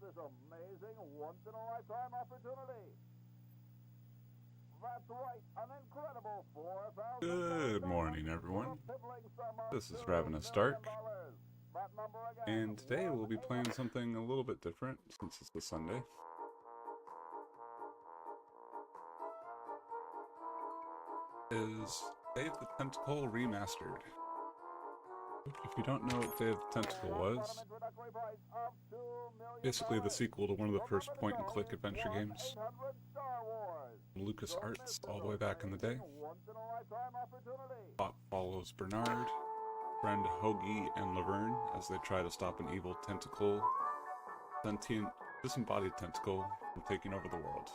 this amazing once-in-a-lifetime opportunity. That's right, an incredible 4,000. Good morning, everyone. This is Ravenous Dark, and today we'll be playing something a little bit different since it's a Sunday. Is Day of the Tentacle Remastered. If you don't know what Day of the Tentacle was, basically the sequel to one of the first point-and-click adventure games from LucasArts all the way back in the day. Plot follows Bernard, friend Hoagie, and Laverne as they try to stop an evil tentacle, sentient, disembodied tentacle from taking over the world.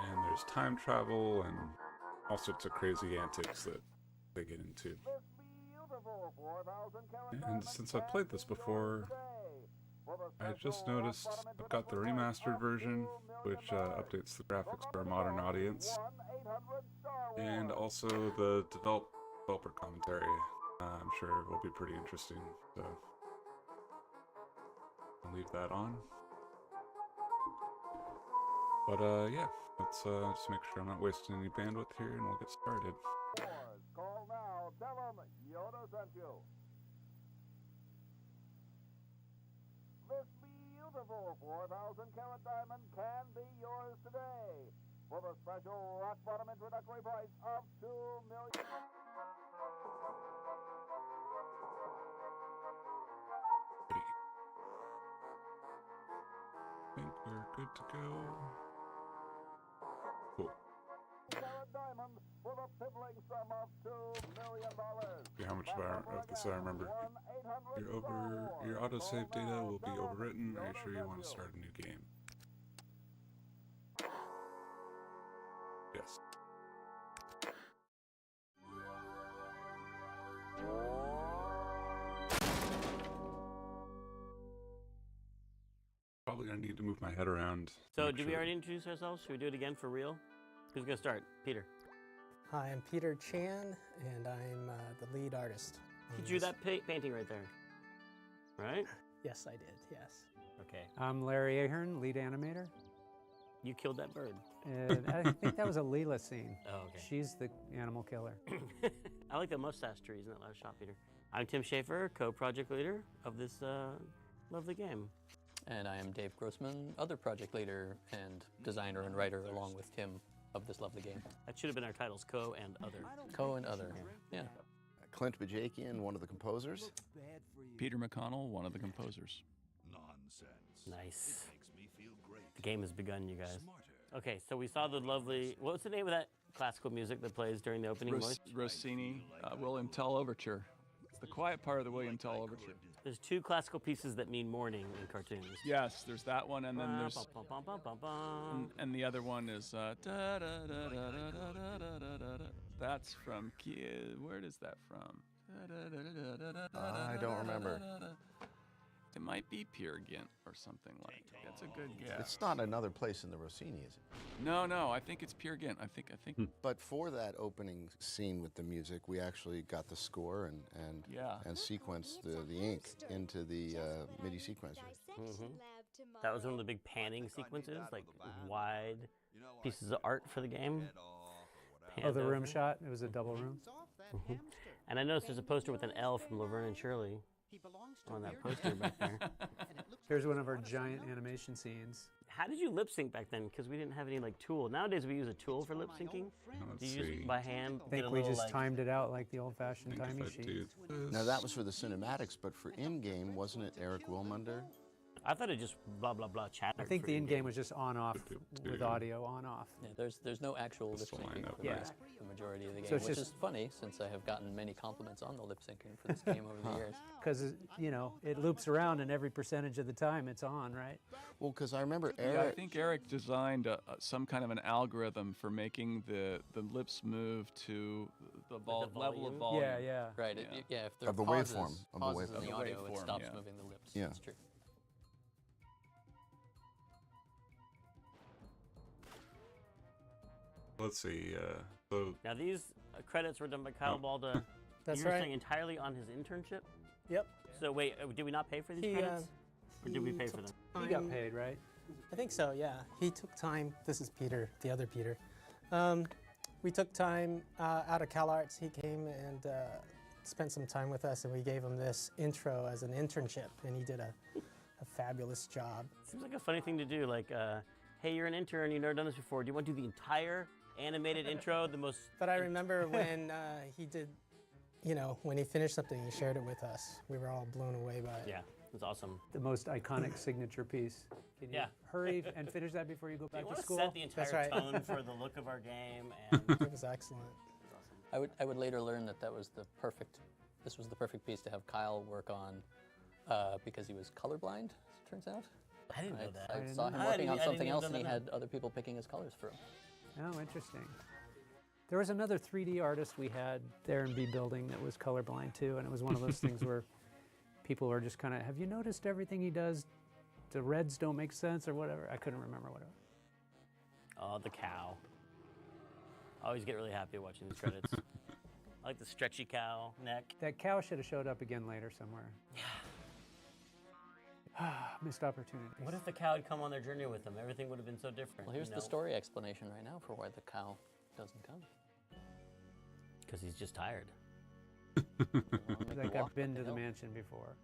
And there's time travel and all sorts of crazy antics that they get into. And since I've played this before, I just noticed I've got the remastered version, which updates the graphics for a modern audience, and also the developer commentary. I'm sure it will be pretty interesting, so I'll leave that on. But yeah, let's just make sure I'm not wasting any bandwidth here, and we'll get started. Call now. Tell them Yoda sent you. This beautiful 4,000-carat diamond can be yours today for the special rock-bottom introductory price of $2 million. I think we're good to go. Cool. Diamond for the piddling sum of $2 million. See how much of this I remember. Your autosave data will be overwritten. Are you sure you want to start a new game? Yes. Probably gonna need to move my head around. So, did we already introduce ourselves? Should we do it again for real? Who's gonna start? Peter. Hi, I'm Peter Chan, and I'm the lead artist. You drew that painting right there, right? Yes, I did, yes. Okay. I'm Larry Ahern, lead animator. You killed that bird. I think that was a Leela scene. Oh, okay. She's the animal killer. I like the mustache trees in that last shot, Peter. I'm Tim Schaefer, co-project leader of this lovely game. And I am Dave Grossman, other project leader and designer and writer along with Tim of this lovely game. That should have been our titles, co and other. Co and other, yeah. Clint Bajakian, one of the composers. Peter McConnell, one of the composers. Nice. The game has begun, you guys. Okay, so we saw the lovely, what's the name of that classical music that plays during the opening voice? Rossini, William Tell Overture. It's the quiet part of the William Tell Overture. There's two classical pieces that mean morning in cartoons. Yes, there's that one, and then there's and the other one is that's from where is that from? I don't remember. It might be Peer Gynt or something like that. That's a good guess. It's not another place in the Rossini, is it? No, I think it's Peer Gynt. I think. But for that opening scene with the music, we actually got the score and sequenced the ink into the MIDI sequencer. That was one of the big panning sequences, like wide pieces of art for the game. Oh, the room shot? It was a double room. And I noticed there's a poster with an L from Laverne and Shirley on that poster back there. Here's one of our giant animation scenes. How did you lip sync back then? Because we didn't have any like tool. Nowadays we use a tool for lip syncing. Do you use it by hand? I think we just timed it out like the old-fashioned timing sheet. Now that was for the cinematics, but for in-game, wasn't it Eric Wilmunder? I thought it just blah blah blah chat. I think the in-game was just on-off with audio on-off. Yeah, there's no actual lip syncing for the majority of the game, which is funny since I have gotten many compliments on the lip syncing for this game over the years. Because it loops around, and every percentage of the time it's on, right? Well, because I remember Eric. Yeah, I think Eric designed some kind of an algorithm for making the lips move to the level of volume. Yeah. Right. Yeah. If there of the pauses, waveform. Pauses in the audio, waveform, it stops moving the lips. Yeah. That's true. Let's see. So Now these credits were done by Kyle Balda. That's you were right. saying entirely on his internship. Yep. So wait, did we not pay for these credits? Or did we pay for them? You got paid, right? I think so, yeah. He took time. This is Peter, the other Peter. We took time out of CalArts. He came and spent some time with us, and we gave him this intro as an internship, and he did a fabulous job. Seems like a funny thing to do. Like, hey, you're an intern. You've never done this before. Do you want to do the entire animated intro? The most. But I remember when he did, you know, when he finished something, he shared it with us. We were all blown away by it. Yeah, it was awesome. The most iconic signature piece. Can you hurry and finish that before you go back to school? Set the entire tone for the look of our game. And it was excellent. I would later learn that this was the perfect piece to have Kyle work on because he was colorblind, as it turns out. I didn't know that. I saw him working on something else, and he had other people picking his colors for him. Oh, interesting. There was another 3D artist we had there in B Building that was colorblind too, and it was one of those things where people were just kind of, have you noticed everything he does? The reds don't make sense or whatever. I couldn't remember what it was. Oh, the cow. I always get really happy watching these credits. I like the stretchy cow neck. That cow should have showed up again later somewhere. Yeah. Missed opportunities. What if the cow had come on their journey with them? Everything would have been so different. Well, here's the story explanation right now for why the cow doesn't come. Because he's just tired. Like I've been to the mansion before.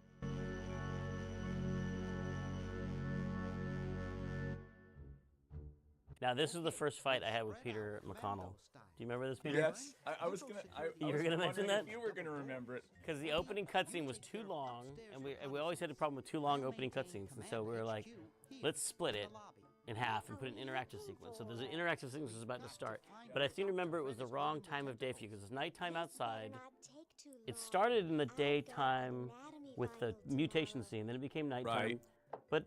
Now, this is the first fight I had with Peter McConnell. Do you remember this, Peter? Yes, I was gonna. You were gonna mention that? If you were gonna remember it. Because the opening cutscene was too long, and we always had a problem with too long opening cutscenes, and so we were like, let's split it in half and put an interactive sequence. So there's an interactive sequence that's about to start, but I seem to remember it was the wrong time of day for you because it's nighttime outside. It started in the daytime with the mutation scene, then it became nighttime. Right. But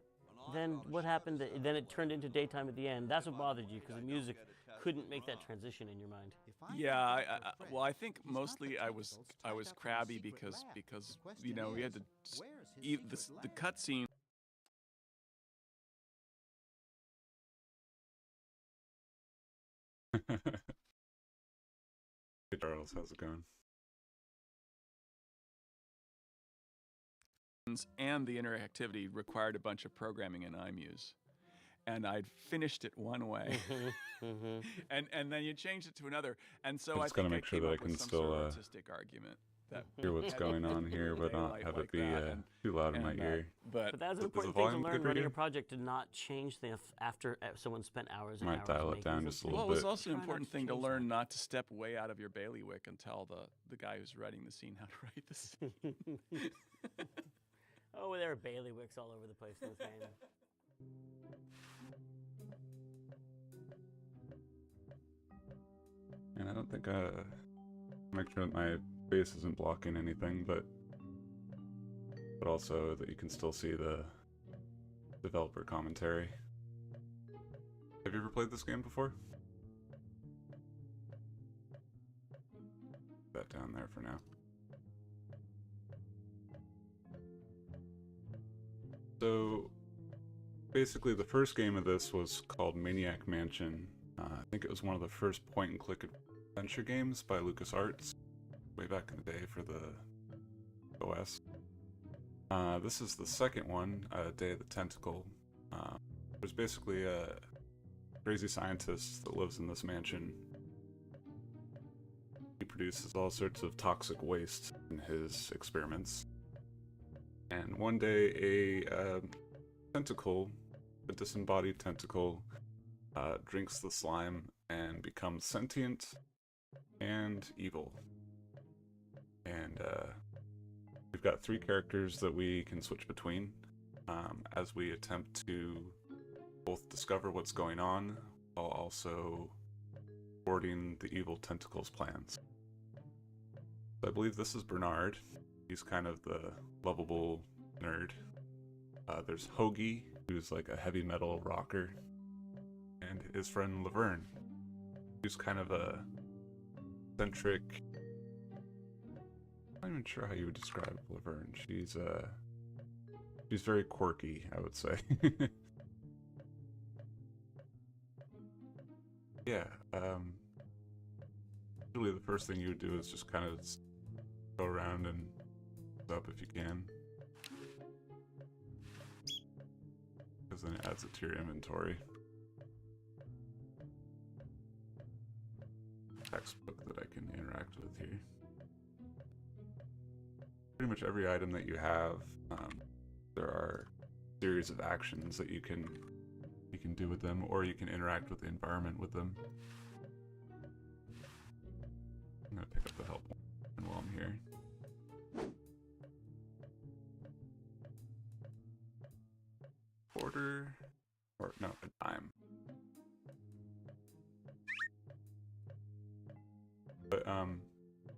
then what happened? Then it turned into daytime at the end. That's what bothered you because the music couldn't make that transition in your mind. Yeah, well, I think mostly I was crabby because you know we had to the cutscene. Hey Charles, how's it going? And the interactivity required a bunch of programming in iMuse. And I'd finished it one way, and then you changed it to another, and so I think make sure that I can still artistic argument that hear what's going on here, but not have it be too loud in my ear. But that's an important thing to learn running a project, to not change things after someone spent hours and hours. Might dial it down just a little bit. Well, it was also an important thing to learn not to step way out of your bailiwick and tell the guy who's writing the scene how to write the scene. Oh, there are bailiwicks all over the place in this game. And I don't think make sure that my face isn't blocking anything, but also that you can still see the developer commentary. Have you ever played this game before? Put that down there for now. So basically the first game of this was called Maniac Mansion. I think it was one of the first point-and-click adventure games by LucasArts way back in the day for the OS. This is the second one, Day of the Tentacle. There's basically a crazy scientist that lives in this mansion. He produces all sorts of toxic waste in his experiments. And one day a tentacle, a disembodied tentacle, drinks the slime and becomes sentient and evil. And we've got 3 characters that we can switch between as we attempt to both discover what's going on while also thwarting the evil tentacle's plans. So I believe this is Bernard. He's kind of the lovable nerd. There's Hoagie, who's like a heavy metal rocker, and his friend Laverne, who's kind of a eccentric. I'm not even sure how you would describe Laverne. She's very quirky, I would say. Yeah. Usually the first thing you would do is just kind of go around and up if you can. Because then it adds it to your inventory. Textbook that I can interact with here. Pretty much every item that you have, there are a series of actions that you can do with them, or you can interact with the environment with them. I'm gonna pick up the help one while I'm here. Quarter, or no, a dime. But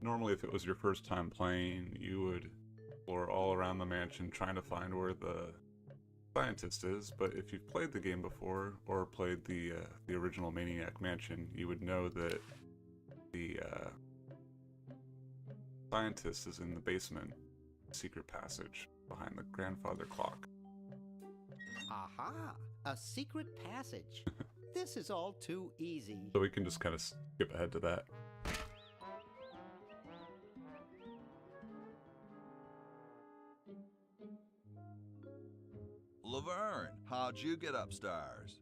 normally if it was your first time playing, you would explore all around the mansion trying to find where the scientist is, but if you've played the game before, or played the original Maniac Mansion, you would know that the scientist is in the basement secret passage behind the grandfather clock. Aha! A secret passage. This is all too easy. So we can just kind of skip ahead to that. Laverne, how'd you get upstairs?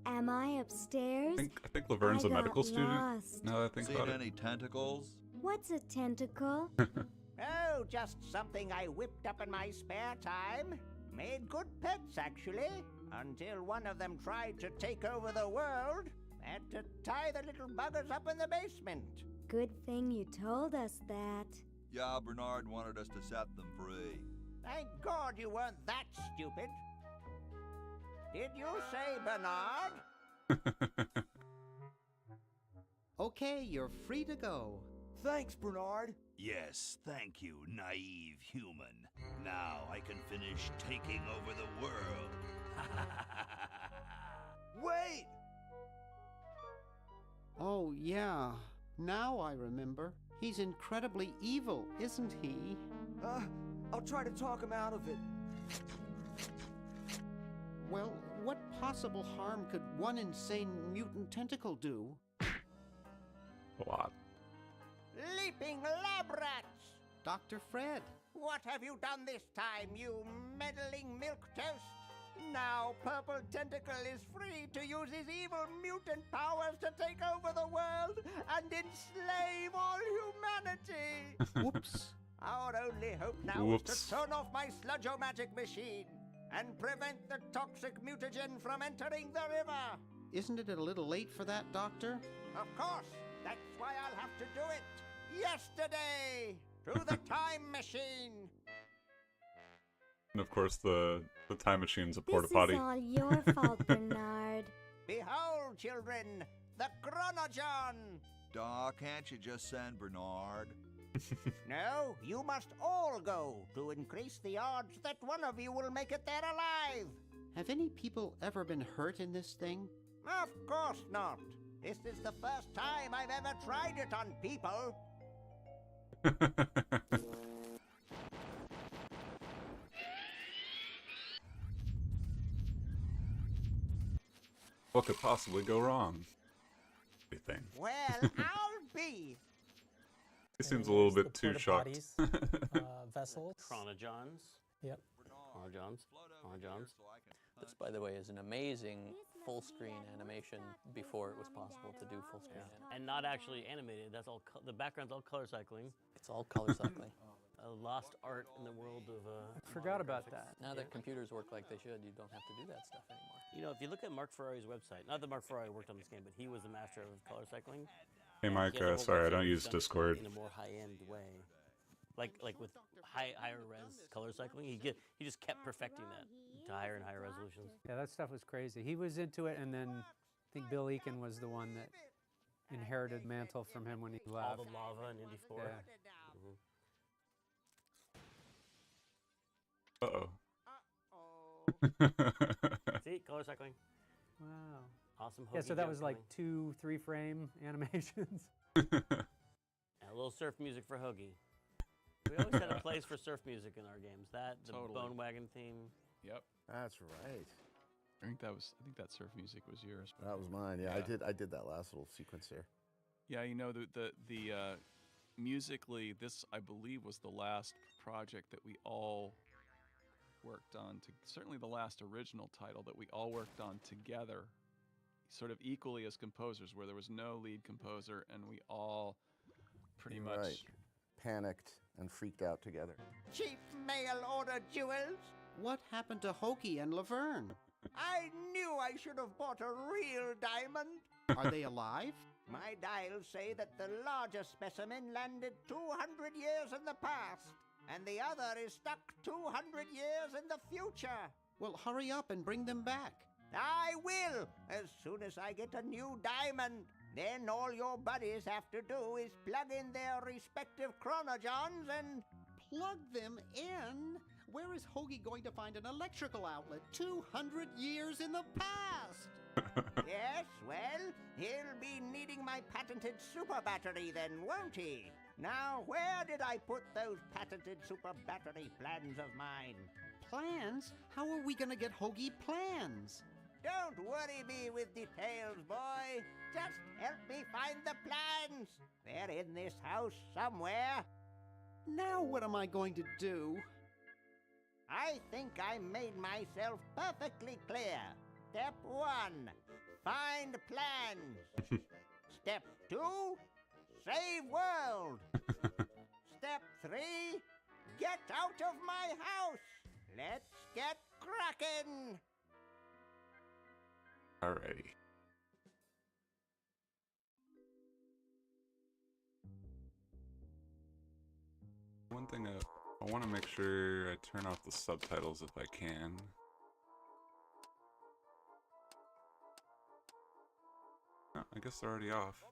Am I upstairs? I think Laverne's a medical student. Now that I think about Seen it. any tentacles? What's a tentacle? Oh, just something I whipped up in my spare time. Made good pets, actually, until one of them tried to take over the world. Had to tie the little buggers up in the basement. Good thing you told us that. Yeah, Bernard wanted us to set them free. Thank God you weren't that stupid. Did you say Bernard? Okay, you're free to go. Thanks, Bernard. Yes, thank you, naive human. Now I can finish taking over the world. Wait! Oh, yeah. Now I remember. He's incredibly evil, isn't he? I'll try to talk him out of it. Well, what possible harm could one insane mutant tentacle do? A lot. Leaping lab rats! Dr. Fred. What have you done this time, you meddling milquetoast? Now Purple Tentacle is free to use his evil mutant powers to take over the world and enslave all humanity! Whoops. Our only hope now is to turn off my sludge-o-magic machine and prevent the toxic mutagen from entering the river. Isn't it a little late for that, Doctor? Of course. That's why I'll have to do it yesterday through the time machine. And of course, the time machine's a porta potty. This is all your fault, Bernard. Behold, children, the Chronogon. Doc, can't you just send Bernard? No, you must all go to increase the odds that one of you will make it there alive. Have any people ever been hurt in this thing? Of course not. This is the first time I've ever tried it on people. What could possibly go wrong? Anything. Well, I'll be. He seems a little bit too porta shocked. potties, vessels. Chronojons. Yep. Chronojons. This, by the way, is an amazing full-screen animation before it was possible to do full-screen animation. And not actually animated. That's all. The background's all color cycling. It's all color cycling. A lost art in the world of. I forgot about that. Now that computers work like they should, you don't have to do that stuff anymore. You know, if you look at Mark Ferrari's website, not that Mark Ferrari worked on this game, but he was the master of color cycling. Hey Mike, He has a whole sorry, I website don't use done Discord. in a more high-end way, like with higher res color cycling. He just kept perfecting that to higher and higher resolutions. Yeah, that stuff was crazy. He was into it, and then I think Bill Eakin was the one that inherited mantle from him when he left. All the lava in Indy 4. Uh-oh. See, color cycling. Wow. Awesome. Yeah, so hokey that was like juggling. 2-3 frame animations. And a little surf music for Hoagie. We always had a place for surf music in our games. That, the Bone Wagon theme. Yep. That's right. I think that surf music was yours. That was mine. Yeah, I did that last little sequence there. Yeah, you know the musically, this, I believe, was the last project that we all worked on. Certainly the last original title that we all worked on together, sort of equally as composers, where there was no lead composer, and we all pretty much panicked and freaked out together. Cheap mail order jewels? What happened to Hoagie and Laverne? I knew I should have bought a real diamond. Are they alive? My dials say that the larger specimen landed 200 years in the past, and the other is stuck 200 years in the future. Well, hurry up and bring them back. I will, as soon as I get a new diamond. Then all your buddies have to do is plug in their respective chronojons and... Plug them in? Where is Hoagie going to find an electrical outlet 200 years in the past? Yes, well, he'll be needing my patented super battery then, won't he? Now, where did I put those patented super battery plans of mine? Plans? How are we going to get Hoagie plans? Don't worry me with details, boy. Just help me find the plans. They're in this house somewhere. Now what am I going to do? I think I made myself perfectly clear. Step 1, find plans. Step 2, save world. Step 3, get out of my house. Let's get cracking. Alrighty. One thing I want to make sure I turn off the subtitles if I can. Oh, I guess they're already off.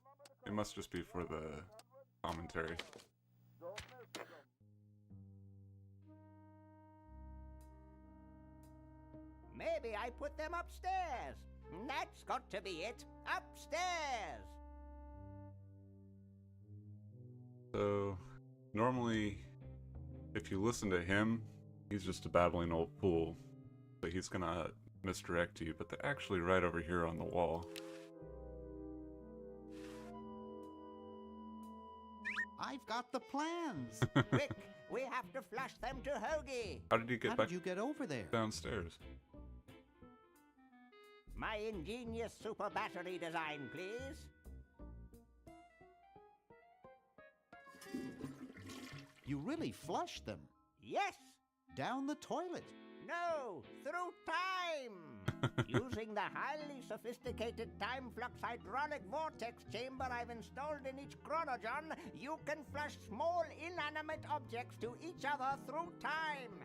It must just be for the commentary. Maybe I put them upstairs. That's got to be it. Upstairs. So, normally, if you listen to him, he's just a babbling old fool. But he's gonna misdirect you, but they're actually right over here on the wall. I've got the plans. Quick, we have to flush them to Hoagie. How did you get How back did you get over there? downstairs? My ingenious super battery design, please. You really flushed them? Yes. Down the toilet? No, through time. Using the highly sophisticated time flux hydraulic vortex chamber I've installed in each chronogon, you can flush small inanimate objects to each other through time.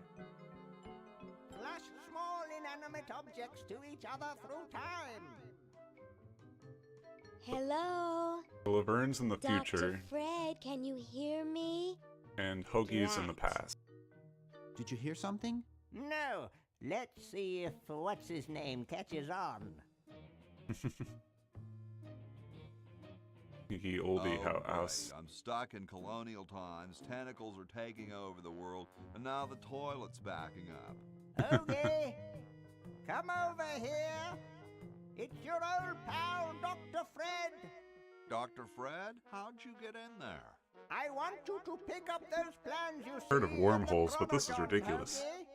Flush small inanimate objects to each other through time. Hello? Laverne's in the Dr. future, Fred, can you hear me? and Hoagie's in the past. Did you hear something? No. Let's see if what's-his-name catches on. He oldie house. Great. I'm stuck in colonial times, tentacles are taking over the world, and now the toilet's backing up. Okay, come over here. It's your old pal, Dr. Fred. Dr. Fred, how'd you get in there? I want you to pick up those plans you Heard of see wormholes, the but this is chronogon, ridiculous. okay?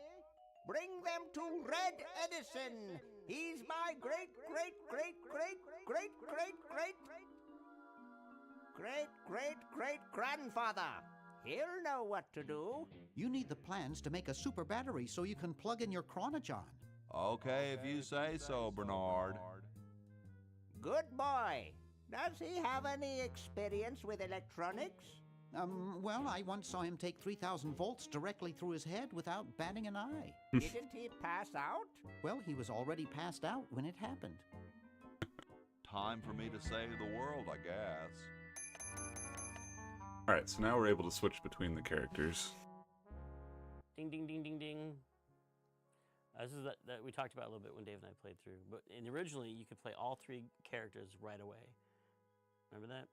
Bring them to Red Edison. He's my great grandfather. He'll know what to do. You need the plans to make a super battery so you can plug in your chronogon. Okay, if you say so, Bernard. Good boy. Does he have any experience with electronics? Well, I once saw him take 3,000 volts directly through his head without batting an eye. Didn't he pass out? Well, he was already passed out when it happened. Time for me to save the world, I guess. Alright, so now we're able to switch between the characters. Ding, ding, ding, ding, ding. This is that we talked about a little bit when Dave and I played through. But originally, you could play all 3 characters right away. Remember that?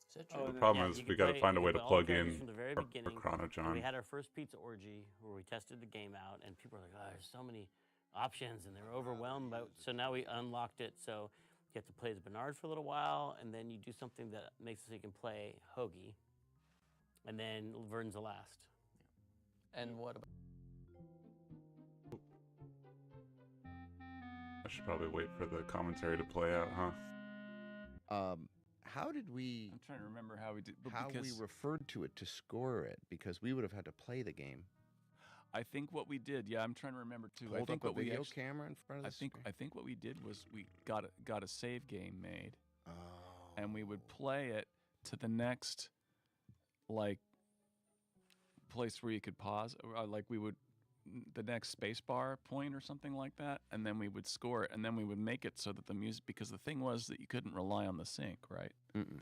Is that true? The problem is we got to find a way to plug in from the very our beginning. chronogon. We had our first pizza orgy where we tested the game out, and people were like, "Oh, there's so many options," and they were overwhelmed. So now we unlocked it. So you have to play as Bernard for a little while, and then you do something that makes it so you can play Hoagie. and then Vern's the last. And what about? I should probably wait for the commentary to play out, huh? How did we? I'm trying to remember how we did. How we referred to it to score it, because we would have had to play the game. I think what we did, yeah, I'm trying to remember too. Hold I think up what a video we camera in front of the I think what we did was we got a save game made, Oh. and we would play it to the next, like, place where you could pause, or like we would the next space bar point or something like that, and then we would score it, and then we would make it so that the music, because the thing was that you couldn't rely on the sync, right? Mm-mm.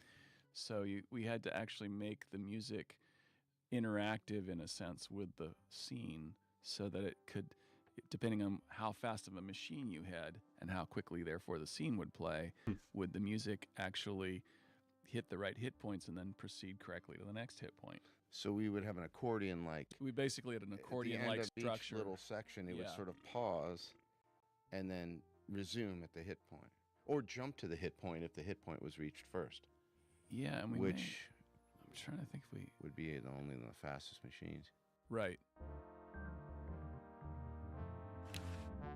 So we had to actually make the music interactive in a sense with the scene, so that it could, depending on how fast of a machine you had and how quickly therefore the scene would play, would the music actually hit the right hit points and then proceed correctly to the next hit point. So we would have an accordion like. We basically had an accordion-like at the end of structure. each little section, it would Yeah. sort of pause, and then resume at the hit point, or jump to the hit point if the hit point was reached first. Yeah, and which I'm trying to think if we would be only the fastest machines. Right.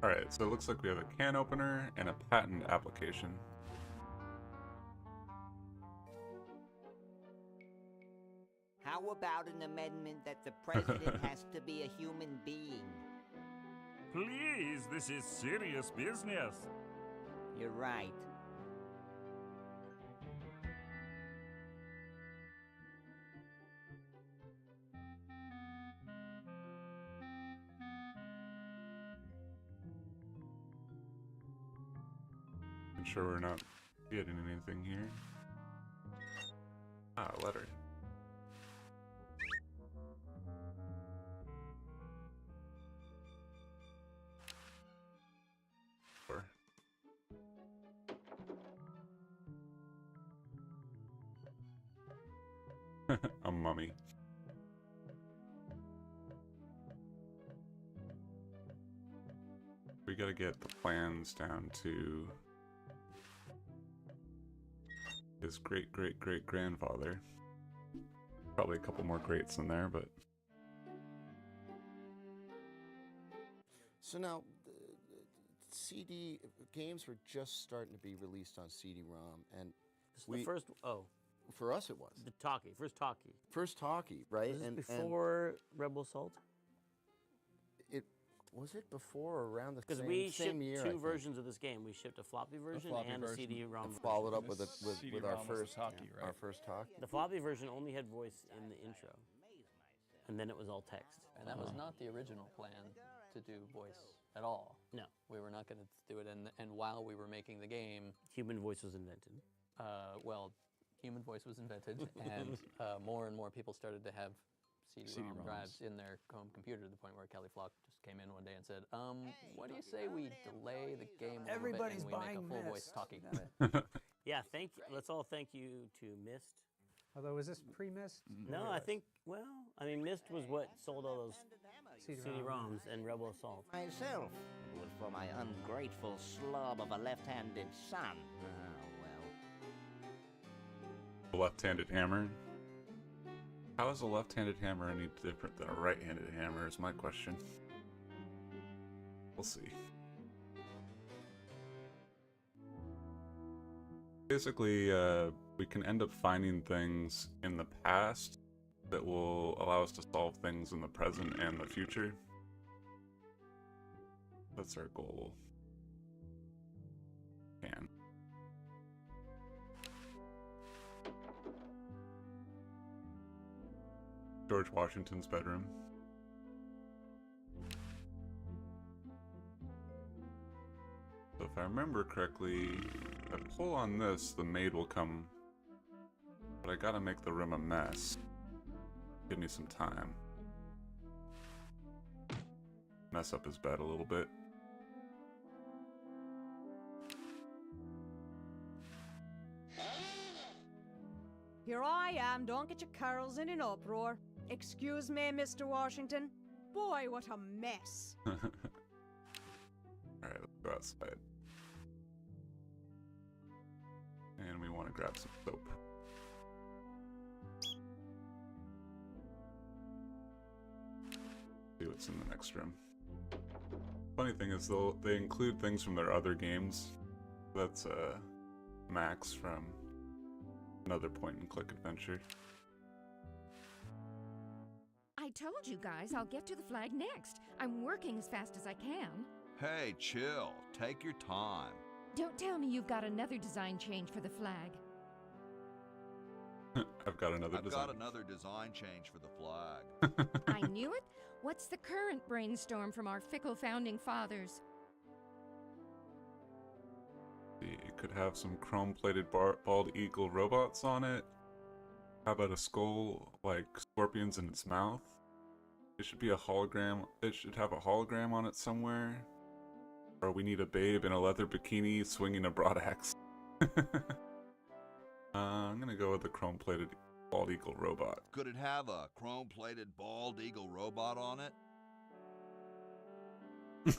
All right, so it looks like we have a can opener and a patent application. How about an amendment that the president has to be a human being? Please, this is serious business. You're right. I'm sure we're not getting anything here. Ah, a letter. A mummy. We gotta get the plans down to his great-great-great-grandfather. Probably a couple more greats in there, but... So now, CD games were just starting to be released on CD-ROM, and The first, for us it was the talkie, first talkie, right? Was this before Rebel Assault? Was it before or around the Because same, we same shipped year? I two think. versions of this game. We shipped a floppy version and a CD-ROM version. Followed up with our CD-ROM was the first talkie, right? our first talkie. The floppy version only had voice in the intro, and then it was all text. And that was not the original plan to do voice at all. No. We were not going to do it, and while we were making the game... Human voice was invented. Well, human voice was invented, and more and more people started to have CD-ROM drives in their home computer, to the point where Kelly Flock just came in one day and said, what do you say we delay the game a little bit and we make a full voice talkie? Yeah, let's all thank you to Myst. Although, was this pre-Myst? No, I think, Myst was what sold all those CD-ROMs and Rebel Assault. Myself, but for my ungrateful slob of a left-handed son. A left-handed hammer? How is a left-handed hammer any different than a right-handed hammer is my question. We'll see. Basically, we can end up finding things in the past that will allow us to solve things in the present and the future. That's our goal. Can. George Washington's bedroom. So if I remember correctly, if I pull on this, the maid will come. But I gotta make the room a mess. Give me some time. Mess up his bed a little bit. Here I am, don't get your curls in an uproar. Excuse me, Mr. Washington. Boy, what a mess. Alright, let's go outside. And we want to grab some soap. what's in the next room. Funny thing is, they include things from their other games. That's Max from another point-and-click adventure. I told you guys I'll get to the flag next. I'm working as fast as I can. Hey, chill. Take your time. Don't tell me you've got another design change for the flag. I've got another design change for the flag. I knew it. What's the current brainstorm from our fickle founding fathers? It could have some chrome-plated bald eagle robots on it. How about a skull like scorpions in its mouth? It should be a hologram. It should have a hologram on it somewhere. Or we need a babe in a leather bikini swinging a broad axe. I'm gonna go with the chrome-plated bald eagle robot. Could it have a chrome-plated bald eagle robot on it?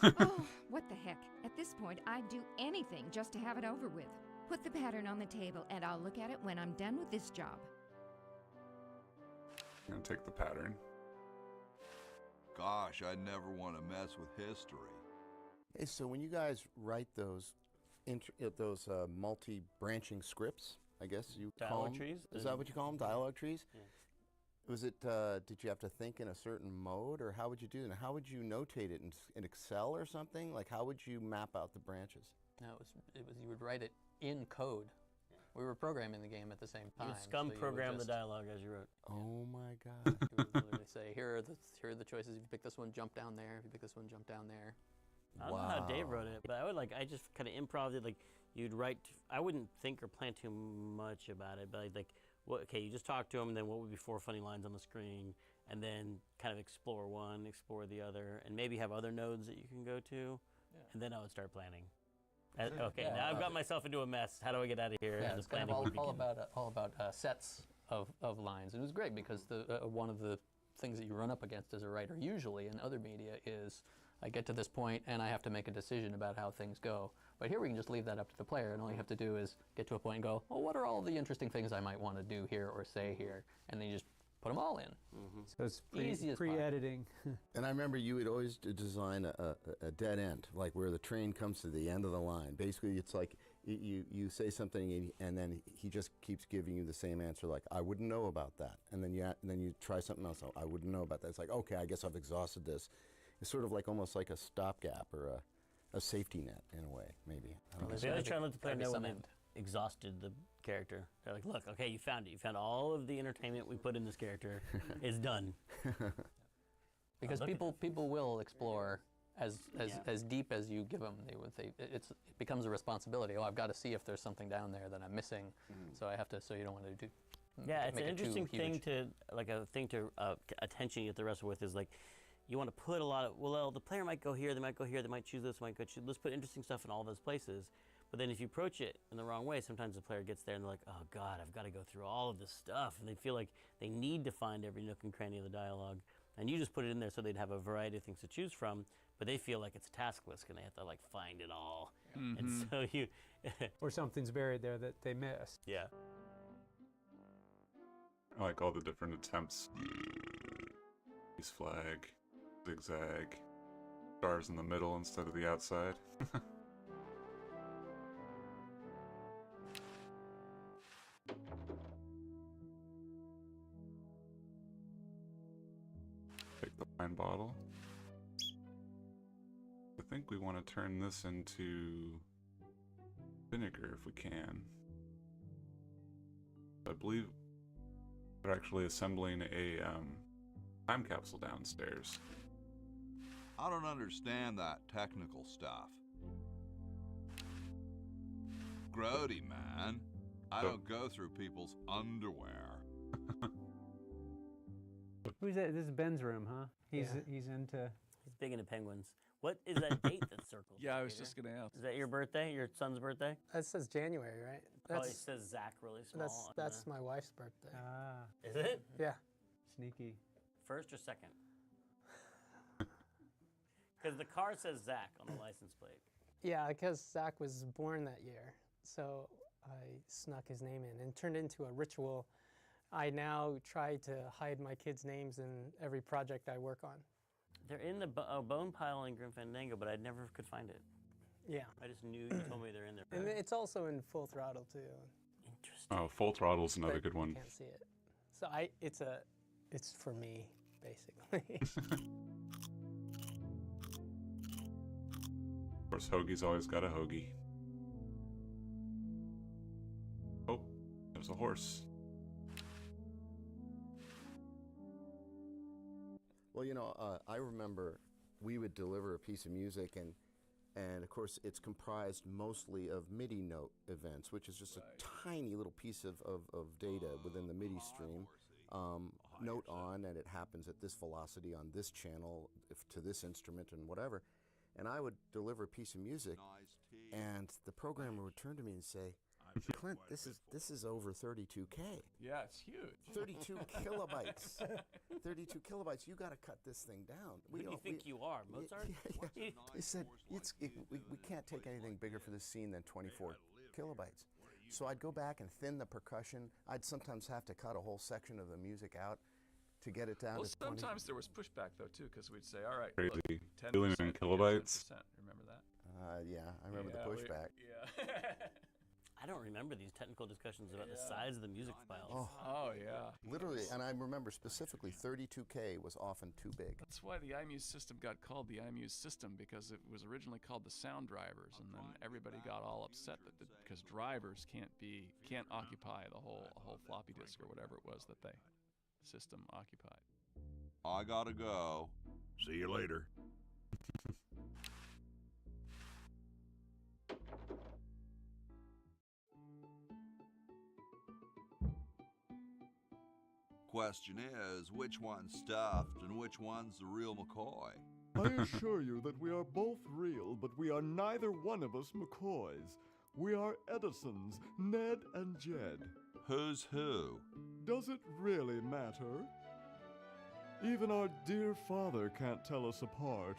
Oh, what the heck. At this point, I'd do anything just to have it over with. Put the pattern on the table and I'll look at it when I'm done with this job. I'm gonna take the pattern. Gosh, I'd never want to mess with history. Hey, so when you guys write those multi-branching scripts, I guess you call Dialogue them, trees? is that what you call them? Dialogue trees? Yeah. Was it? Did you have to think in a certain mode, or how would you do it? And how would you notate it in Excel or something? Like, how would you map out the branches? No, it was you would write it in code. We were programming the game at the same time. You would scum program the dialogue as you wrote. Oh my God! You would literally say, here are the choices. If you pick this one, jump down there. If you pick this one, jump down there. I don't know how Dave wrote it, but I just kind of improv it. Like, you'd write, I wouldn't think or plan too much about it, but okay, you just talk to him, and then what would be 4 funny lines on the screen, and then kind of explore one, explore the other, and maybe have other nodes that you can go to, and then I would start planning. Okay, now I've got myself into a mess. How do I get out of here? Yeah, And it's the kind planning of all about sets of lines. And it was great because one of the things that you run up against as a writer usually in other media is I get to this point and I have to make a decision about how things go. But here we can just leave that up to the player, and all you have to do is get to a point and go, well, what are all the interesting things I might want to do here or say here? And then you just put them all in. Mm-hmm. So it's Easiest pre-editing. And I remember you would always design a dead end, like where the train comes to the end of the line. Basically, it's like you say something and then he just keeps giving you the same answer, like, I wouldn't know about that. And then you try something else, I wouldn't know about that. It's like, okay, I guess I've exhausted this. It's sort of like almost like a stopgap or a safety net in a way, maybe. They always try and let the player know when they've exhausted the character. They're like, look, okay, you found it. You found all of the entertainment we put in this character. It's done. Because people will explore as deep as you give them. It becomes a responsibility. Oh, I've got to see if there's something down there that I'm missing. So I have to. So you don't want to do. Yeah, it's an interesting thing to attention you get the wrestle with is like. You want to put a lot of, well, the player might go here, they might go here, they might choose this, might go choose, let's put interesting stuff in all those places. But then if you approach it in the wrong way, sometimes the player gets there and they're like, oh God, I've got to go through all of this stuff. And they feel like they need to find every nook and cranny of the dialogue. And you just put it in there so they'd have a variety of things to choose from, but they feel like it's a task list and they have to like find it all. Mm-hmm. And so you... or something's buried there that they missed. Yeah. I like all the different attempts. Peace flag. Zigzag, stars in the middle instead of the outside. Take the wine bottle. I think we want to turn this into vinegar if we can. I believe we're actually assembling a time capsule downstairs. I don't understand that technical stuff. Grody, man. I don't go through people's underwear. Who's that? This is Ben's room, huh? He's into... He's big into penguins. What is that date that's circled? Yeah, I was just going to ask. Is that your birthday? Your son's birthday? That says January, right? Probably says Zach really small. That's my wife's birthday. Ah. Is it? Yeah. Sneaky. First or second? Because the car says Zach on the license plate. Yeah, because Zach was born that year. So I snuck his name in and turned into a ritual. I now try to hide my kids' names in every project I work on. They're in the bone pile in Grim Fandango, but I never could find it. Yeah. I just knew you told me they're in there. And it's also in Full Throttle too. Interesting. Oh, Full Throttle's another But good one. You can't see it. So it's for me, basically. Of course, Hoagie's always got a hoagie. Oh, there's a horse. Well, you know, I remember we would deliver a piece of music, and of course it's comprised mostly of MIDI note events, which is just a tiny little piece of data within the MIDI stream. Note on, and it happens at this velocity on this channel to this instrument and whatever. And I would deliver a piece of music, and the programmer would turn to me and say, Clint, this is over 32K. Yeah, it's huge. 32 kilobytes. 32 kilobytes. You got to cut this thing down. Who do you think you are, Mozart? Yeah. He said, we can't take anything bigger for this scene than 24 kilobytes. So I'd go back and thin the percussion. I'd sometimes have to cut a whole section of the music out to get it down Well, to 20. sometimes there was pushback though too, because we'd say, all right, Crazy. Look, 10%, Billion kilobytes. 10%. Remember that? Yeah, I remember the pushback. I don't remember these technical discussions about the size of the music files. Oh yeah. Literally, and I remember specifically 32K was often too big. That's why the iMuse system got called the iMuse system, because it was originally called the sound drivers, and then everybody got all upset that because drivers can't occupy a whole floppy disk or whatever it was that the system occupied. I gotta go. See you later. Question is, which one's stuffed and which one's the real McCoy? I assure you that we are both real, but we are neither one of us McCoys. We are Edisons, Ned and Jed. Who's who? Does it really matter? Even our dear father can't tell us apart.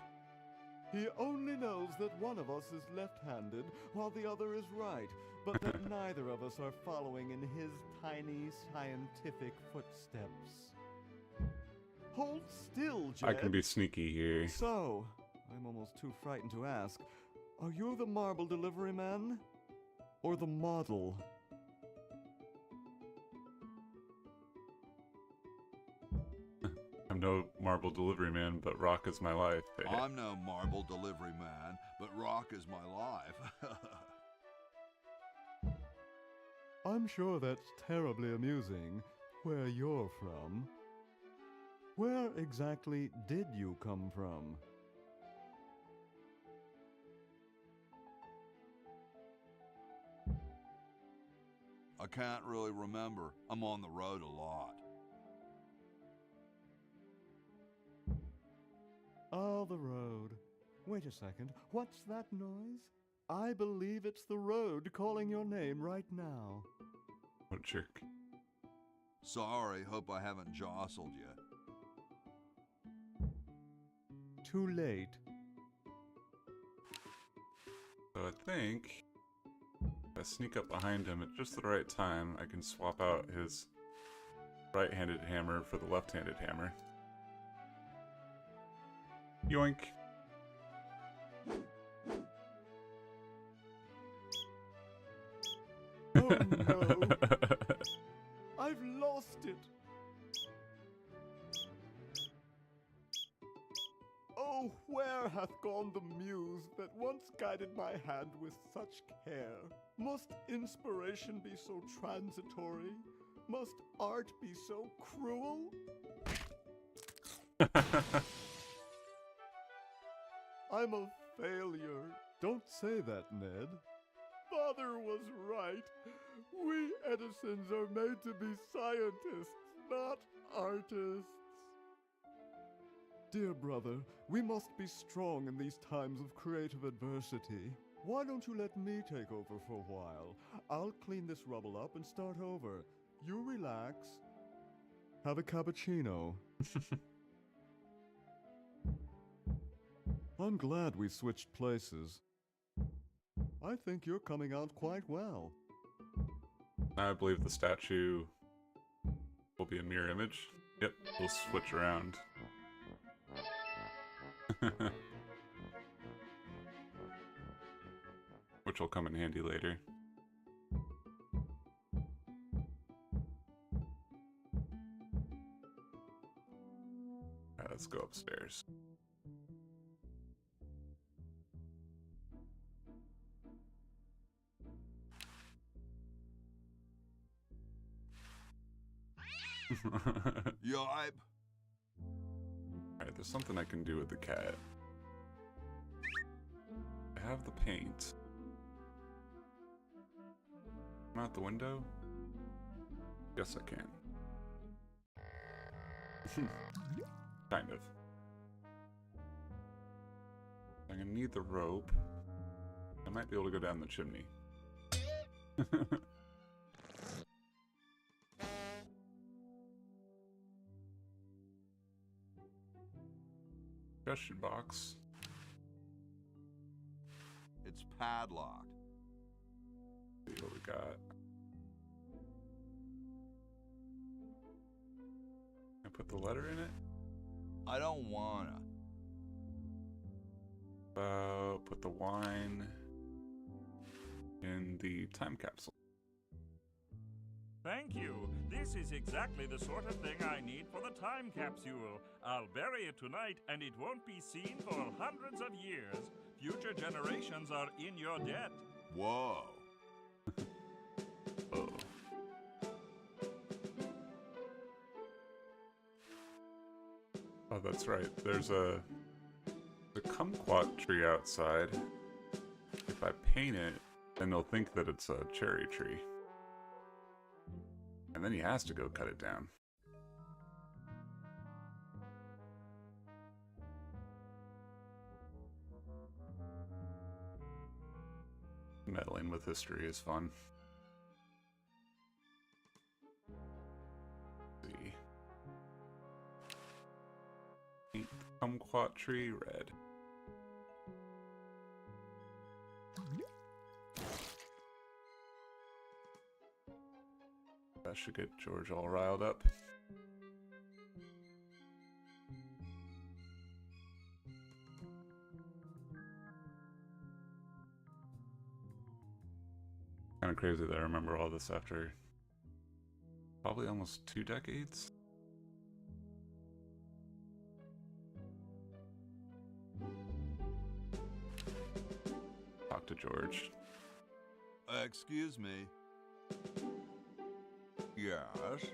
He only knows that one of us is left-handed while the other is right, but that neither of us are following in his tiny scientific footsteps. Hold still, Jed. I can be sneaky here. So, I'm almost too frightened to ask, are you the marble delivery man? Or the model? I'm no marble delivery man, but rock is my life. I'm no marble delivery man, but rock is my life. I'm sure that's terribly amusing, where you're from. Where exactly did you come from? I can't really remember. I'm on the road a lot. Oh, the road. Wait a second. What's that noise? I believe it's the road calling your name right now. What jerk. Sorry, hope I haven't jostled you. Too late. So I think if I sneak up behind him at just the right time, I can swap out his right-handed hammer for the left-handed hammer. Yoink. Oh no! I've lost it! Oh, where hath gone the muse that once guided my hand with such care? Must inspiration be so transitory? Must art be so cruel? I'm a failure. Don't say that, Ned. Father was right. We Edisons are made to be scientists, not artists. Dear brother, we must be strong in these times of creative adversity. Why don't you let me take over for a while? I'll clean this rubble up and start over. You relax. Have a cappuccino. I'm glad we switched places. I think you're coming out quite well. I believe the statue will be a mirror image. Yep, we'll switch around. Which will come in handy later. Alright, let's go upstairs. Yipe. Alright, there's something I can do with the cat. I have the paint. Come out the window? Yes, I can. Kind of. I'm gonna need the rope. I might be able to go down the chimney. Suggestion box. It's padlocked. See what we got. I put the letter in it. I don't wanna. Put the wine in the time capsule. Thank you. This is exactly the sort of thing I need for the time capsule. I'll bury it tonight, and it won't be seen for hundreds of years. Future generations are in your debt. Whoa. Oh. Oh, that's right. There's a kumquat tree outside. If I paint it, then they'll think that it's a cherry tree. And then he has to go cut it down. Meddling with history is fun. Let's see. Paint the kumquat tree red. That should get George all riled up. Kind of crazy that I remember all this after probably almost 2 decades. Talk to George. Excuse me. Yes?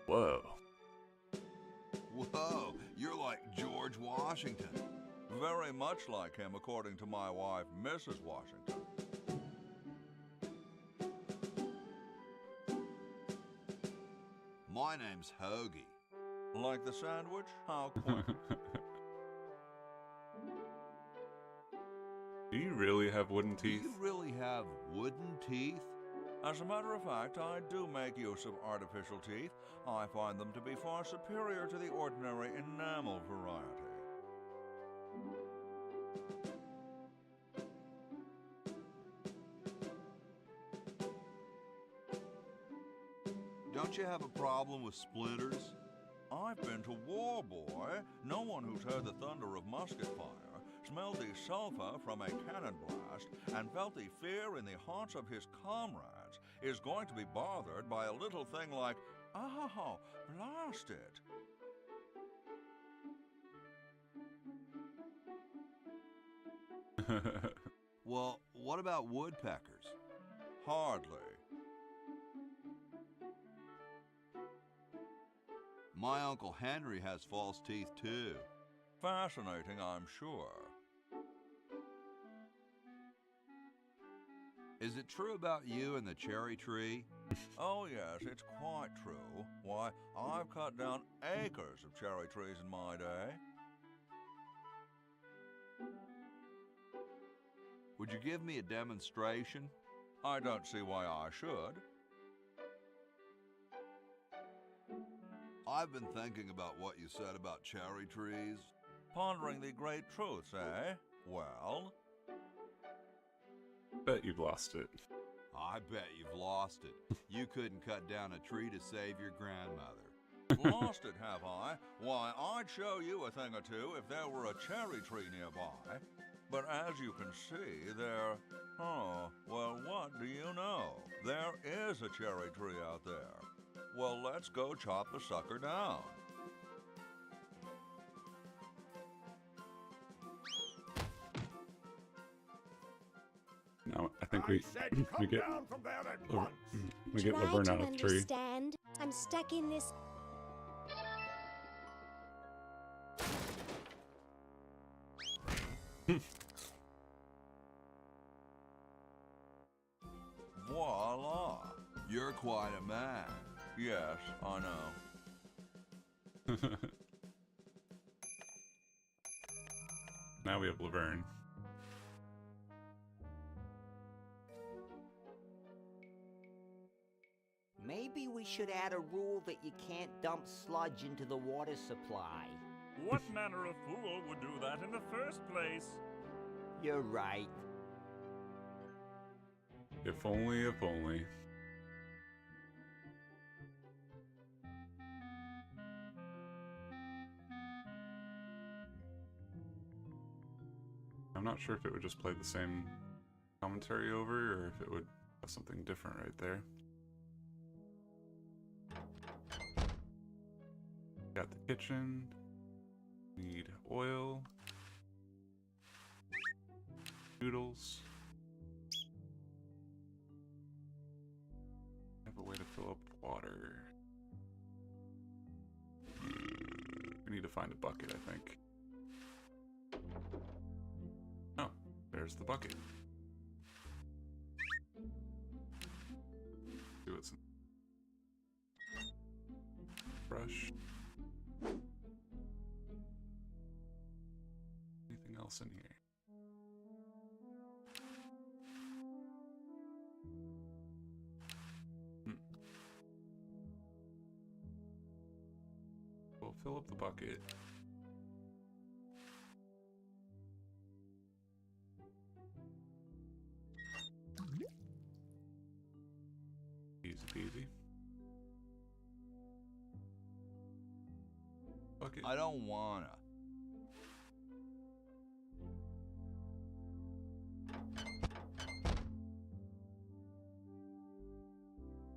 Whoa. Whoa, you're like George Washington. Very much like him, according to my wife, Mrs. Washington. My name's Hoagie. Like the sandwich? How quaint. Do you really have wooden teeth? Do you really have wooden teeth? As a matter of fact, I do make use of artificial teeth. I find them to be far superior to the ordinary enamel variety. Don't you have a problem with splinters? I've been to war, boy. No one who's heard the thunder of musket fire, smelled the sulfur from a cannon blast, and felt the fear in the hearts of his comrades is going to be bothered by a little thing like, oh, blast it. Well, what about woodpeckers? Hardly. My Uncle Henry has false teeth, too. Fascinating, I'm sure. Is it true about you and the cherry tree? Oh, yes, it's quite true. Why, I've cut down acres of cherry trees in my day. Would you give me a demonstration? I don't see why I should. I've been thinking about what you said about cherry trees. Pondering the great truths, eh? Well? Bet you've lost it. I bet you've lost it. You couldn't cut down a tree to save your grandmother. Lost it, have I? Why, I'd show you a thing or two if there were a cherry tree nearby. But as you can see, there... Oh, well, what do you know? There is a cherry tree out there. Well, let's go chop the sucker down. Now I think we get we get Try Laverne to out of the tree. understand. I'm stuck in this. Voila! You're quite a man. Yes, I know. Now we have Laverne. Maybe we should add a rule that you can't dump sludge into the water supply. What manner of fool would do that in the first place? You're right. If only, if only. I'm not sure if it would just play the same commentary over or if it would have something different right there. Got the kitchen. Need oil. Noodles. Have a way to fill up water. We need to find a bucket, I think. Oh, there's the bucket. See what's in. Brush. Anything else in here? We'll fill up the bucket. Easy peasy. Bucket. I don't wanna.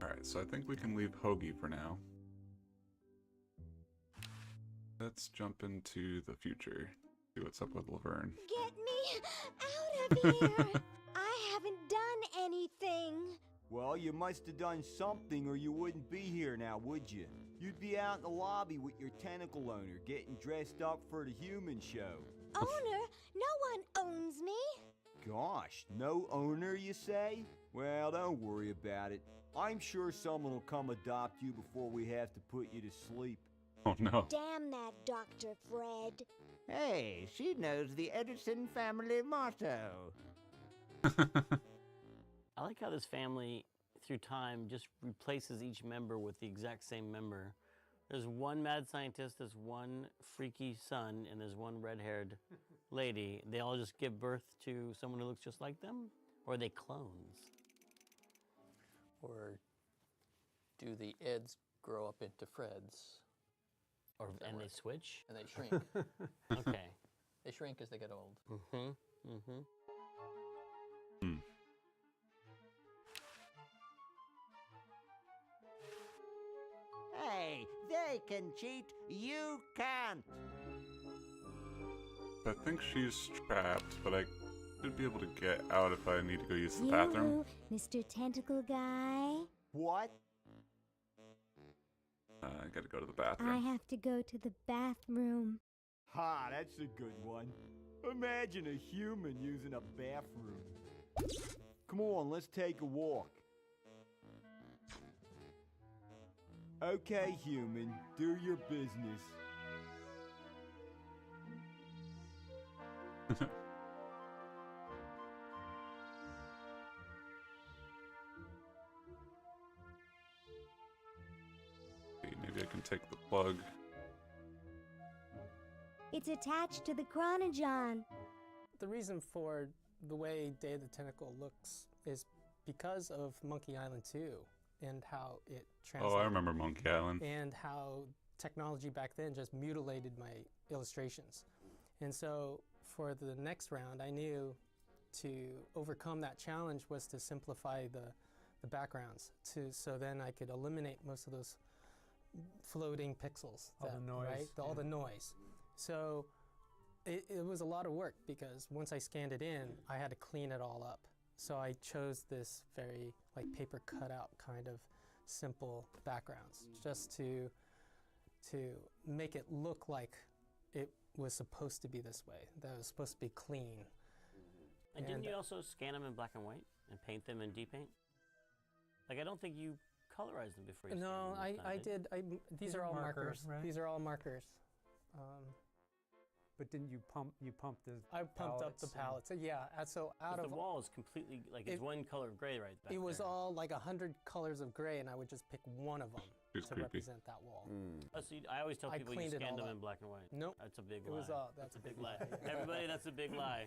Alright, so I think we can leave Hoagie for now. Let's jump into the future. See what's up with Laverne. Get me out of here! I haven't done anything. Well, you must have done something or you wouldn't be here now, would you? You'd be out in the lobby with your tentacle owner, getting dressed up for the human show. Owner? No one owns me. Gosh, no owner, you say? Well, don't worry about it. I'm sure someone will come adopt you before we have to put you to sleep. Oh no. Damn that Dr. Fred. Hey, she knows the Edison family motto. I like how this family, through time, just replaces each member with the exact same member. There's one mad scientist, there's one freaky son, and there's one red-haired lady. They all just give birth to someone who looks just like them? Or are they clones? Or do the Eds grow up into Freds? And they switch? And they shrink. Okay. They shrink as they get old. Mm-hmm. Mm-hmm. Hmm. Hey, they can cheat, you can't. I think she's trapped, but I should be able to get out if I need to go use the bathroom. Mr. Tentacle Guy? What? I gotta go to the bathroom. I have to go to the bathroom. Ha, that's a good one. Imagine a human using a bathroom. Come on, let's take a walk. Okay, human, do your business. Maybe I can take the plug. It's attached to the chronogon. The reason for the way Day of the Tentacle looks is because of Monkey Island 2. and how it Oh, translated. I remember Monkey Island. And how technology back then just mutilated my illustrations. And so for the next round, I knew to overcome that challenge was to simplify the backgrounds so then I could eliminate most of those floating pixels. All the noise. Right? All the noise. So it was a lot of work because once I scanned it in, I had to clean it all up. So I chose this very like paper cutout kind of simple backgrounds just to make it look like it was supposed to be this way, that it was supposed to be clean. And didn't you also scan them in black and white and paint them in D-Paint? Like, I don't think you colorized them before you No, scanned them. I did. These are all markers. Right? These are all markers. But didn't you pump the I pumped up the palettes. Yeah, so out of the wall is completely, like, it's one color of gray right back it was there. all like 100 colors of gray, and I would just pick one of them It's to creepy. represent that wall. Oh, so I always tell I people you cleaned it scanned all them in up. black and white. Nope. That's a big It lie. was that's a big lie. Everybody, that's a big lie.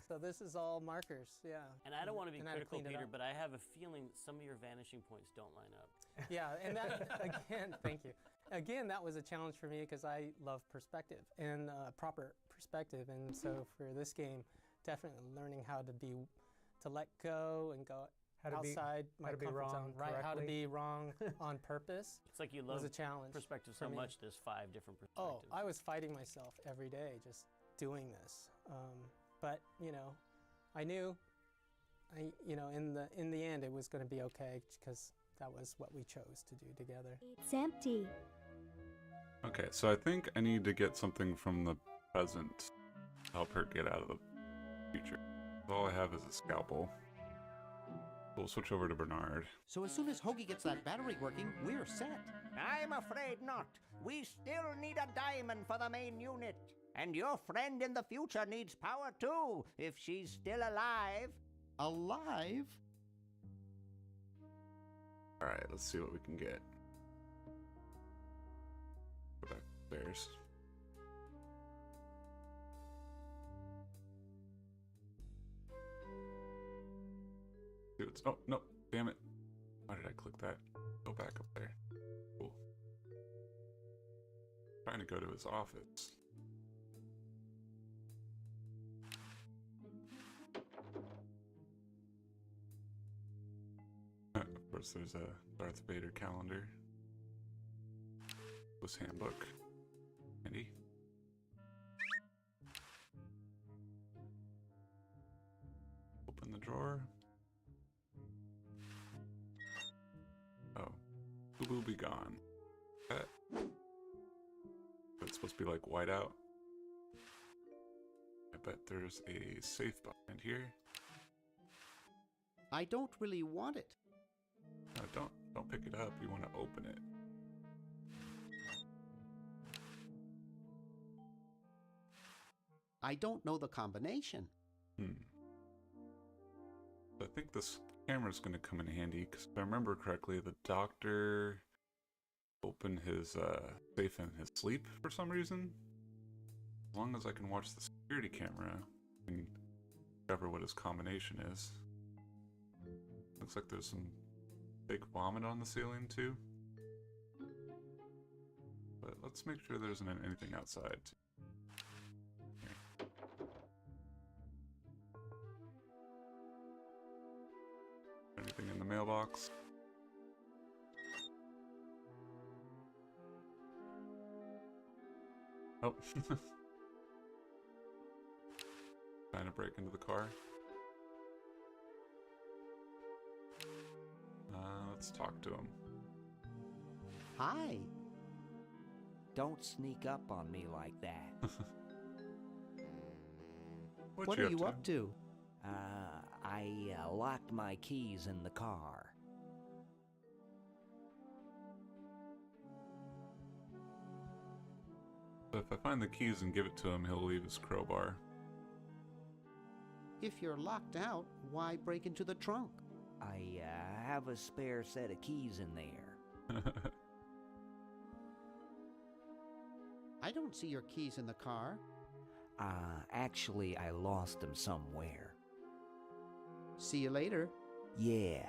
So this is all markers, yeah. And I don't want to be And I had critical, cleaned it Peter, up. but I have a feeling some of your vanishing points don't line up. Yeah, and that, again, thank you. Again, that was a challenge for me because I love perspective and proper perspective. And so for this game, definitely learning how to let go and go outside my comfort zone. Right, how to be wrong on purpose. It's like you love was a challenge perspective for so me. much, there's 5 different perspectives. Oh, I was fighting myself every day just doing this. But, you know, I knew, in the end it was going to be okay because that was what we chose to do together. It's empty. Okay, so I think I need to get something from the present to help her get out of the future. All I have is a scalpel. We'll switch over to Bernard. So as soon as Hoagie gets that battery working, we're set. I'm afraid not. We still need a diamond for the main unit. And your friend in the future needs power too, if she's still alive. Alive? Alright, let's see what we can get. Go back upstairs. See what's, oh, no, damn it. Why did I click that? Go back up there. Cool. Trying to go to his office. Of course, there's a Darth Vader calendar. This handbook. Handy. Open the drawer. Oh. Boo be gone. It's supposed to be like whiteout. I bet there's a safe behind here. I don't really want it. No, don't pick it up. You want to open it. I don't know the combination. I think this camera's going to come in handy, because if I remember correctly, the doctor opened his safe in his sleep for some reason. As long as I can watch the security camera and discover what his combination is. Looks like there's some fake vomit on the ceiling too. But let's make sure there isn't anything outside. Here. Anything in the mailbox? Oh. Trying to break into the car. Let's talk to him. Hi. Don't sneak up on me like that. What are you up to? I locked my keys in the car. So if I find the keys and give it to him, he'll leave his crowbar. If you're locked out, why break into the trunk? I have a spare set of keys in there. I don't see your keys in the car. Actually, I lost them somewhere. See you later. Yeah.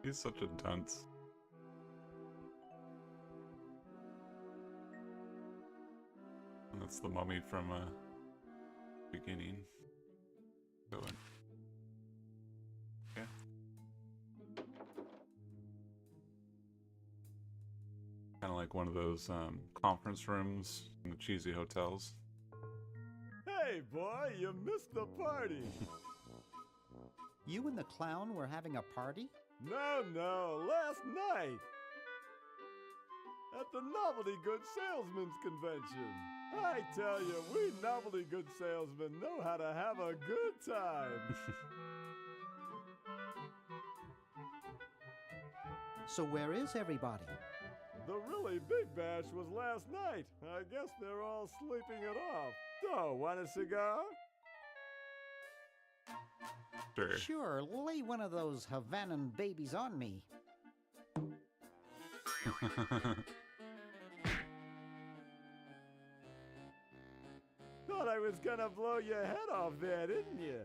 He's such a dunce. And that's the mummy from beginning. Going. Yeah. Kind of like one of those conference rooms in the cheesy hotels. Hey, boy, you missed the party. You and the clown were having a party? No, last night. At the Novelty Goods Salesmen's Convention. I tell you, we novelty goods salesmen know how to have a good time. So where is everybody? The really big bash was last night. I guess they're all sleeping it off. So, want a cigar? Sure. Sure, lay one of those Havanan babies on me. Thought I was gonna blow your head off there, didn't you?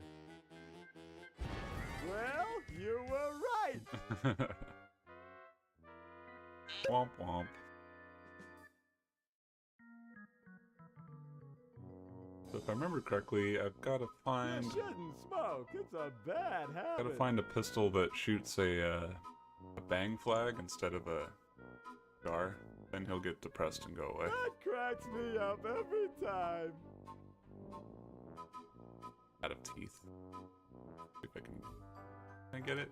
Well, you were right. Womp womp. So if I remember correctly, I've got to find... You shouldn't smoke. It's a bad habit. Gotta find a pistol that shoots a bang flag instead of a cigar. Then he'll get depressed and go away. That cracks me up every time. Out of teeth. See if I can I get it?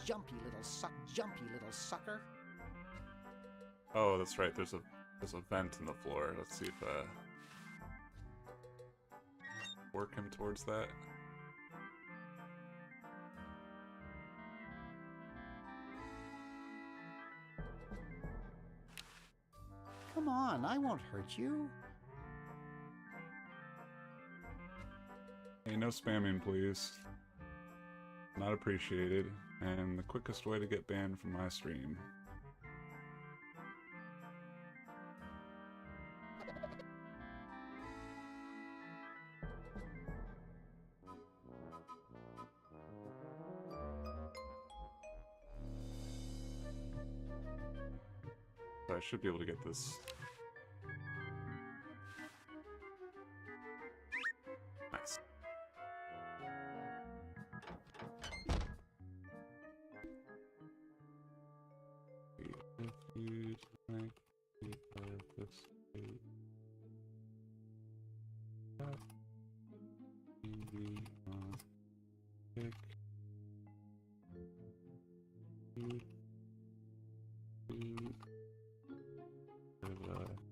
Jumpy little sucker. Oh, that's right. There's a vent in the floor. Let's see if work him towards that. Come on, I won't hurt you. Hey, no spamming, please. Not appreciated. And the quickest way to get banned from my stream. So I should be able to get this. Nice.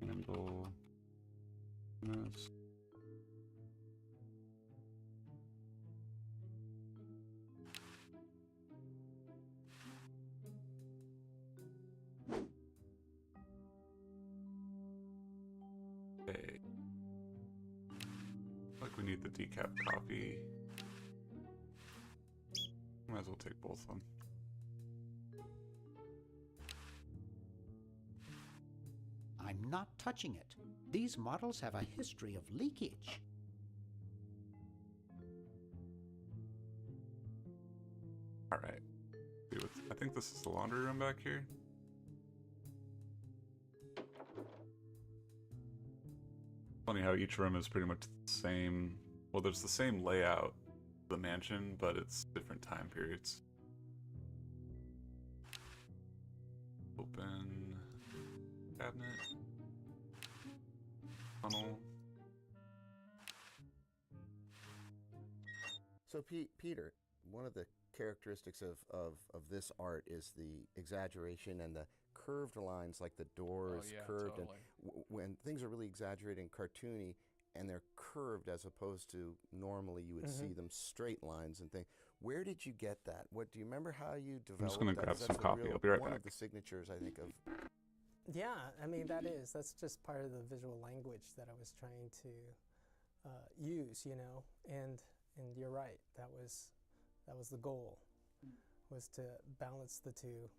Handle this. Okay. Like we need the decaf coffee. Might as well take both of them. I'm not touching it. These models have a history of leakage. Alright. I think this is the laundry room back here. Funny how each room is pretty much the same. Well, there's the same layout of the mansion, but it's different time periods. Open cabinet. Funnel. So Peter, one of the characteristics of this art is the exaggeration and the curved lines, like the door is curved. Totally. And when things are really exaggerated and cartoony and they're curved as opposed to normally you would see them straight lines and things. Where did you get that? What do you remember how you developed I'm just going to that? grab 'Cause some that's coffee. I'll be right one back. of the signatures, I think, of... Yeah, I mean, that's just part of the visual language that I was trying to use, you know, and you're right, that was the goal, was to balance the two.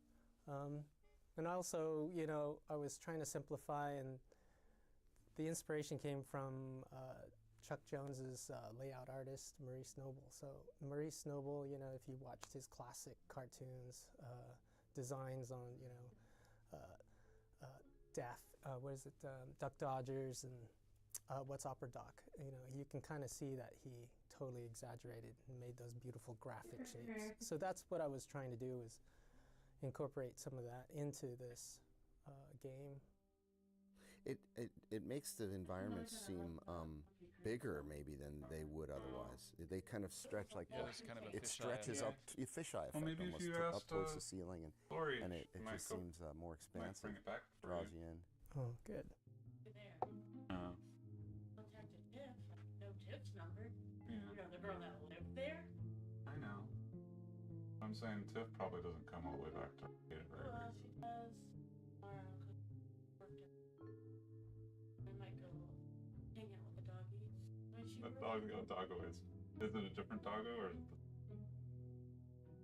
And also, you know, I was trying to simplify, and the inspiration came from Chuck Jones's layout artist, Maurice Noble. So Maurice Noble, you know, if you watched his classic cartoons, designs on, you know, Duck Dodgers and What's Opera Doc, you know, you can kind of see that he totally exaggerated and made those beautiful graphic shapes. So that's what I was trying to do, is incorporate some of that into this game. It makes the environments seem bigger maybe than they would otherwise. They kind of stretch like there's kind of a it stretches fisheye up, fisheye effect, Well, maybe if almost you up asked, towards the ceiling, Lori, and it might just go- seems more expansive. bring it back for draws you. you in. Oh, good. Contacted Tiff. No Tiff's number. Yeah. You know, the girl that lived there? I know. I'm saying Tiff probably doesn't come all the way back to Arcata for every Well, she does. I might go hang out with the doggies. When she The doggo is. Is it a different doggo or is it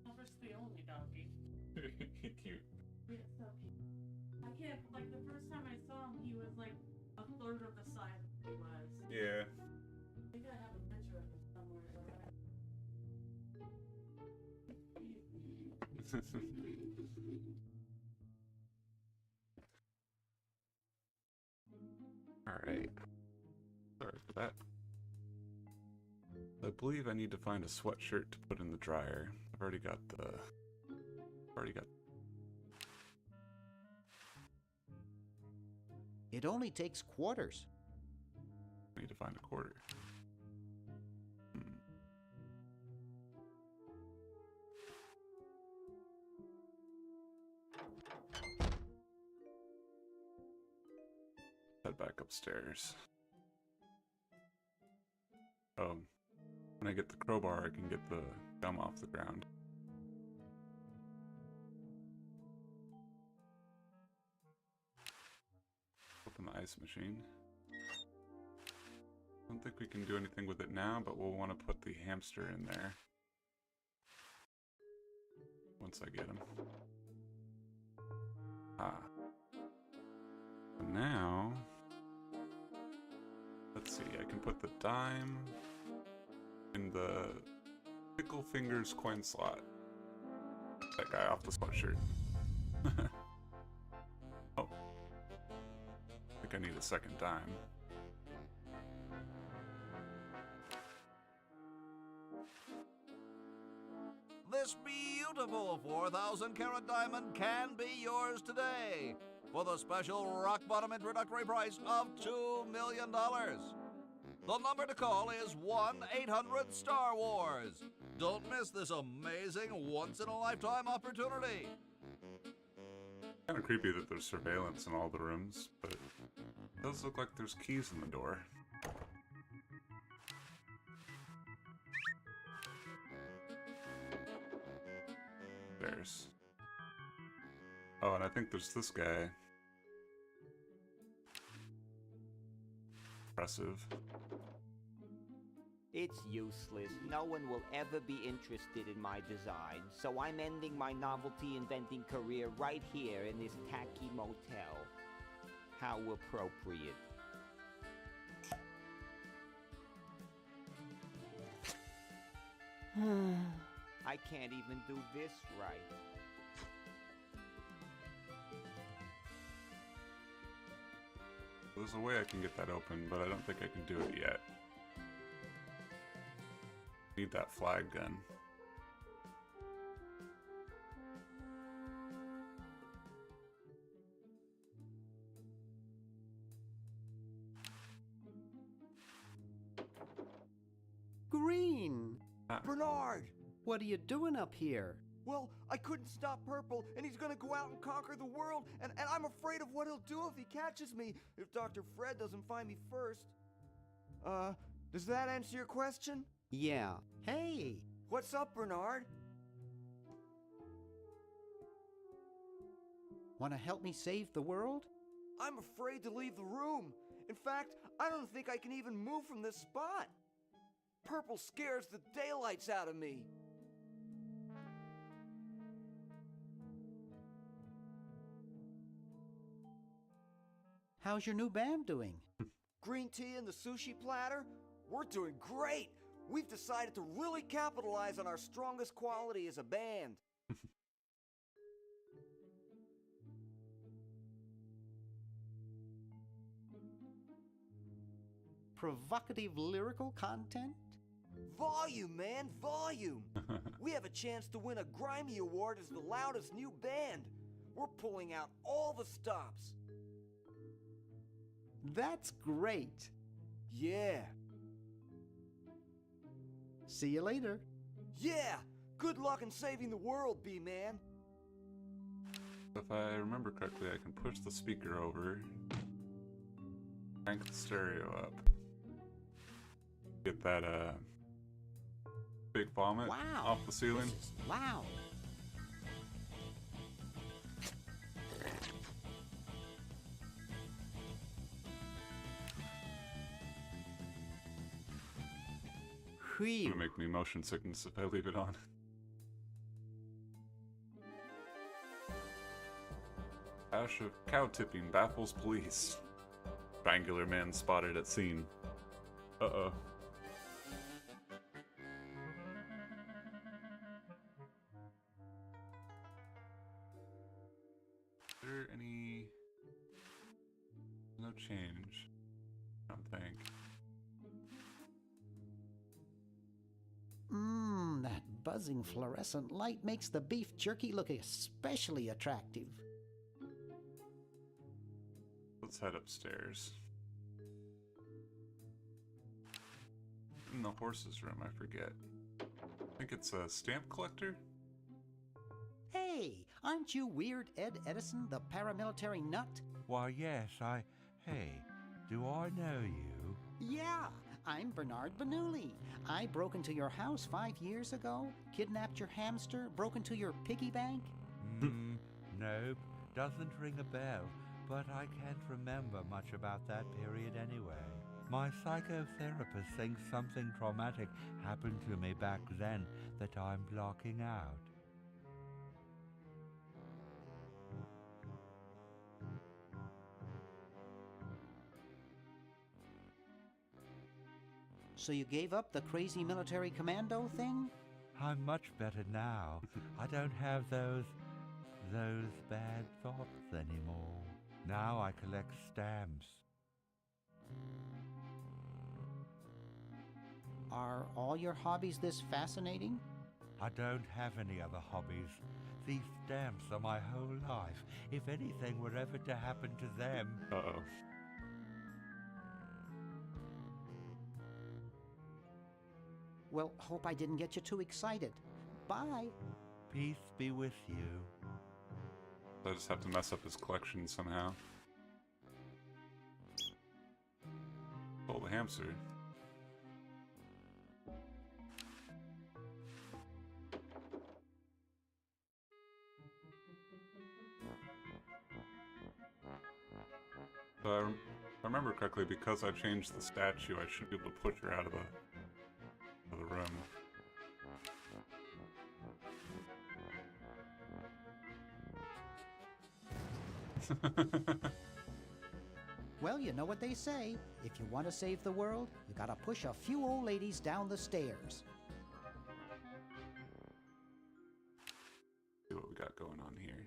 Well, it's the only doggy. cute? Yeah, so cute. I can't, like, the first time I saw him, he was like a third of the size he was. Yeah. I think I have a picture of him somewhere. Alright. Sorry for that. I believe I need to find a sweatshirt to put in the dryer. I've already got It only takes quarters. I need to find a quarter. Head back upstairs. Oh, when I get the crowbar, I can get the gum off the ground. Open the ice machine. I don't think we can do anything with it now, but we'll want to put the hamster in there once I get him. And now, let's see, I can put the dime in the Pickle Fingers coin slot. That guy off the sweatshirt. Oh. I think I need a second dime. This beautiful 4,000-carat diamond can be yours today for the special rock-bottom introductory price of $2 million. The number to call is 1-800-STAR-WARS. Don't miss this amazing once-in-a-lifetime opportunity. Kind of creepy that there's surveillance in all the rooms, but it does look like there's keys in the door. There's. Oh, and I think there's this guy. Impressive. It's useless. No one will ever be interested in my design, so I'm ending my novelty inventing career right here in this tacky motel. How appropriate. I can't even do this right. There's a way I can get that open, but I don't think I can do it yet. Need that flag gun. Green! Bernard! What are you doing up here? Well, I couldn't stop Purple, and he's gonna go out and conquer the world, and I'm afraid of what he'll do if he catches me, if Dr. Fred doesn't find me first. Does that answer your question? Yeah. Hey! What's up, Bernard? Want to help me save the world? I'm afraid to leave the room. In fact, I don't think I can even move from this spot. Purple scares the daylights out of me. How's your new band doing? Green tea and the sushi platter? We're doing great! We've decided to really capitalize on our strongest quality as a band. Provocative lyrical content? Volume, man, volume! We have a chance to win a Grimy Award as the loudest new band. We're pulling out all the stops. That's great. Yeah. See you later. Yeah! Good luck in saving the world, B-Man. If I remember correctly, I can push the speaker over, crank the stereo up, get that big vomit off the ceiling. This is loud. It's gonna make me motion sickness if I leave it on. Ash of cow tipping baffles police. Triangular man spotted at scene. Uh-oh. Is there any... no change, I don't think. That buzzing fluorescent light makes the beef jerky look especially attractive. Let's head upstairs. In the horse's room, I forget. I think it's a stamp collector? Hey, aren't you Weird Ed Edison, the paramilitary nut? Why, yes, Hey, do I know you? Yeah, I'm Bernard Bernoulli. I broke into your house 5 years ago, kidnapped your hamster, broke into your piggy bank. Nope, doesn't ring a bell, but I can't remember much about that period anyway. My psychotherapist thinks something traumatic happened to me back then that I'm blocking out. So you gave up the crazy military commando thing? I'm much better now. I don't have those bad thoughts anymore. Now I collect stamps. Are all your hobbies this fascinating? I don't have any other hobbies. These stamps are my whole life. If anything were ever to happen to them... Uh-oh. Well, hope I didn't get you too excited. Bye. Peace be with you. I just have to mess up his collection somehow. Oh, the hamster. So if I remember correctly, because I changed the statue, I should be able to push her out of the room. Well, you know what they say. If you want to save the world, you gotta push a few old ladies down the stairs. See what we got going on here.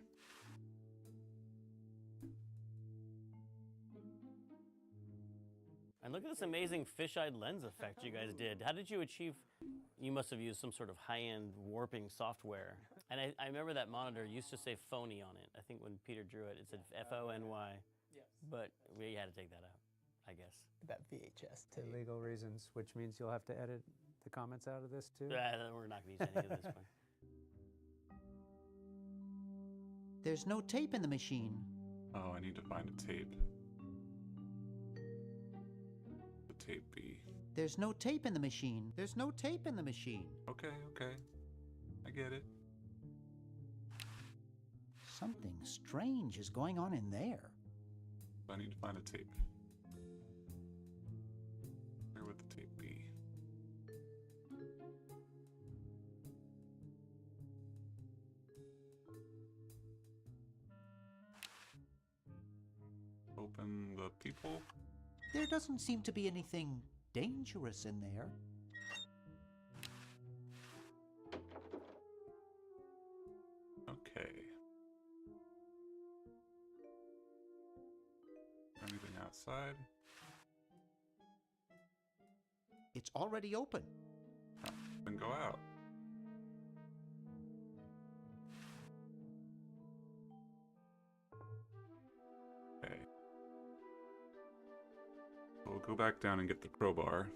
And look at this amazing fisheye lens effect you guys did. How did you achieve? You must have used some sort of high-end warping software. And I remember that monitor used to say phony on it. I think when Peter drew it, it said F-O-N-Y. Yes. But we had to take that out, I guess. That VHS For tape. legal reasons, which means you'll have to edit the comments out of this too? We're not going to use any of this one. There's no tape in the machine. Oh, I need to find a tape. The tape B. There's no tape in the machine. There's no tape in the machine. Okay. I get it. Something strange is going on in there. I need to find a tape. Where would the tape be? Open the people. There doesn't seem to be anything dangerous in there. Okay. Anything outside? It's already open. Oh, then go out. Okay. We'll go back down and get the crowbar.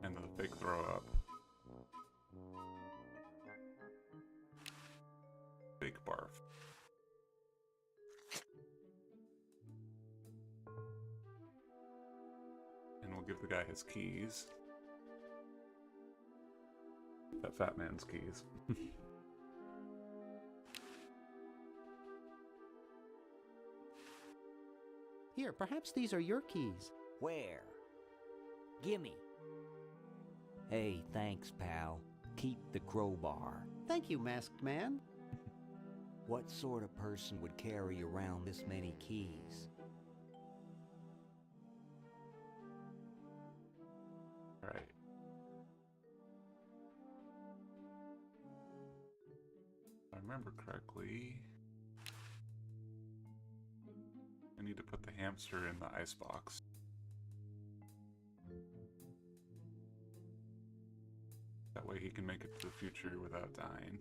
And the fake throw up. Fake barf. And we'll give the guy his keys. That fat man's keys. Here, perhaps these are your keys. Where? Gimme. Hey, thanks, pal. Keep the crowbar. Thank you, masked man. What sort of person would carry around this many keys? Alright. If I remember correctly, I need to put the hamster in the icebox. That way he can make it to the future without dying.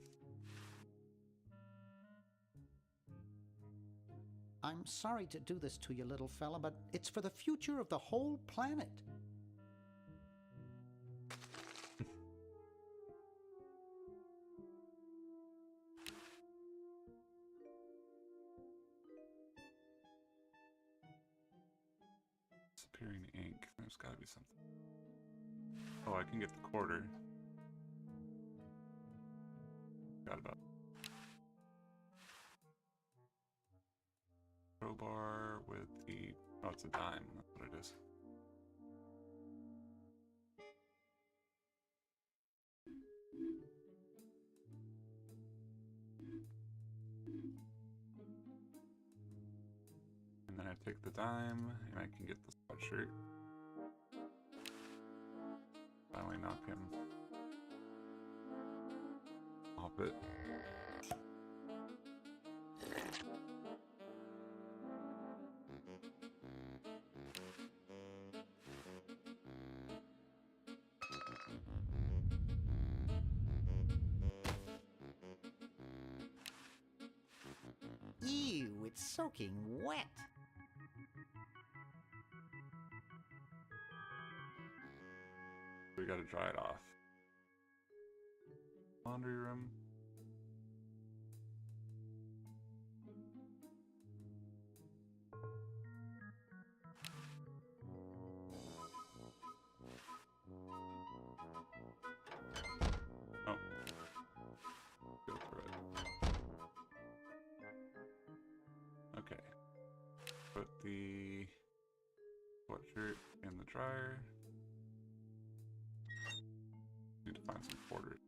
I'm sorry to do this to you, little fella, but it's for the future of the whole planet. Disappearing ink. There's gotta be something. Oh, I can get the quarter. Forgot about it. Crowbar with the... Oh, it's a dime. That's what it is. And then I take the dime, and I can get the sweatshirt. Finally knock him off it. Ew, it's soaking wet. We gotta dry it off. Laundry room. Oh. Go for it. Okay. Put the sweatshirt in the dryer. Need to find some quarters.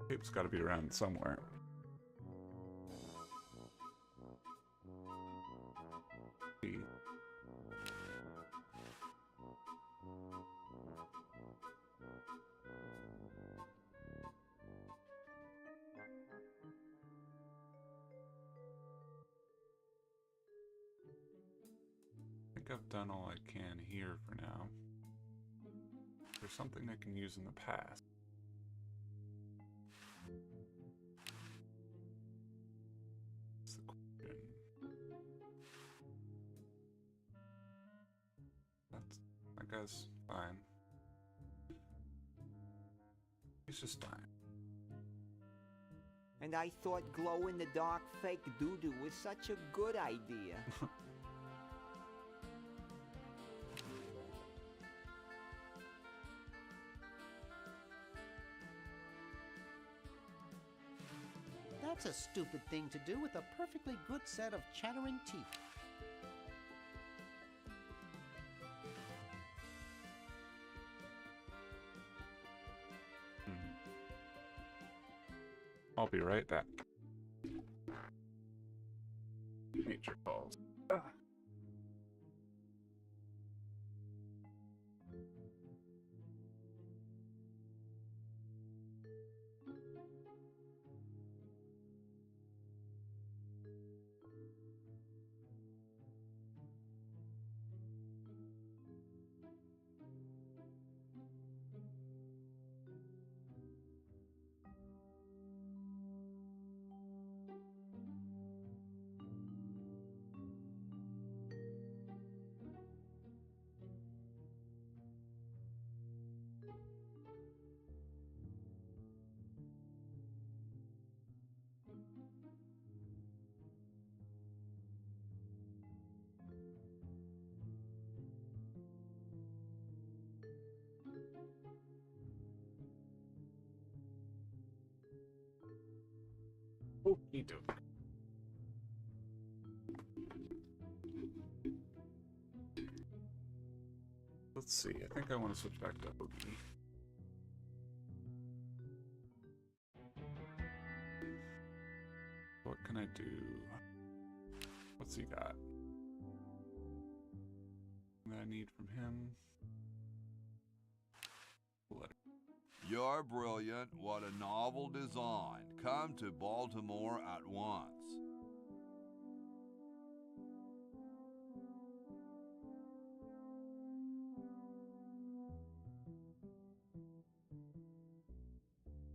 Tape's got to be around somewhere. I think I've done all I can here for now. There's something I can use in the past. That's the question. That's, I guess, fine. He's just dying. And I thought glow-in-the-dark fake doo-doo was such a good idea. That's a stupid thing to do with a perfectly good set of chattering teeth. I'll be right back. Nature calls. Okey doke. Let's see, I think I want to switch back to Ogie. What can I do? What's he got? That I need from him? Letter. You're brilliant. What a novel design. Come to Baltimore at once.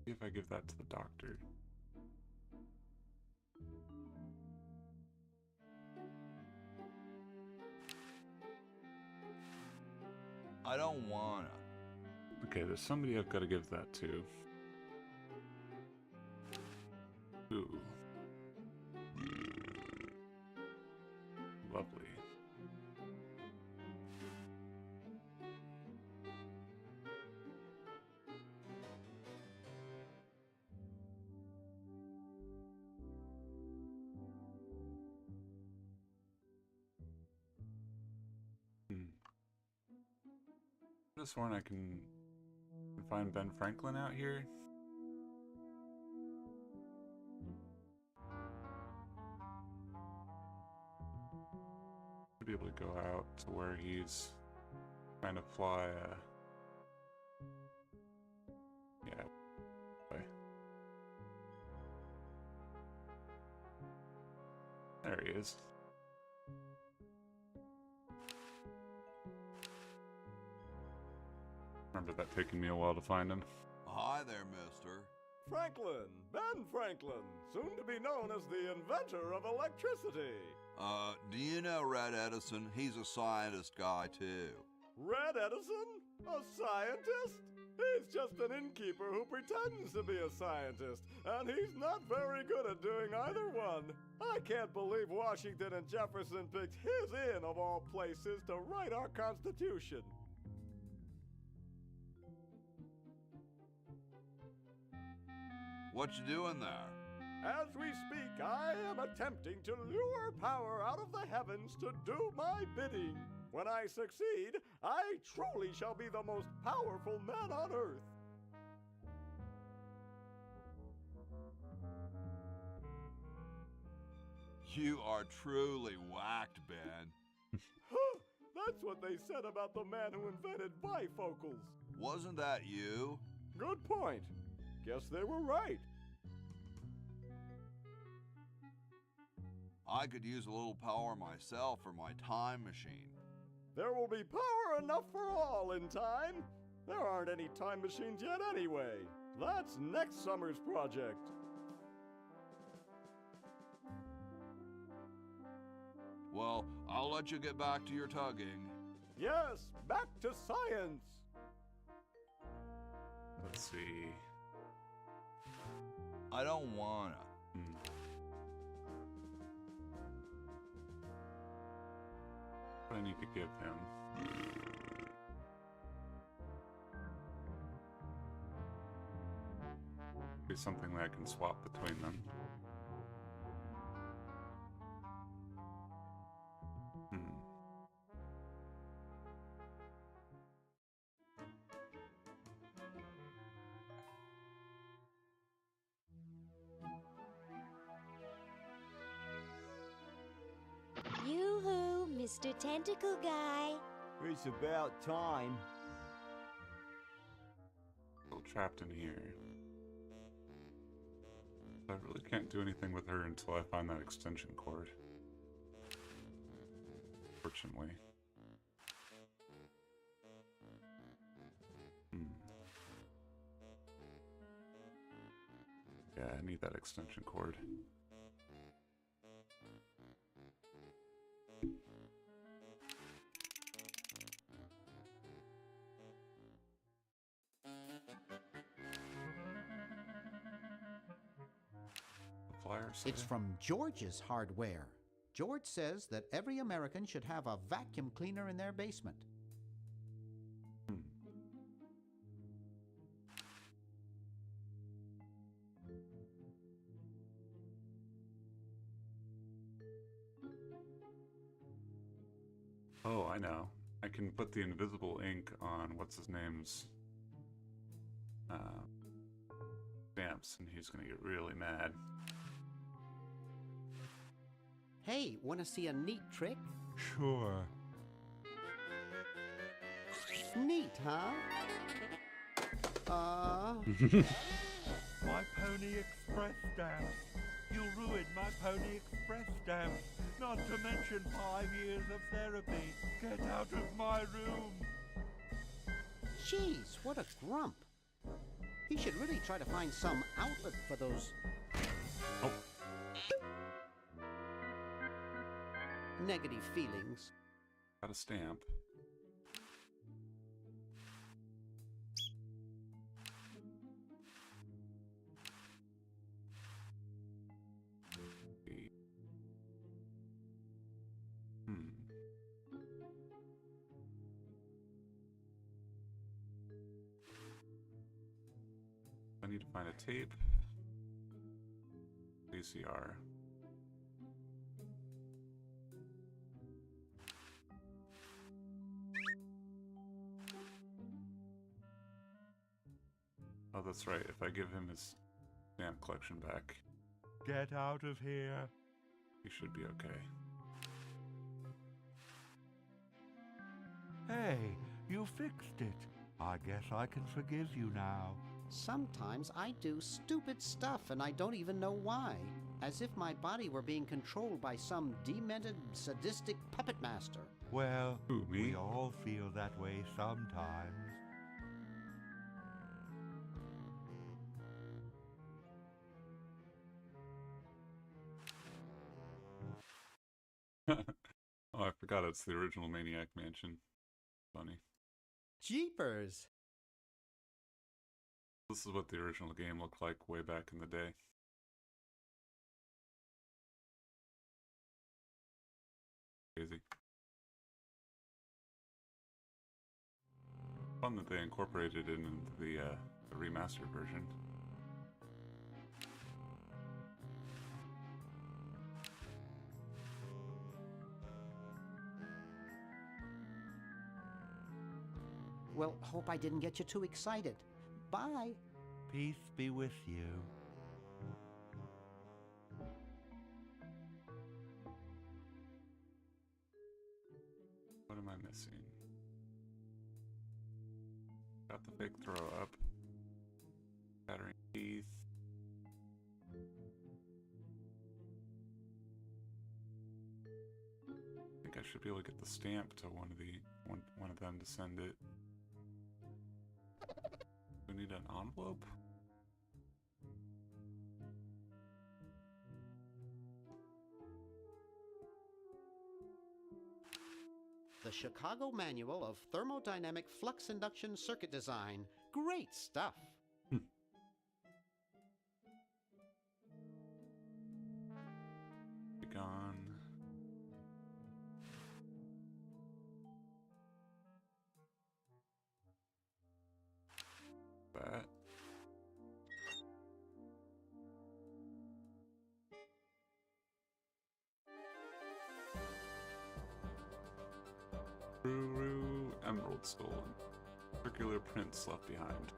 See if I give that to the doctor. I don't wanna. Okay, there's somebody I've got to give that to. Ooh. Lovely. I just sworn I can find Ben Franklin out here. To be able to go out to where he's trying to fly yeah. Way. There he is. Remember that taking me a while to find him. Hi there, mister. Franklin, Ben Franklin, soon to be known as the inventor of electricity. Do you know Red Edison? He's a scientist guy, too. Red Edison? A scientist? He's just an innkeeper who pretends to be a scientist, and he's not very good at doing either one. I can't believe Washington and Jefferson picked his inn, of all places, to write our Constitution. What you doing there? As we speak, I am attempting to lure power out of the heavens to do my bidding. When I succeed, I truly shall be the most powerful man on Earth. You are truly whacked, Ben. Huh, that's what they said about the man who invented bifocals. Wasn't that you? Good point. Guess they were right. I could use a little power myself for my time machine. There will be power enough for all in time. There aren't any time machines yet anyway. That's next summer's project. Well, I'll let you get back to your tugging. Yes, back to science. Let's see. I don't wanna. What I need to give him. Be something that I can swap between them. Mr. Tentacle Guy. It's about time. Still trapped in here. I really can't do anything with her until I find that extension cord. Fortunately. Yeah, I need that extension cord. It's from George's Hardware. George says that every American should have a vacuum cleaner in their basement. Oh, I know. I can put the invisible ink on what's-his-name's stamps, and he's gonna get really mad. Hey, want to see a neat trick? Sure. Neat, huh? My Pony Express stamp. You'll ruin my Pony Express stamp. Not to mention 5 years of therapy. Get out of my room. Jeez, what a grump. He should really try to find some outlet for those... Oh. Negative feelings. Got a stamp. I need to find a tape. VCR. Oh, that's right. If I give him his stamp collection back, Get out of here. he should be okay. Hey, you fixed it. I guess I can forgive you now. Sometimes I do stupid stuff and I don't even know why. As if my body were being controlled by some demented, sadistic puppet master. Well, Who, me? we all feel that way sometimes. Oh, I forgot it's the original Maniac Mansion. Funny. Jeepers! This is what the original game looked like way back in the day. Crazy. Fun that they incorporated it into the remastered version. Well, hope I didn't get you too excited. Bye. Peace be with you. What am I missing? Got the big throw up. Battering teeth. I think I should be able to get the stamp to one of them to send it. Do we need an envelope? The Chicago Manual of Thermodynamic Flux Induction Circuit Design. Great stuff. Be gone. That. Ruru Emerald stolen. Circular prints left behind.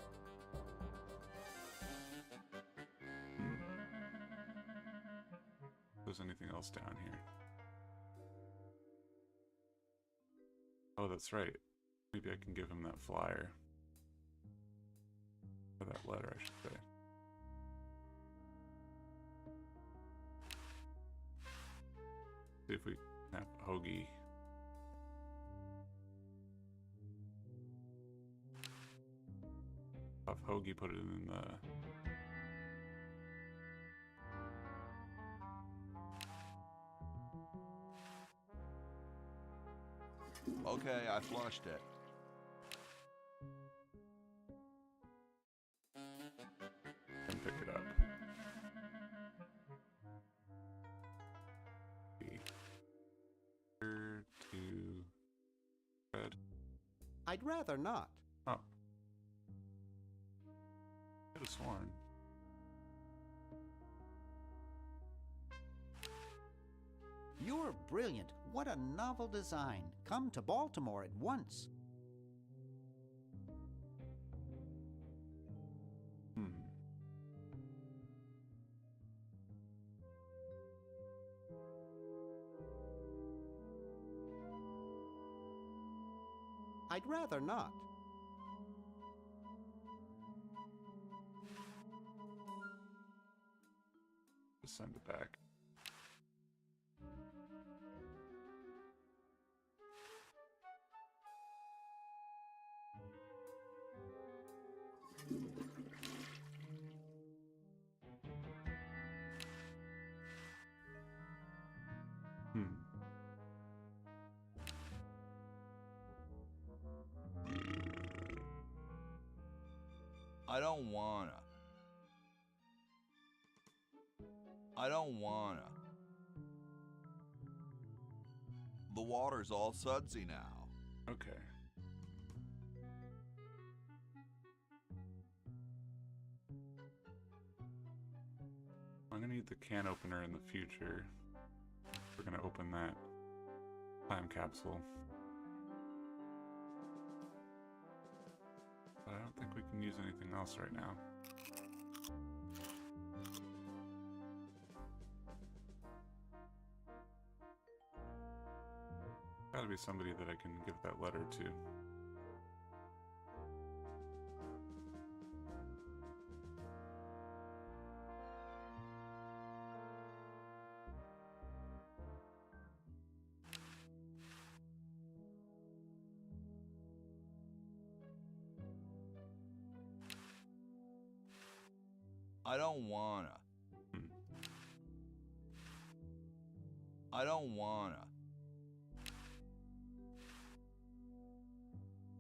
If there's anything else down here. Oh, that's right. Maybe I can give him that flyer. Or that letter, I should say. See if we can have Hoagie. Have Hoagie put it in the... Okay, I flushed it. And pick it up. Here to red. I'd rather not. Oh. Could have sworn. You're brilliant. What a novel design. Come to Baltimore at once. I'd rather not. Just send it back. I don't wanna. I don't wanna. The water's all sudsy now. Okay. I'm gonna need the can opener in the future. We're gonna open that time capsule. But I don't think we can use anything else right now. Gotta be somebody that I can give that letter to. I don't wanna. I don't wanna.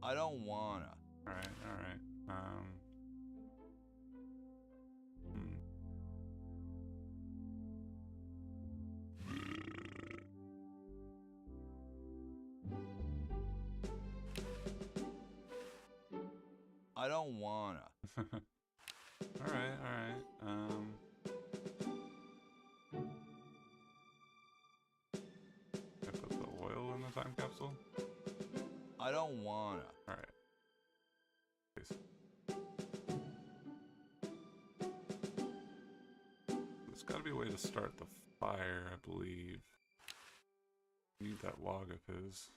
I don't wanna. Alright, alright. I don't wanna. Alright, alright. I put the oil in the time capsule? I don't wanna. Alright. Please. There's gotta be a way to start the fire, I believe. Need that log of his.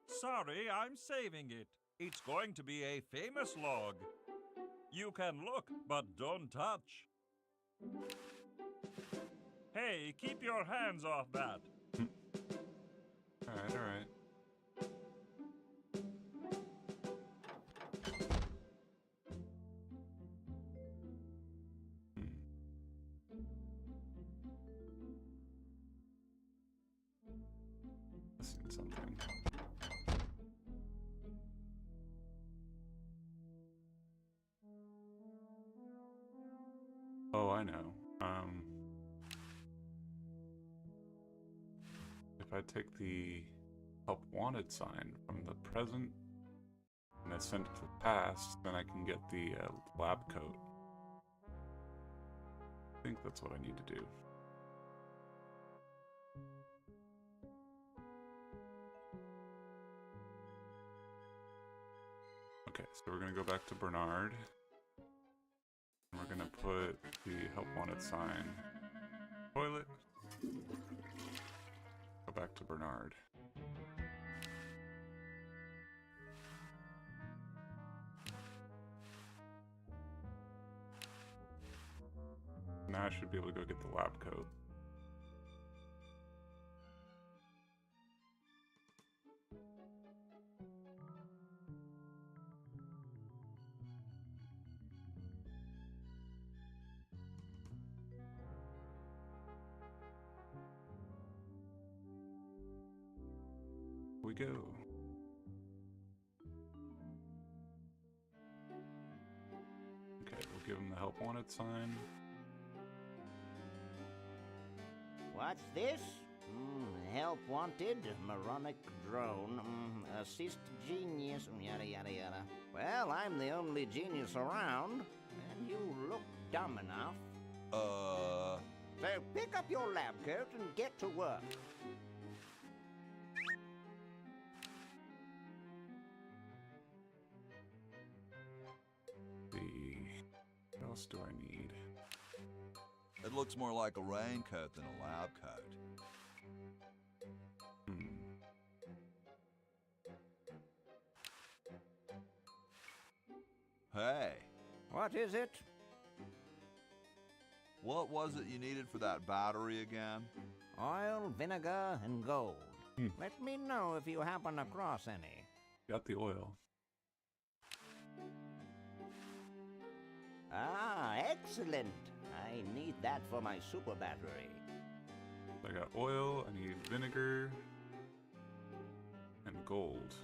Sorry, I'm saving it. It's going to be a famous log. You can look, but don't touch. Hey, keep your hands off that. Alright, alright. Missing something. Oh, I know. If I take the help wanted sign from the present and I send it to the past, then I can get the lab coat. I think that's what I need to do. Okay, so we're gonna go back to Bernard. And we're gonna put the help wanted sign. Toilet. Go back to Bernard. Now I should be able to go get the lab coat. We go. Okay, we'll give him the help wanted sign. What's this? Help wanted, moronic drone, assist genius, yada yada yada. Well, I'm the only genius around, and you look dumb enough. So pick up your lab coat and get to work. What else do I need? It looks more like a raincoat than a lab coat. Hey. What is it? What was it you needed for that battery again? Oil, vinegar, and gold. Let me know if you happen across any. Got the oil. Ah, excellent. I need that for my super battery. I got oil, I need vinegar, and gold.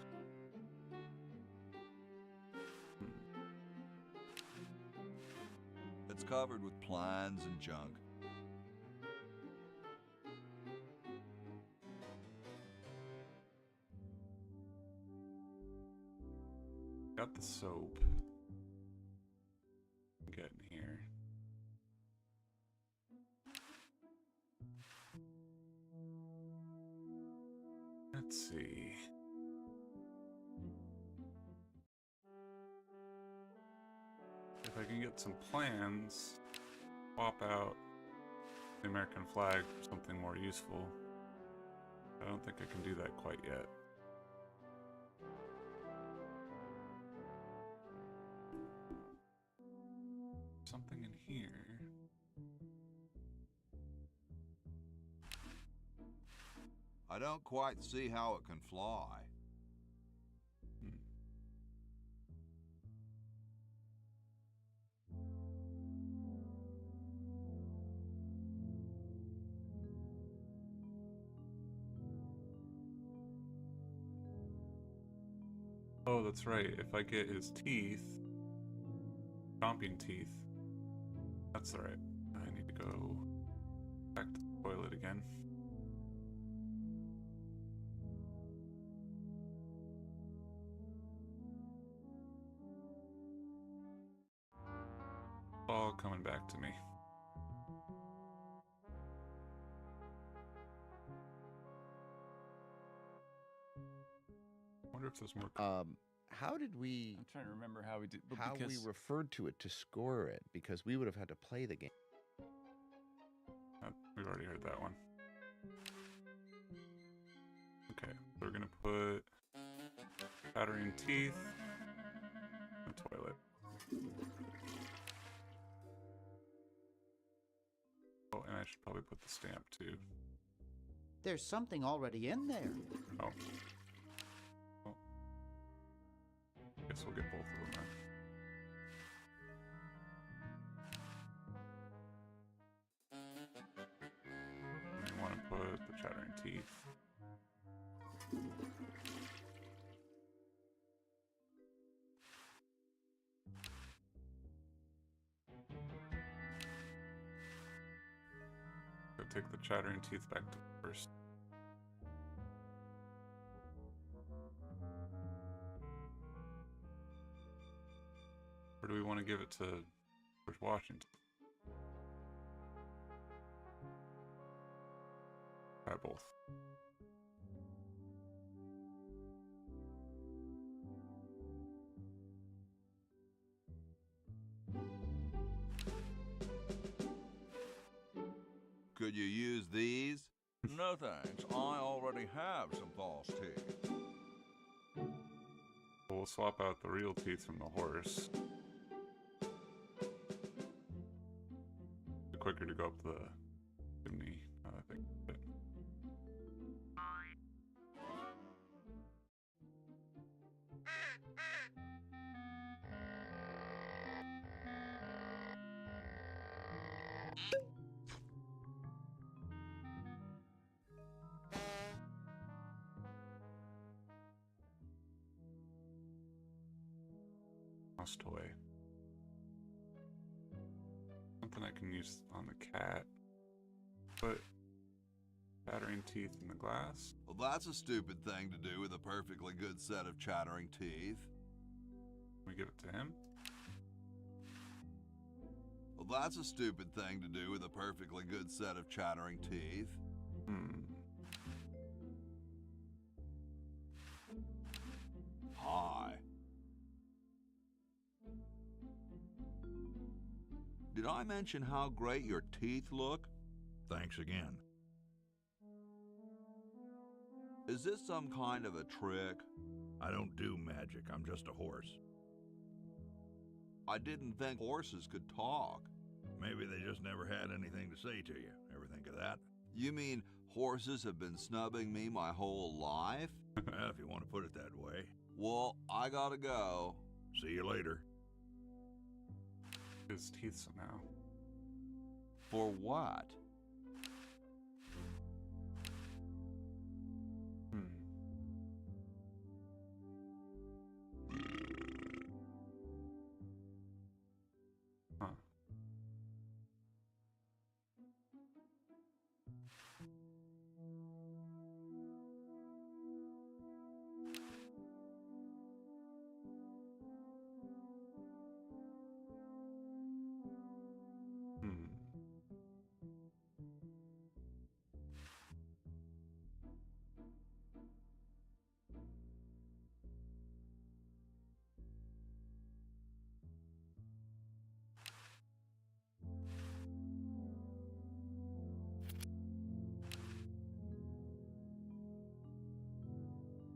It's covered with plans and junk. Got the soap. Get in here. Let's see. If I can get some plans, swap out the American flag for something more useful. I don't think I can do that quite yet. Something in here. I don't quite see how it can fly. Oh, that's right. If I get his teeth, stomping teeth, that's alright. I need to go back to the toilet again. All coming back to me. I wonder if there's more. How did we? I'm trying to remember how we did. How we referred to it to score it, because we would have had to play the game. We've already heard that one. Okay, we're gonna put battery and teeth in the toilet. Oh, and I should probably put the stamp too. There's something already in there. Oh. Well, guess we'll get both of them then. I want to put the chattering teeth. Go take the chattering teeth back to first. Or do we want to give it to George Washington? Try both. Could you use these? No thanks, I already have some false teeth. We'll swap out the real teeth from the horse. The quicker to go up the chimney, I think. Mouse toy. Something I can use on the cat. Put chattering teeth in the glass. Well, that's a stupid thing to do with a perfectly good set of chattering teeth. We give it to him? Well, that's a stupid thing to do with a perfectly good set of chattering teeth. Hi. Did I mention how great your teeth look? Thanks again. Is this some kind of a trick? I don't do magic, I'm just a horse. I didn't think horses could talk. Maybe they just never had anything to say to you. Ever think of that? You mean horses have been snubbing me my whole life? If you want to put it that way. Well, I gotta go. See you later. His teeth somehow. For what? Huh.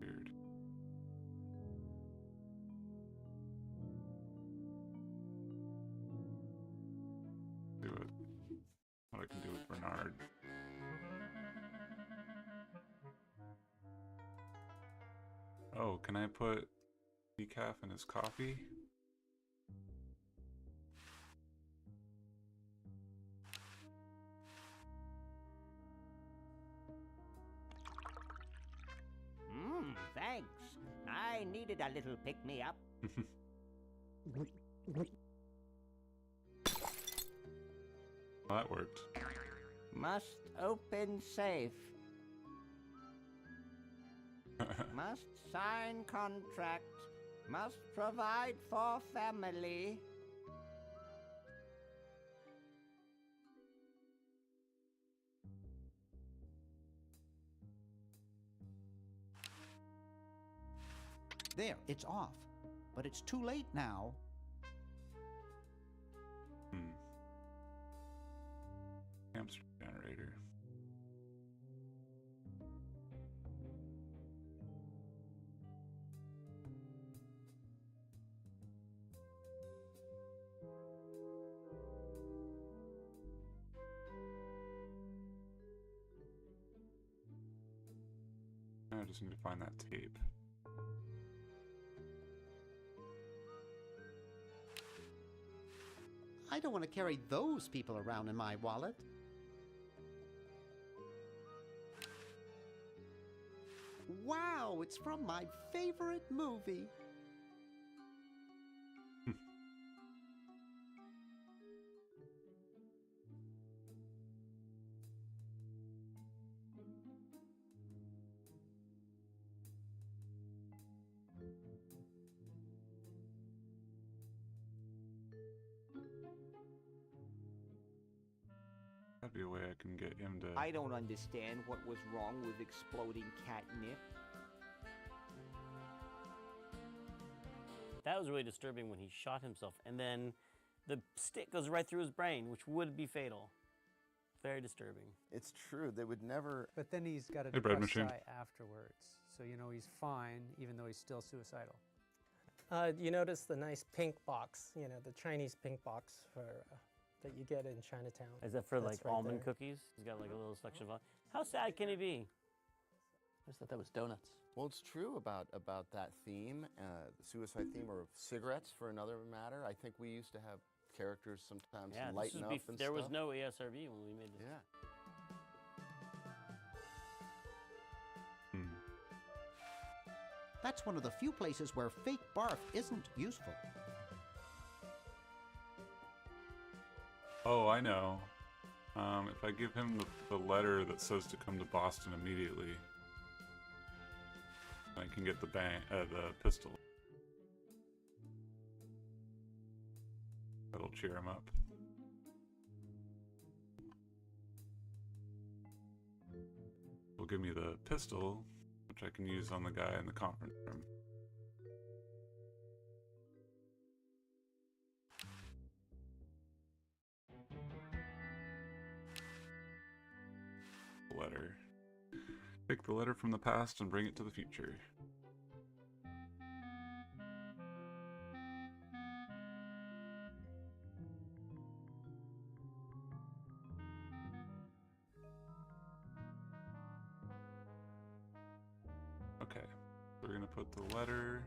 Weird. Do it. What I can do with Bernard. Oh, can I put decaf in his coffee? Thanks. I needed a little pick-me-up. Well, that worked. Must open safe. Must sign contract. Must provide for family. There, it's off. But it's too late now. Hamster generator. I just need to find that tape. I don't want to carry those people around in my wallet. Wow, it's from my favorite movie. That'd be a way I can get him to... I don't understand what was wrong with exploding catnip. That was really disturbing when he shot himself, and then the stick goes right through his brain, which would be fatal. Very disturbing. It's true. They would never. But then he's got a Hey, bread depressed machine. sigh afterwards. So, you know, he's fine, even though he's still suicidal. You notice the nice pink box, you know, the Chinese pink box for that you get in Chinatown. Is that for That's like right almond there. cookies? He's got like a little section of. How sad can he be? I just thought that was donuts. Well, it's true about that theme, the suicide theme, or cigarettes for another matter. I think we used to have characters sometimes Yeah, lighten up and there stuff. was no ESRB when we made this. Yeah. That's one of the few places where fake barf isn't useful. Oh, I know. If I give him the letter that says to come to Boston immediately, I can get the pistol. That'll cheer him up. Will give me the pistol, which I can use on the guy in the conference room. Letter. Take the letter from the past and bring it to the future. Okay, we're gonna put the letter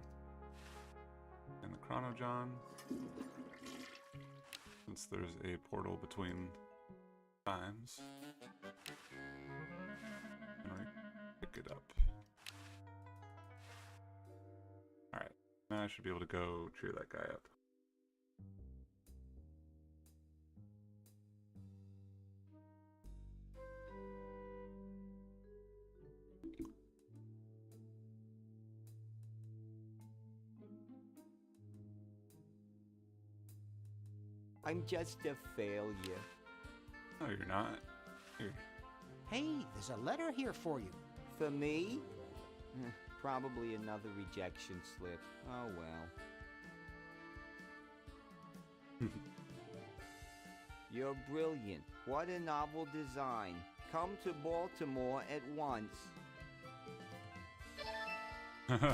in the chronojon, since there's a portal between times. And we pick it up. Alright, now I should be able to go cheer that guy up. I'm just a failure. No, you're not. Here. Hey, there's a letter here for you. For me? Probably another rejection slip. Oh well. You're brilliant. What a novel design. Come to Baltimore at once. Alright,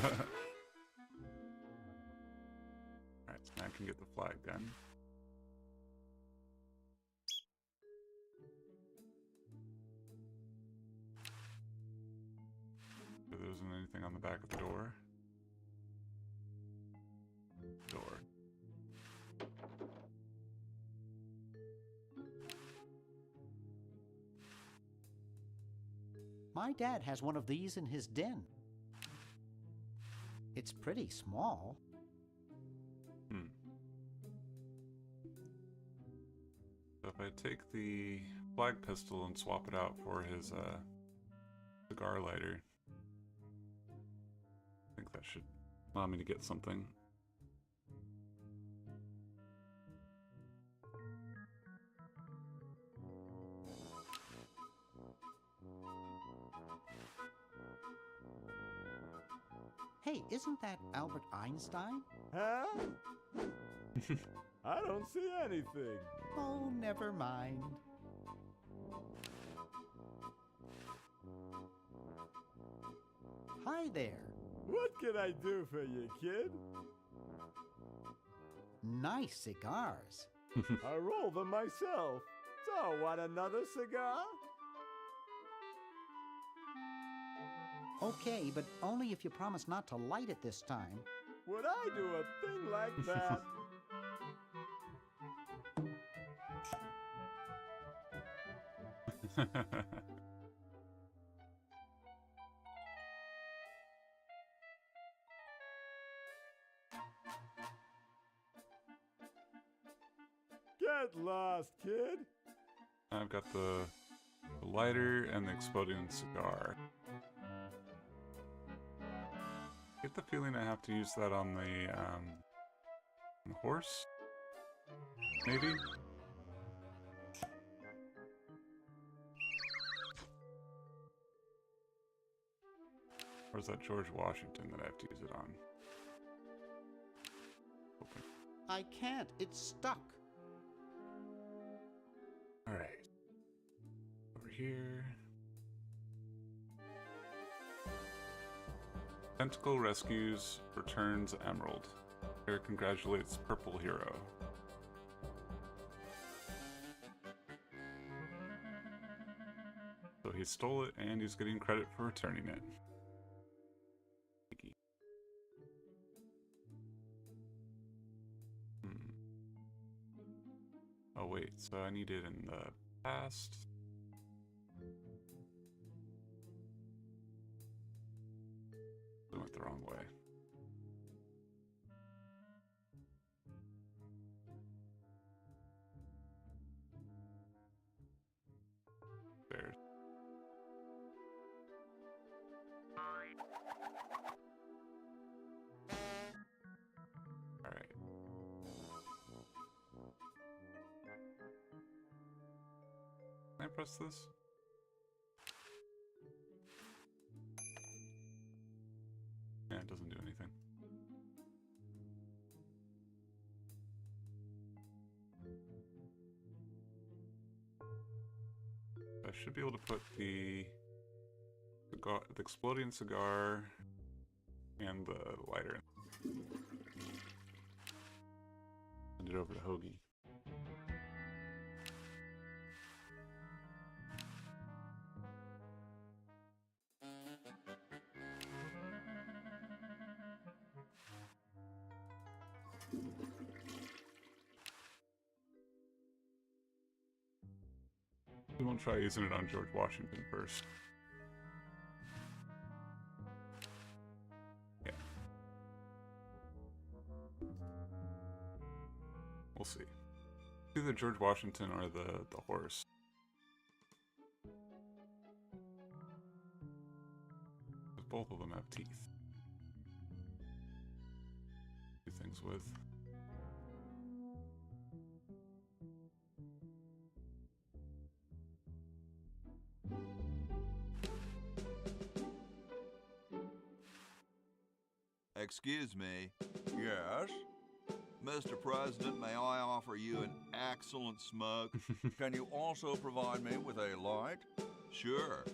so now I can get the flag gun. So there isn't anything on the back of the door. Door. My dad has one of these in his den. It's pretty small. So if I take the flag pistol and swap it out for his cigar lighter, I think that should allow me to get something. Hey, isn't that Albert Einstein? Huh? I don't see anything. Oh, never mind. Hi there. What can I do for you, kid? Nice cigars. I roll them myself. So, want another cigar? Okay, but only if you promise not to light it this time. Would I do a thing like that? Get lost, kid. I've got the lighter and the exploding cigar. Get the feeling I have to use that on the horse? Maybe? Or is that George Washington that I have to use it on? Open. I can't. It's stuck. Alright. here. Tentacle rescues, returns emerald. Here congratulates purple hero. So he stole it and he's getting credit for returning it. Oh wait, so I need it in the past. I went the wrong way. There. Alright. Can I press this? Yeah, it doesn't do anything. I should be able to put the exploding cigar and the lighter in. Send it over to Hoagie. We won't try using it on George Washington first. Yeah. We'll see. Either George Washington or the horse. Both of them have teeth. Do things with. Excuse me. Yes? Mr. President, may I offer you an excellent smoke? Can you also provide me with a light? Sure.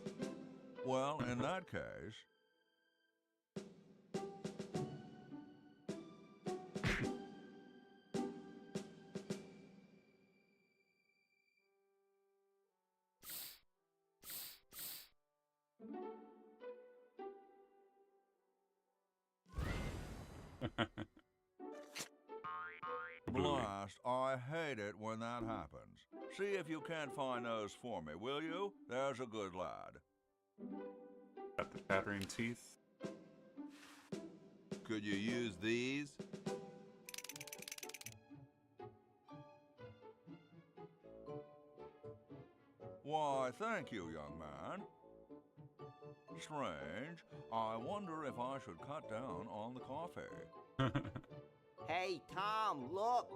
Well, in that case... Blast, I hate it when that happens. See if you can't find those for me, will you? There's a good lad. Got the chattering teeth. Could you use these? Why, thank you, young man. Strange. I wonder if I should cut down on the coffee. Hey, Tom, look!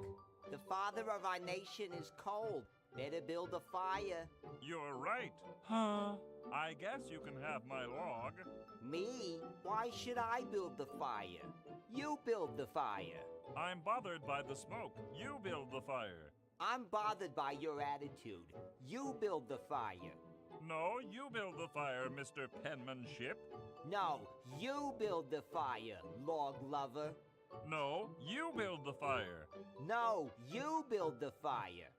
The father of our nation is cold. Better build a fire. You're right. Huh? I guess you can have my log. Me? Why should I build the fire? You build the fire. I'm bothered by the smoke. You build the fire. I'm bothered by your attitude. You build the fire. No, you build the fire, Mr. Penmanship. No, you build the fire, log lover. No, you build the fire. No, you build the fire.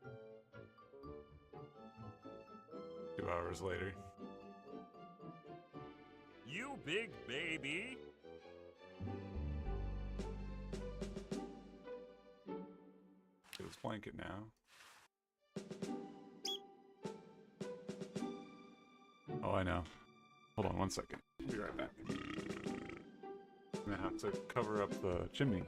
2 hours later. You big baby. Let's blanket now. Oh, I know. Hold on 1 second. Be right back. I'm gonna have to cover up the chimney.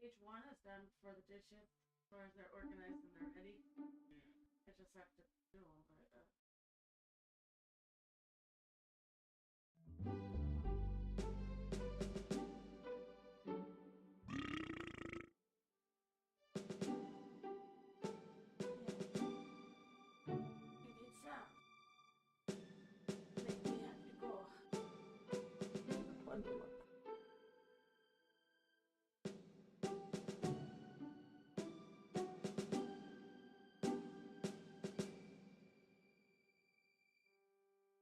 Each one is done for the dishes as far as they're organized and they're ready. I just have to do them, but.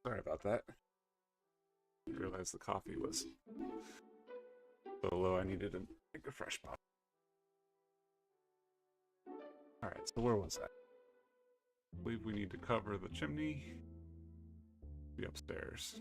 Sorry about that. I realized the coffee was so low I needed to make a fresh pot. Alright, so where was I? I believe we need to cover the chimney. Be upstairs.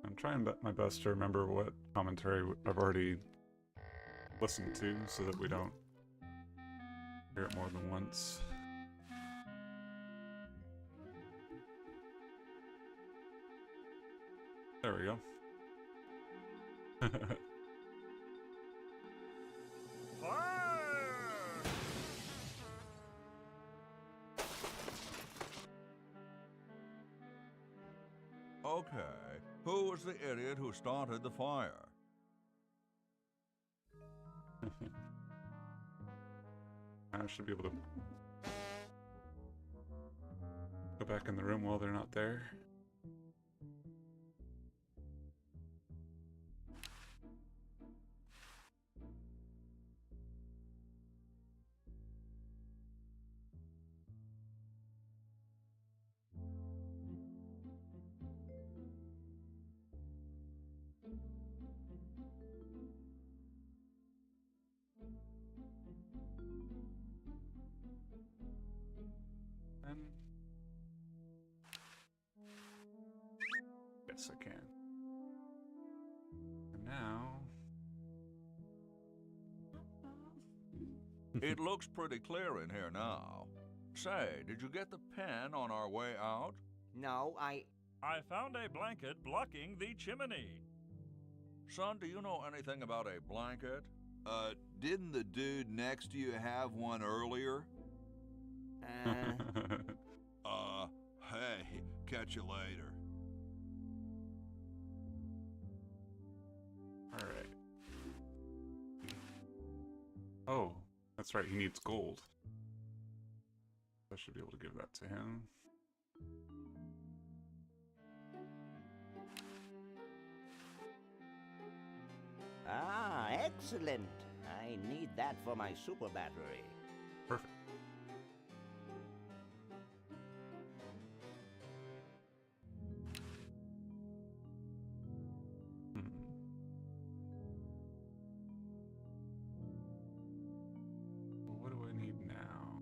I'm trying my best to remember what commentary I've already listened to so that we don't hear it more than once. There we go. Okay, who was the idiot who started the fire? I should be able to go back in the room while they're not there. Yes, I can. And now... It looks pretty clear in here now. Say, did you get the pen on our way out? No, I found a blanket blocking the chimney. Son, do you know anything about a blanket? Didn't the dude next to you have one earlier? Hey, catch you later. Alright. Oh, that's right, he needs gold. I should be able to give that to him. Ah, excellent. I need that for my super battery. Perfect. Well, what do I need now?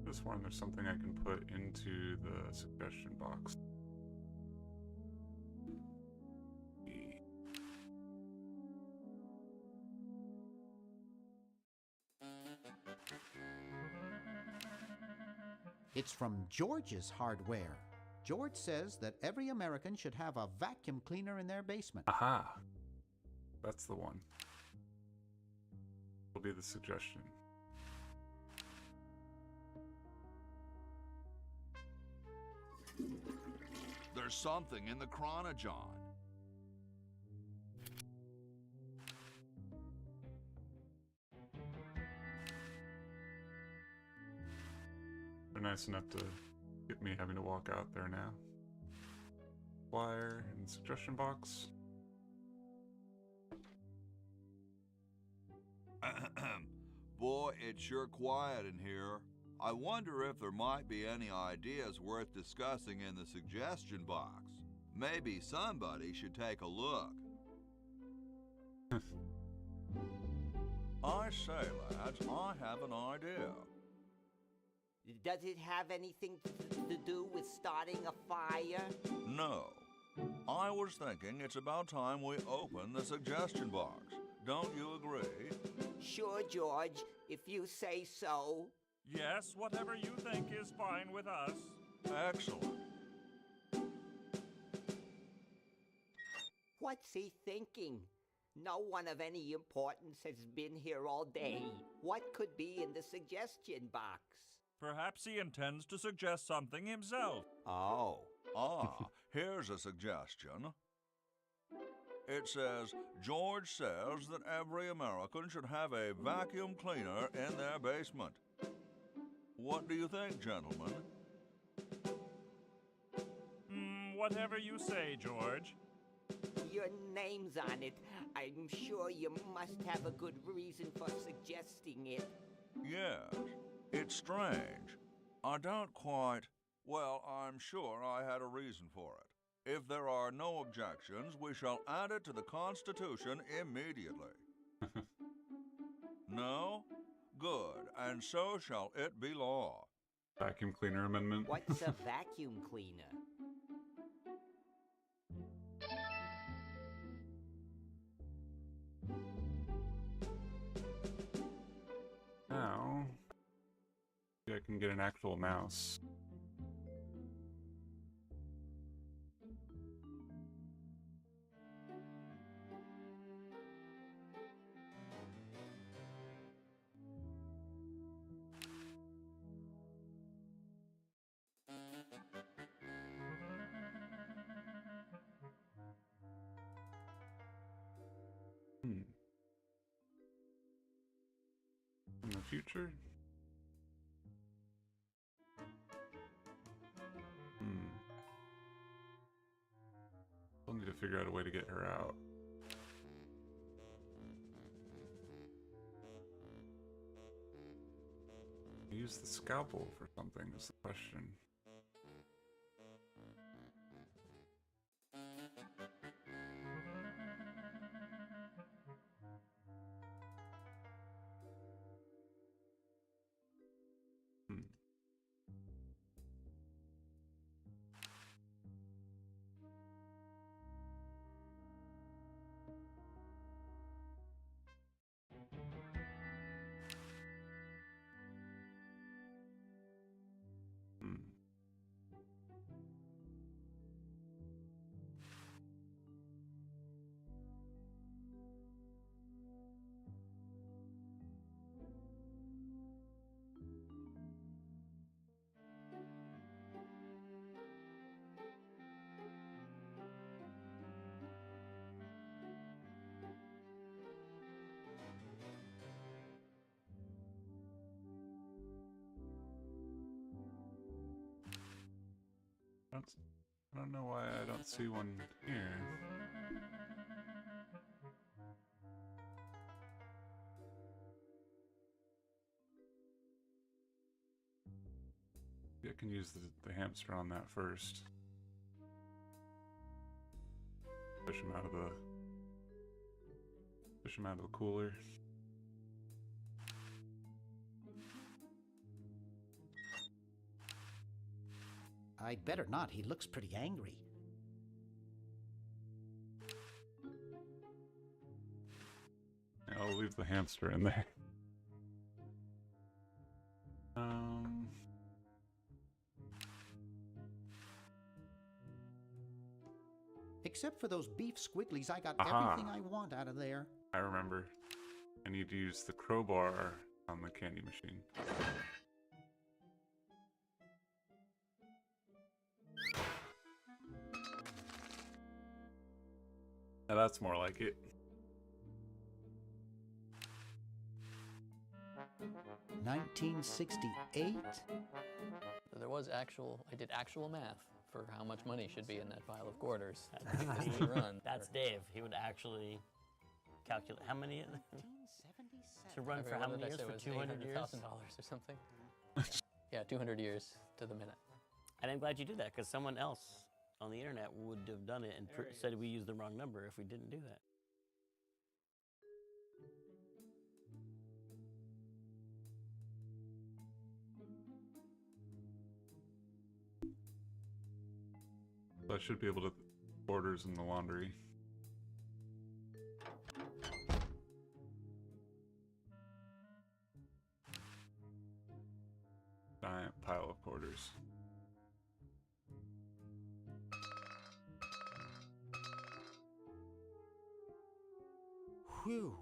This one, there's something I can put into the suggestion box. It's from George's Hardware. George says that every American should have a vacuum cleaner in their basement. Aha! That's the one. Will be the suggestion. There's something in the chronojohn. They're nice enough to get me having to walk out there now. Flyer and suggestion box. Boy, it's sure quiet in here. I wonder if there might be any ideas worth discussing in the suggestion box. Maybe somebody should take a look. I say, lads, I have an idea. Does it have anything to do with starting a fire? No, I was thinking it's about time we open the suggestion box. Don't you agree? Sure, George, if you say so. Yes, whatever you think is fine with us. Excellent. What's he thinking? No one of any importance has been here all day. What could be in the suggestion box? Perhaps he intends to suggest something himself. Oh. Here's a suggestion. It says, George says that every American should have a vacuum cleaner in their basement. What do you think, gentlemen? Whatever you say, George. Your name's on it. I'm sure you must have a good reason for suggesting it. Yes, it's strange. I don't quite... Well, I'm sure I had a reason for it. If there are no objections, we shall add it to the Constitution immediately. No? Good, and so shall it be law. Vacuum cleaner amendment. What's a vacuum cleaner? Now, maybe I can get an actual mouse. In the future? We'll need to figure out a way to get her out. Use the scalpel for something is the question. I don't know why I don't see one here. Maybe I can use the hamster on that first. Fish him out of the cooler. I'd better not. He looks pretty angry. I'll leave the hamster in there. Except for those beef squigglies, I got Aha. everything I want out of there. I remember. I need to use the crowbar on the candy machine. Now that's more like it. 1968? There was I did actual math for how much money should be in that pile of quarters. That's Dave. He would actually calculate how many to run for how many years? For 200 years? $800,000 or something. Yeah, 200 years to the minute. And I'm glad you did that, because someone else on the internet would have done it and said we used the wrong number if we didn't do that. So I should be able to Quarters in the laundry. Giant pile of quarters. Whew.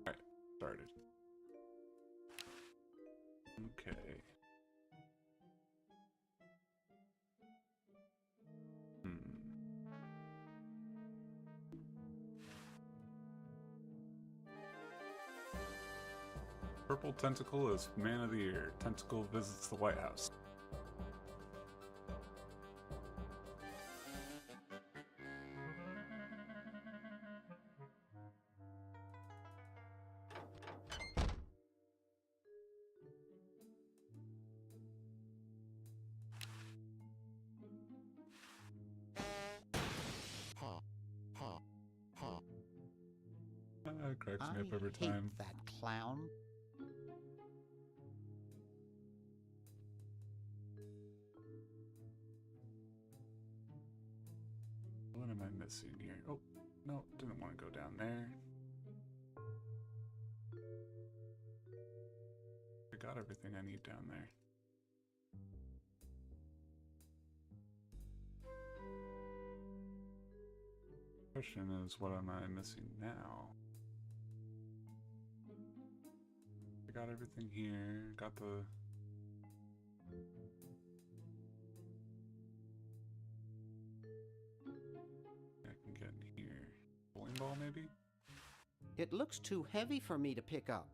Alright, started. Okay. Purple Tentacle is Man of the Year. Tentacle visits the White House. It cracks me up every time. That clown. What am I missing here? Oh, no, didn't want to go down there. I got everything I need down there. Question is, what am I missing now? I got everything here, got the... I can get in here. Bowling ball, maybe? It looks too heavy for me to pick up.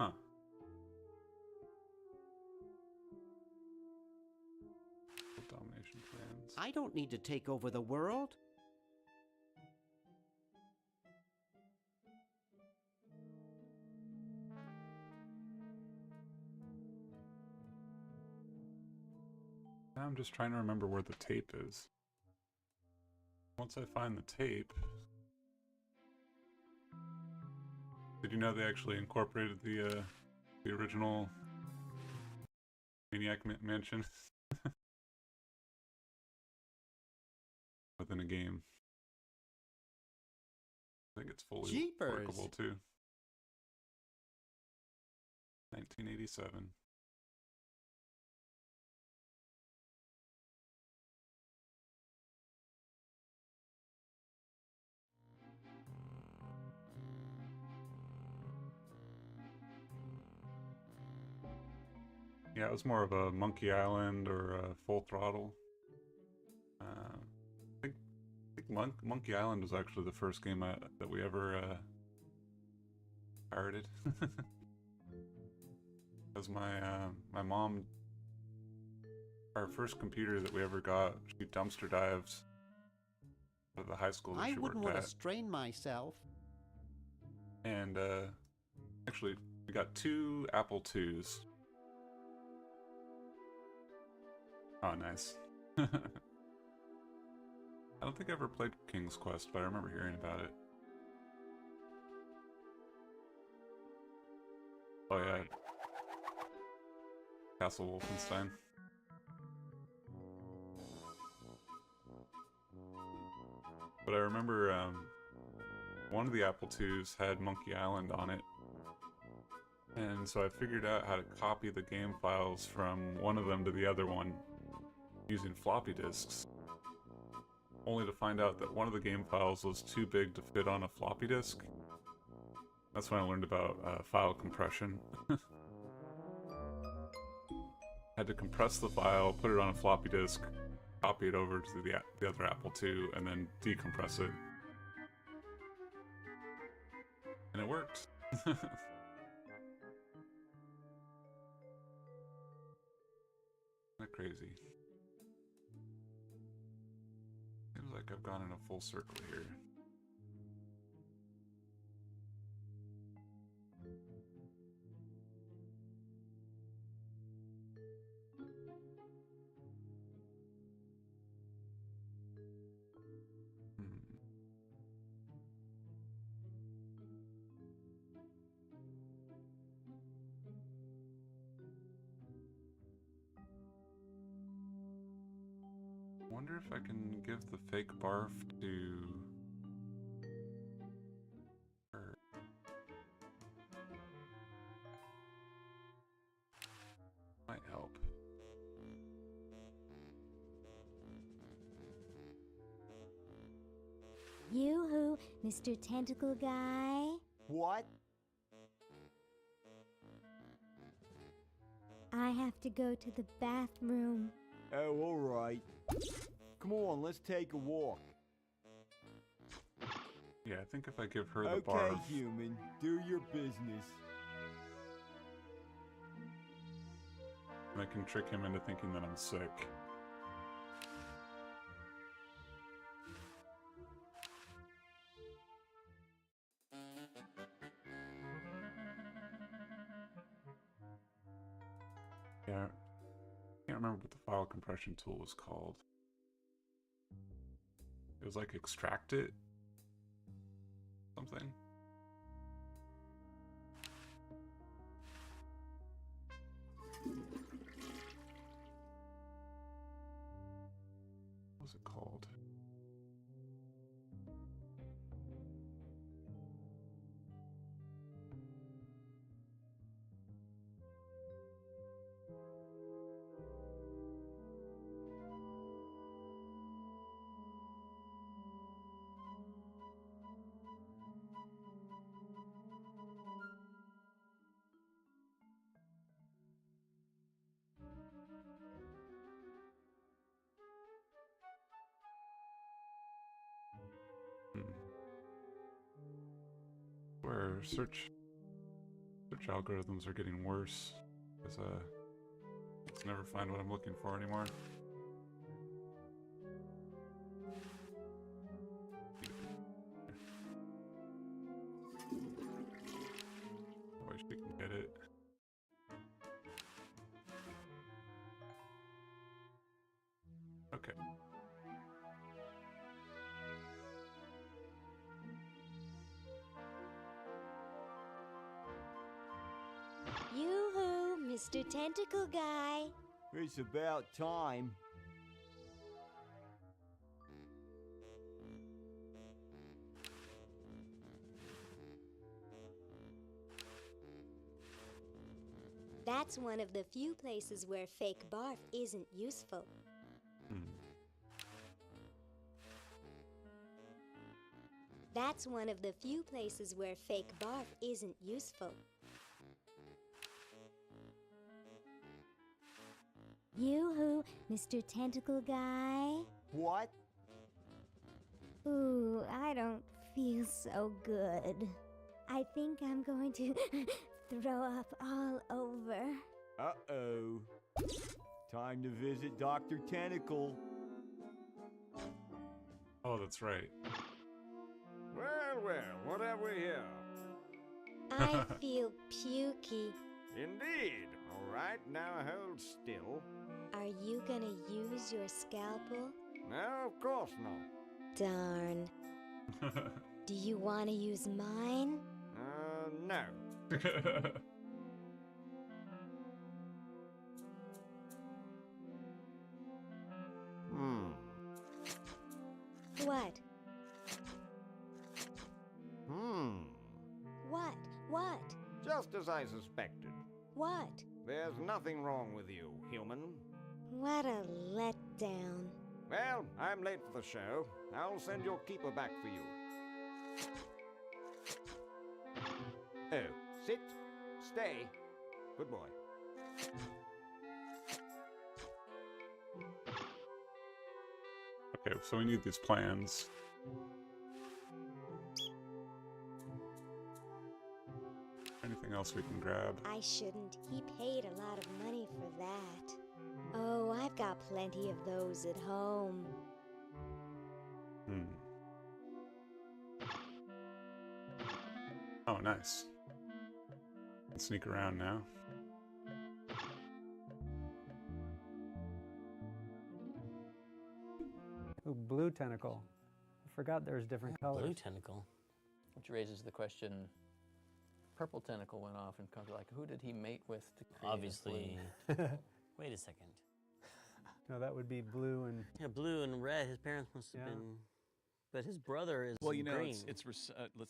Huh. Domination plans. I don't need to take over the world. Now I'm just trying to remember where the tape is. Once I find the tape... Did you know they actually incorporated the original Maniac Mansion within a game? I think it's fully workable too. 1987. Yeah, it was more of a Monkey Island or a Full Throttle. I think Monkey Island was actually the first game that we ever pirated. Because my mom, our first computer that we ever got, she dumpster dived out of the high school that I she wouldn't worked want at. to strain myself. And actually, we got 2 Apple IIs. Oh, nice. I don't think I ever played King's Quest, but I remember hearing about it. Oh yeah. Castle Wolfenstein. But I remember one of the Apple IIs had Monkey Island on it. And so I figured out how to copy the game files from one of them to the other one using floppy disks. Only to find out that one of the game files was too big to fit on a floppy disk. That's when I learned about file compression. Had to compress the file, put it on a floppy disk, copy it over to the other Apple II, and then decompress it. And it worked. Not crazy. Seems like I've gone in a full circle here. Wonder if I can give the fake barf to her. Might help. Yoo-hoo, Mr. Tentacle Guy. What? I have to go to the bathroom. Oh, all right. Come on, let's take a walk. Yeah, I think if I give her the Okay, barf. human, do your business. I can trick him into thinking that I'm sick. Yeah, I can't remember what the file compression tool was called. It was like extract it? Something? What was it called? Where search algorithms are getting worse, because I just never find what I'm looking for anymore. I wish we can get it. Okay. Yoo-hoo, Mr. Tentacle Guy. It's about time. That's one of the few places where fake barf isn't useful. That's one of the few places where fake barf isn't useful. Yoo-hoo, Mr. Tentacle Guy. What? Ooh, I don't feel so good. I think I'm going to throw up all over. Uh-oh. Time to visit Dr. Tentacle. Oh, that's right. Well, well, what have we here? I feel pukey. Indeed. All right, now hold still. Are you gonna use your scalpel? No, of course not. Darn. Do you want to use mine? No. What? What? What? Just as I suspected. What? There's nothing wrong with you, human. What a letdown. Well, I'm late for the show. I'll send your keeper back for you. Oh, sit. Stay. Good boy. Okay, so we need these plans. Anything else we can grab? I shouldn't. He paid a lot of money for that. Oh, I've got plenty of those at home. Oh, nice. Can sneak around now. Ooh, blue tentacle. I forgot there's different colors. Blue tentacle. Which raises the question, purple tentacle went off and comes like, who did he mate with to create Obviously. blue? Wait a second. No, that would be blue and... Yeah, blue and red. His parents must have been... But his brother is well, you know, green. it's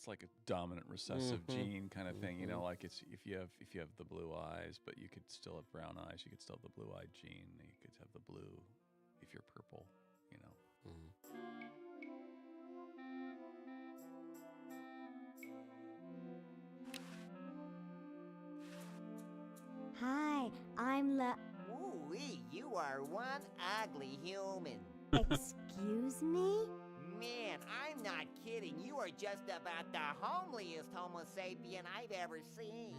like a dominant recessive gene kind of thing. You know, like it's if you have the blue eyes, but you could still have brown eyes. You could still have the blue-eyed gene. You could have the blue if you're purple. You know. Hi, I'm Ooh-wee, you are one ugly human. Excuse me? Man, I'm not kidding. You are just about the homeliest Homo sapien I've ever seen.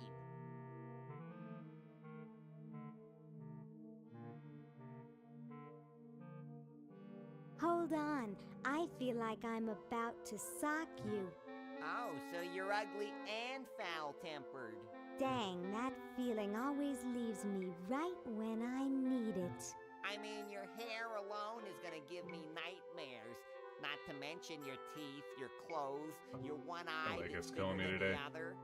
Hold on. I feel like I'm about to sock you. Oh, so you're ugly and foul-tempered. Dang, that feeling always leaves me right when I need it. I mean, your hair alone is gonna give me nightmares. Not to mention your teeth, your clothes, your one eye like that's it's bigger killing me than today. the other.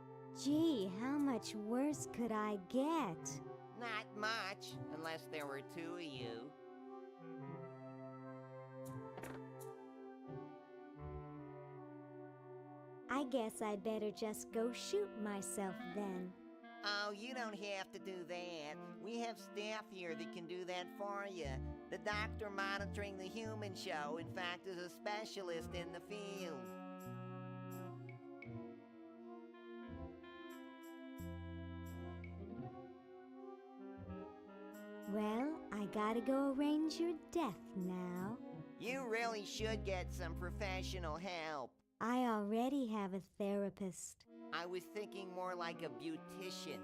Gee, how much worse could I get? Not much, unless there were two of you. I guess I'd better just go shoot myself then. Oh, you don't have to do that. We have staff here that can do that for you. The doctor monitoring the human show, in fact, is a specialist in the field. Well, I gotta go arrange your death now. You really should get some professional help. I already have a therapist. I was thinking more like a beautician.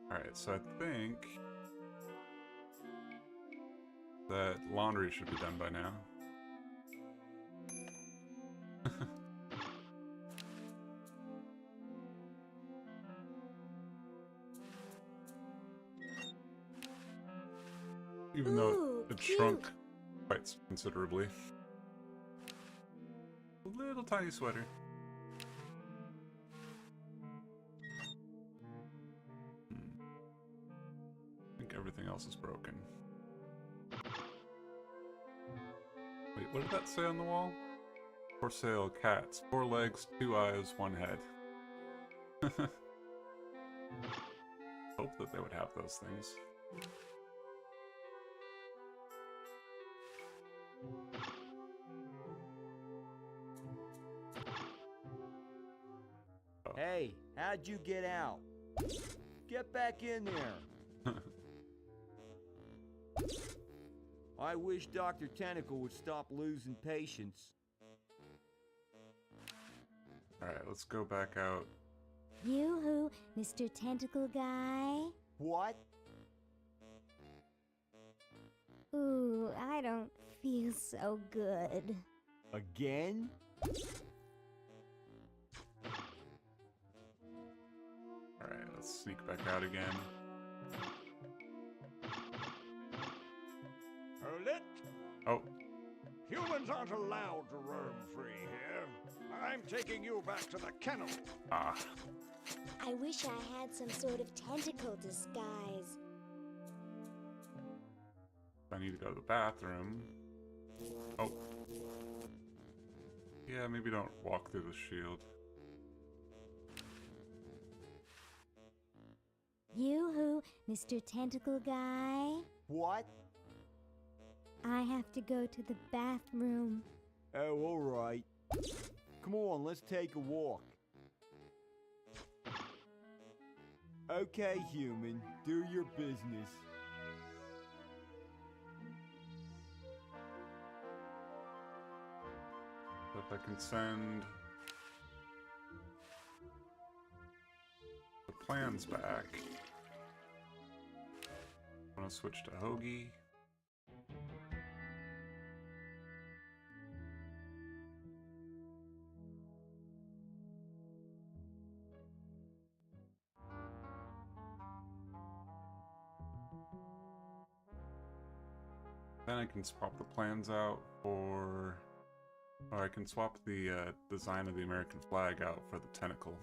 Alright, so I think that laundry should be done by now. Even though it shrunk quite considerably. A little tiny sweater. I think everything else is broken. Wait, what did that say on the wall? For sale, cats. 4 legs, 2 eyes, 1 head. Hope that they would have those things. Hey, how'd you get out? Get back in there. I wish Dr. Tentacle would stop losing patience. Alright, let's go back out. Yoo-hoo, Mr. Tentacle Guy. What? Ooh, I don't feel so good. Again? Alright, let's sneak back out again. Hold it! Oh. Humans aren't allowed to roam free here. I'm taking you back to the kennel. Ah. I wish I had some sort of tentacle disguise. I need to go to the bathroom. Oh. Yeah, maybe don't walk through the shield. Yoo-hoo, Mr. Tentacle Guy. What? I have to go to the bathroom. Oh, all right. Come on, let's take a walk. Okay, human, do your business. If I can send the plans back. I'm gonna switch to Hoagie. Then I can swap the plans out for, or I can swap the design of the American flag out for the tentacle.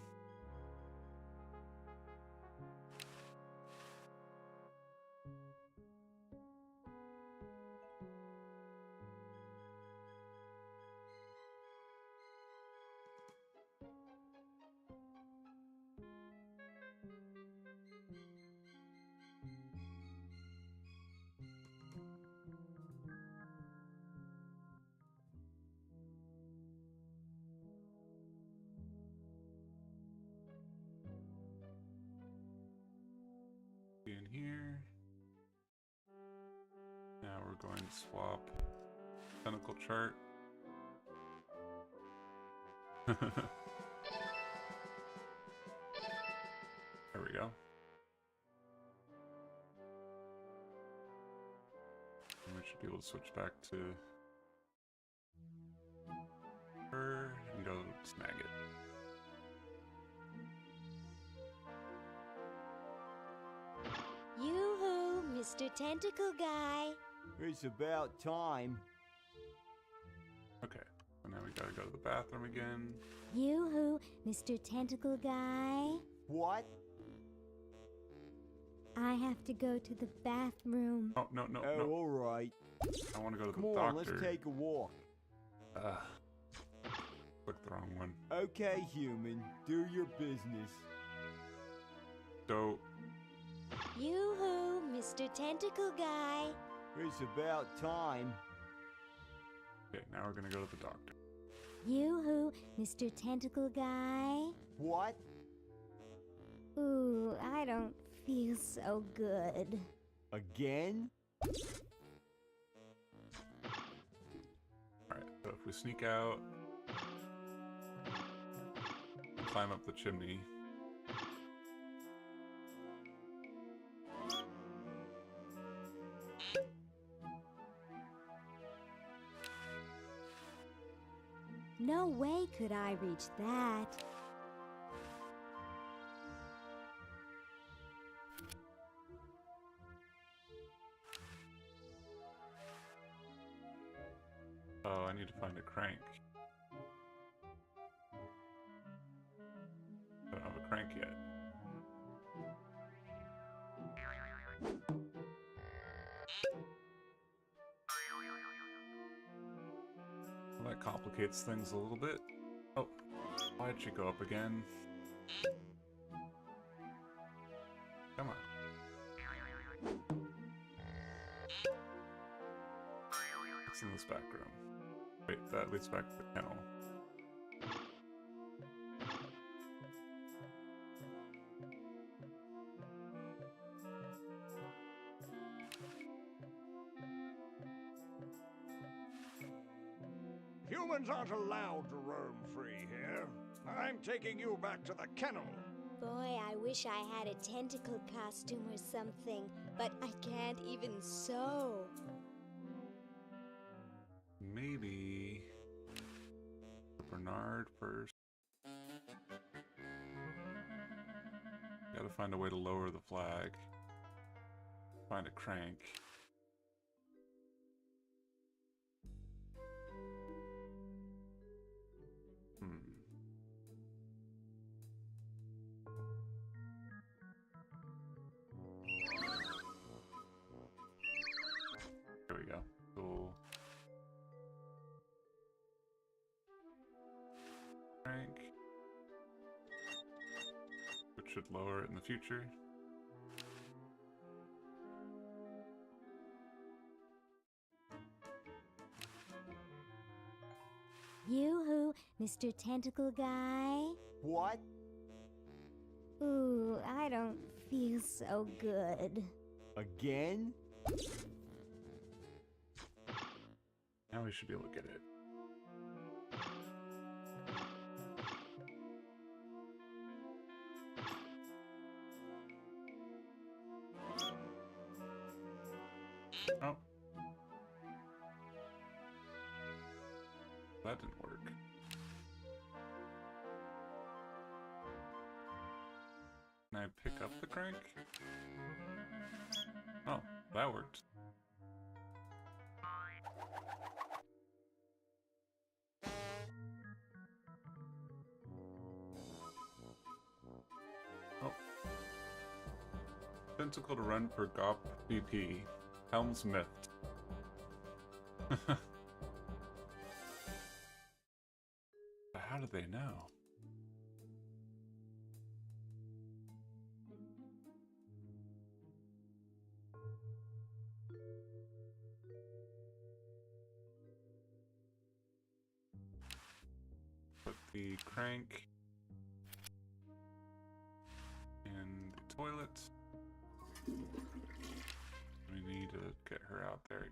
going to swap Tentacle chart. There we go. And we should be able to switch back to her and go snag it. Yoo-hoo, Mr. Tentacle Guy. It's about time. Okay, so now we gotta go to the bathroom again. Yoo-hoo, Mr. Tentacle Guy. What? I have to go to the bathroom. Oh, no, no, Oh, no. all right. I want to go to Come the on, doctor. let's take a walk. Clicked the wrong one. Okay, human, do your business. So, Yoo-hoo, Mr. Tentacle Guy. It's about time. okay, now we're gonna go to the doctor. Yoo-hoo, Mr. Tentacle Guy. What? Ooh, I don't feel so good. Again? Alright, so if we sneak out, climb up the chimney. No way could I reach that. Oh, I need to find a crank. I don't have a crank yet. Well, that complicates things a little bit. Oh, why'd she go up again? Come on. It's in this back room. Wait, that leads back to the kennel. Humans aren't allowed to roam free here. I'm taking you back to the kennel. Boy, I wish I had a tentacle costume or something, but I can't even sew. Maybe Bernard first. Gotta find a way to lower the flag. Find a crank. There we go. Cool. Crank. Which should lower it in the future. Yoo-hoo, Mr. Tentacle Guy. What? Ooh, I don't feel so good. Again? Now we should be able to get it. Oh. That didn't work. Can I pick up the crank? Oh, that worked. Oh. Tentacle to run for GOP BP. Helm's mythed. How do they know? Put the crank in the toilet. We need to get her out there.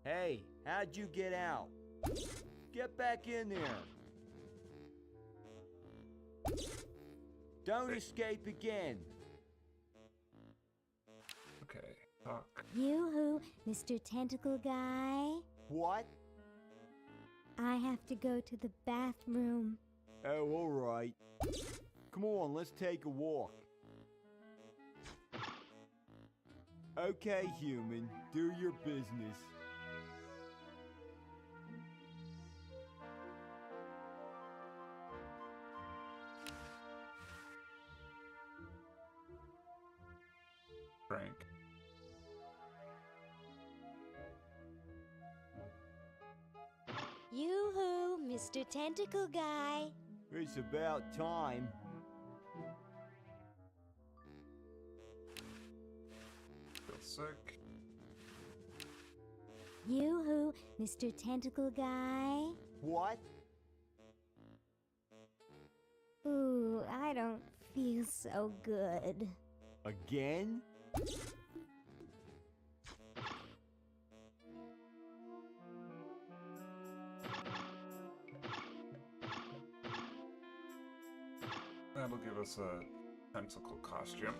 Hey, how'd you get out? Get back in there. Don't escape again. Okay, talk. Yoo-hoo, Mr. Tentacle Guy. What? I have to go to the bathroom. Oh, all right. Come on, let's take a walk. Okay, human, do your business. Frank. Yoo-hoo, Mr. Tentacle Guy. It's about time. Feel sick. Yoo-hoo, Mr. Tentacle Guy. What? Ooh, I don't feel so good. Again? That'll give us a tentacle costume.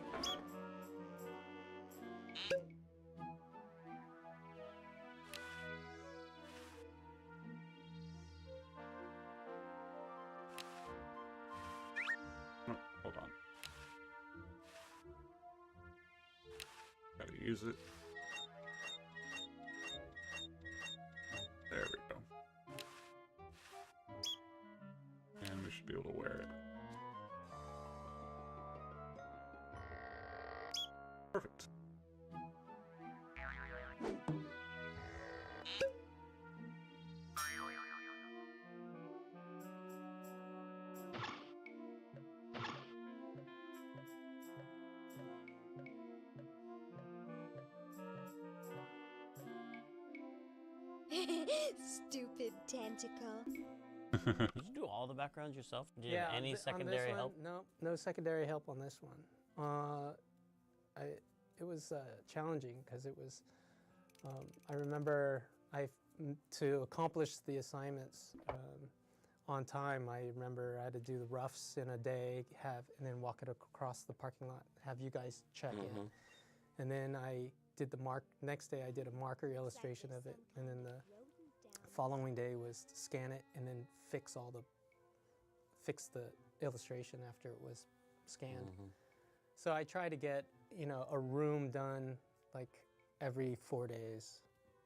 Oh, hold on. Gotta use it. There we go. And we should be able to wear it. Perfect. Stupid Tentacle. Did you do all the backgrounds yourself? Did you have any secondary help? No secondary help on this one. It was challenging because it was. I remember to accomplish the assignments on time. I remember I had to do the roughs in a day, and then walk it across the parking lot. Have you guys check in, and then I did the next day I did a marker illustration of it, and then the following day was to scan it and then fix the illustration after it was scanned. So I try to get a room done like every 4 days,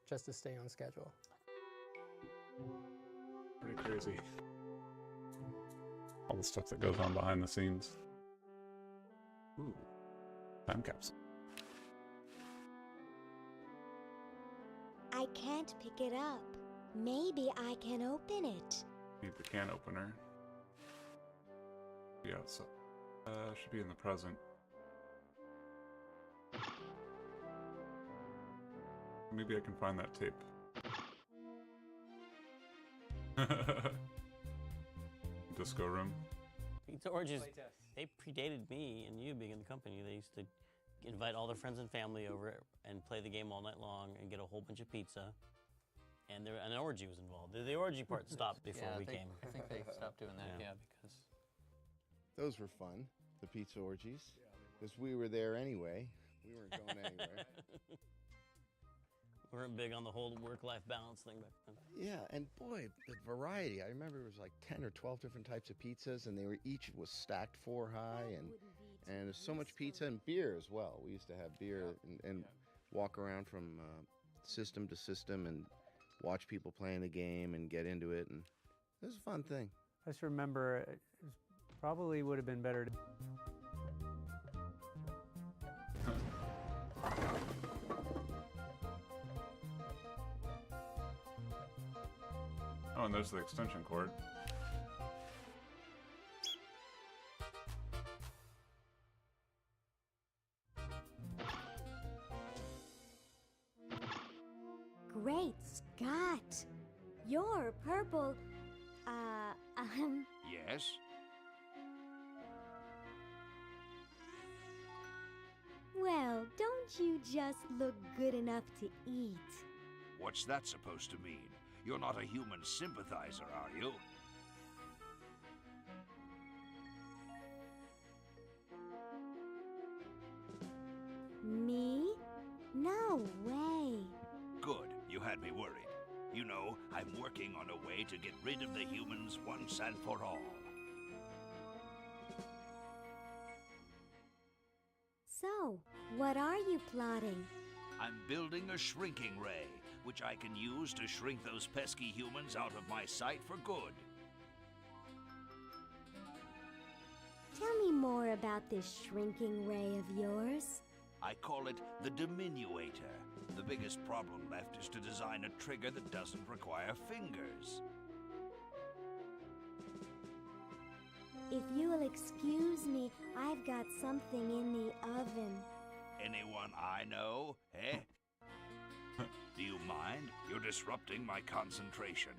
just to stay on schedule. Pretty crazy. All the stuff that goes on behind the scenes. Ooh, time capsule. I can't pick it up. Maybe I can open it. Need the can opener. Yeah, so should be in the present. Maybe I can find that tape. Disco room. Pizza Orgies, they predated me and you being in the company. They used to invite all their friends and family over and play the game all night long and get a whole bunch of pizza. And an orgy was involved. The orgy part stopped before we came. I think they stopped doing that, yeah, because... Those were fun, the pizza orgies. Because we were there anyway. We weren't going anywhere. We weren't big on the whole work-life balance thing back then. Yeah, and boy, the variety. I remember it was like 10 or 12 different types of pizzas, and they were each was stacked 4 high, and there's so much pizza and beer as well. We used to have beer and walk around from system to system and watch people playing the game and get into it, and it was a fun thing. I just remember it probably would have been better to... Oh, and there's the extension cord. Great Scott! Your purple, Yes? well, don't you just look good enough to eat? What's that supposed to mean? You're not a human sympathizer, are you? Me? No way. Good, you had me worried. You know, I'm working on a way to get rid of the humans once and for all. So, what are you plotting? I'm building a shrinking ray, which I can use to shrink those pesky humans out of my sight for good. Tell me more about this shrinking ray of yours. I call it the diminuator. The biggest problem left is to design a trigger that doesn't require fingers. If you will excuse me, I've got something in the oven. Anyone I know, eh? Do you mind? You're disrupting my concentration.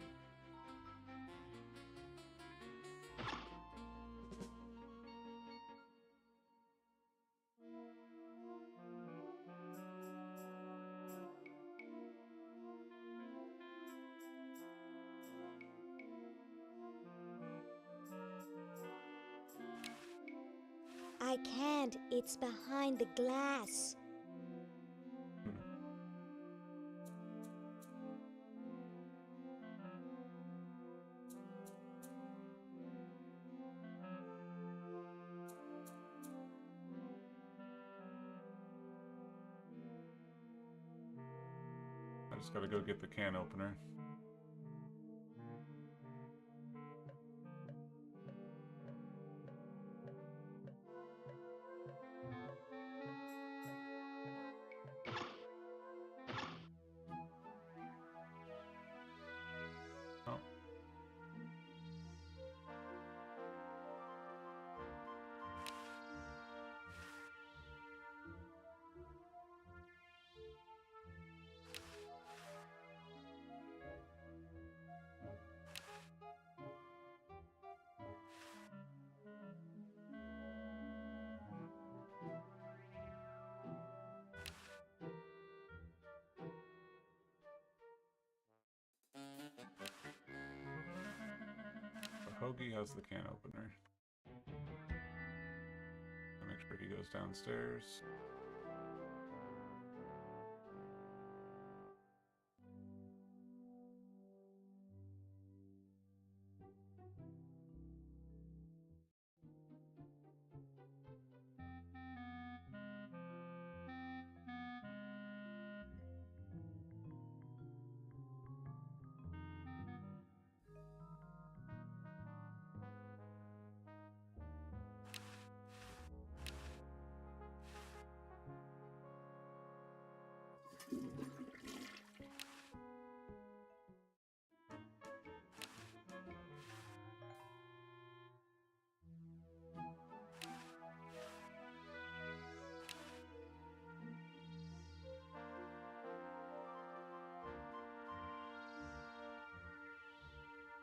I can't. It's behind the glass. I just gotta go get the can opener. Oh. Hoagie has the can opener. Make sure he goes downstairs.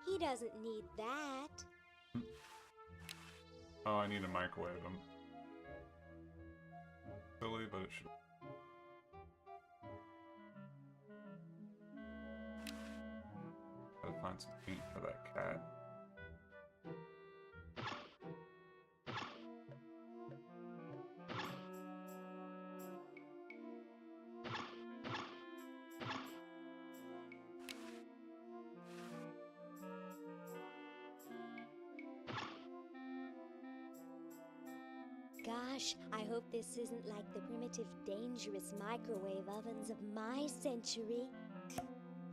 He doesn't need that. Oh, I need to microwave them. Silly, but it should. Gotta find some paint for that cat. Gosh, I hope this isn't like the primitive, dangerous microwave ovens of my century.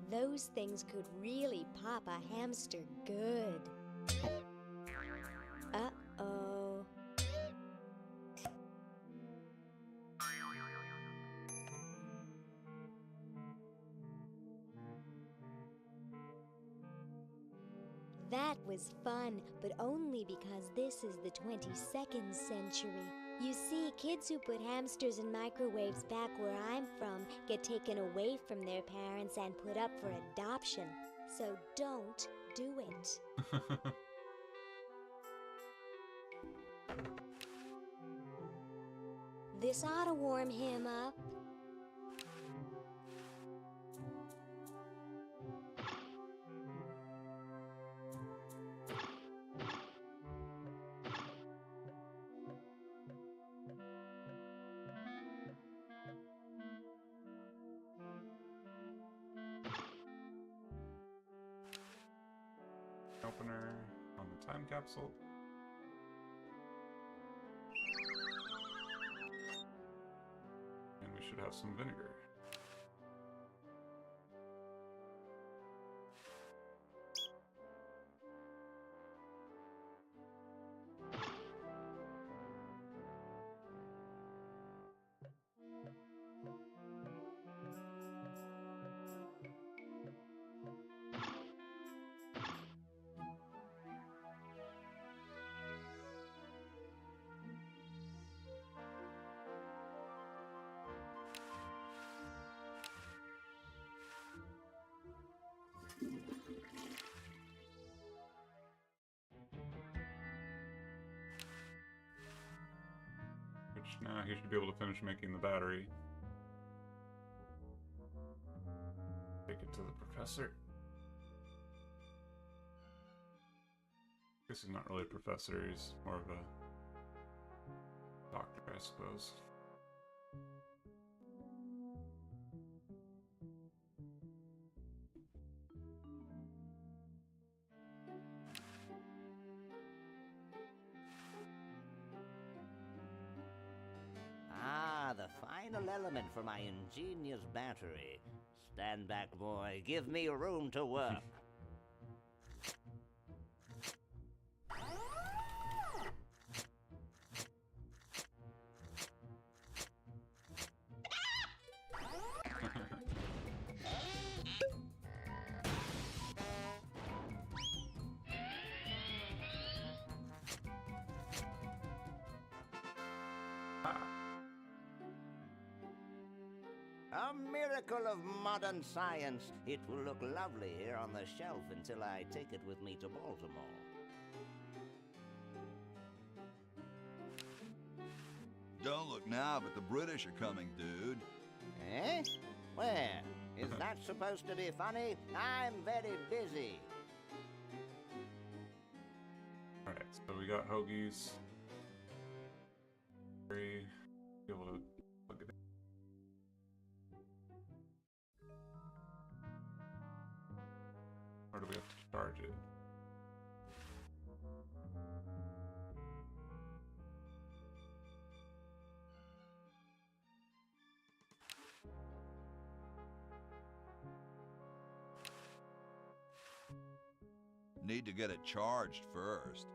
Those things could really pop a hamster good. Uh-oh. That was fun, but only because this is the 22nd century. You see, kids who put hamsters in microwaves back where I'm from get taken away from their parents and put up for adoption. So don't do it. This ought to warm him up. Opener on the time capsule. And we should have some vinegar. Which now he should be able to finish making the battery. Take it to the professor. Guess he's not really a professor, he's more of a doctor, I suppose. Ah, the final element for my ingenious battery. Stand back, boy. Give me room to work. A miracle of modern science. It will look lovely here on the shelf until I take it with me to Baltimore. Don't look now, but the British are coming, dude. Eh? Where? Is that supposed to be funny? I'm very busy. Alright, so we got hoagies. Very be able to plug it in. Or do we have to charge it? Need to get it charged first.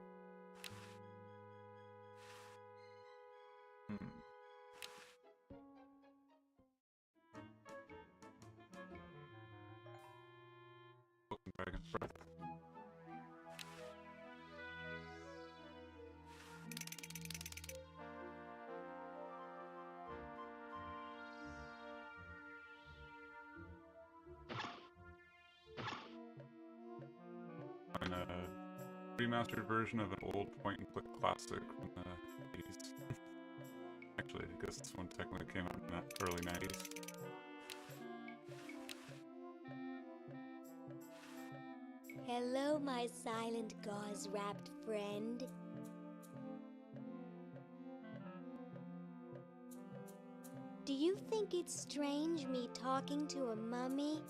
Dragon's breath. In a remastered version of an old point-and-click classic from the 80s. Actually, I guess this one technically came out in the early 90s. Hello, my silent gauze-wrapped friend. Do you think it's strange me talking to a mummy?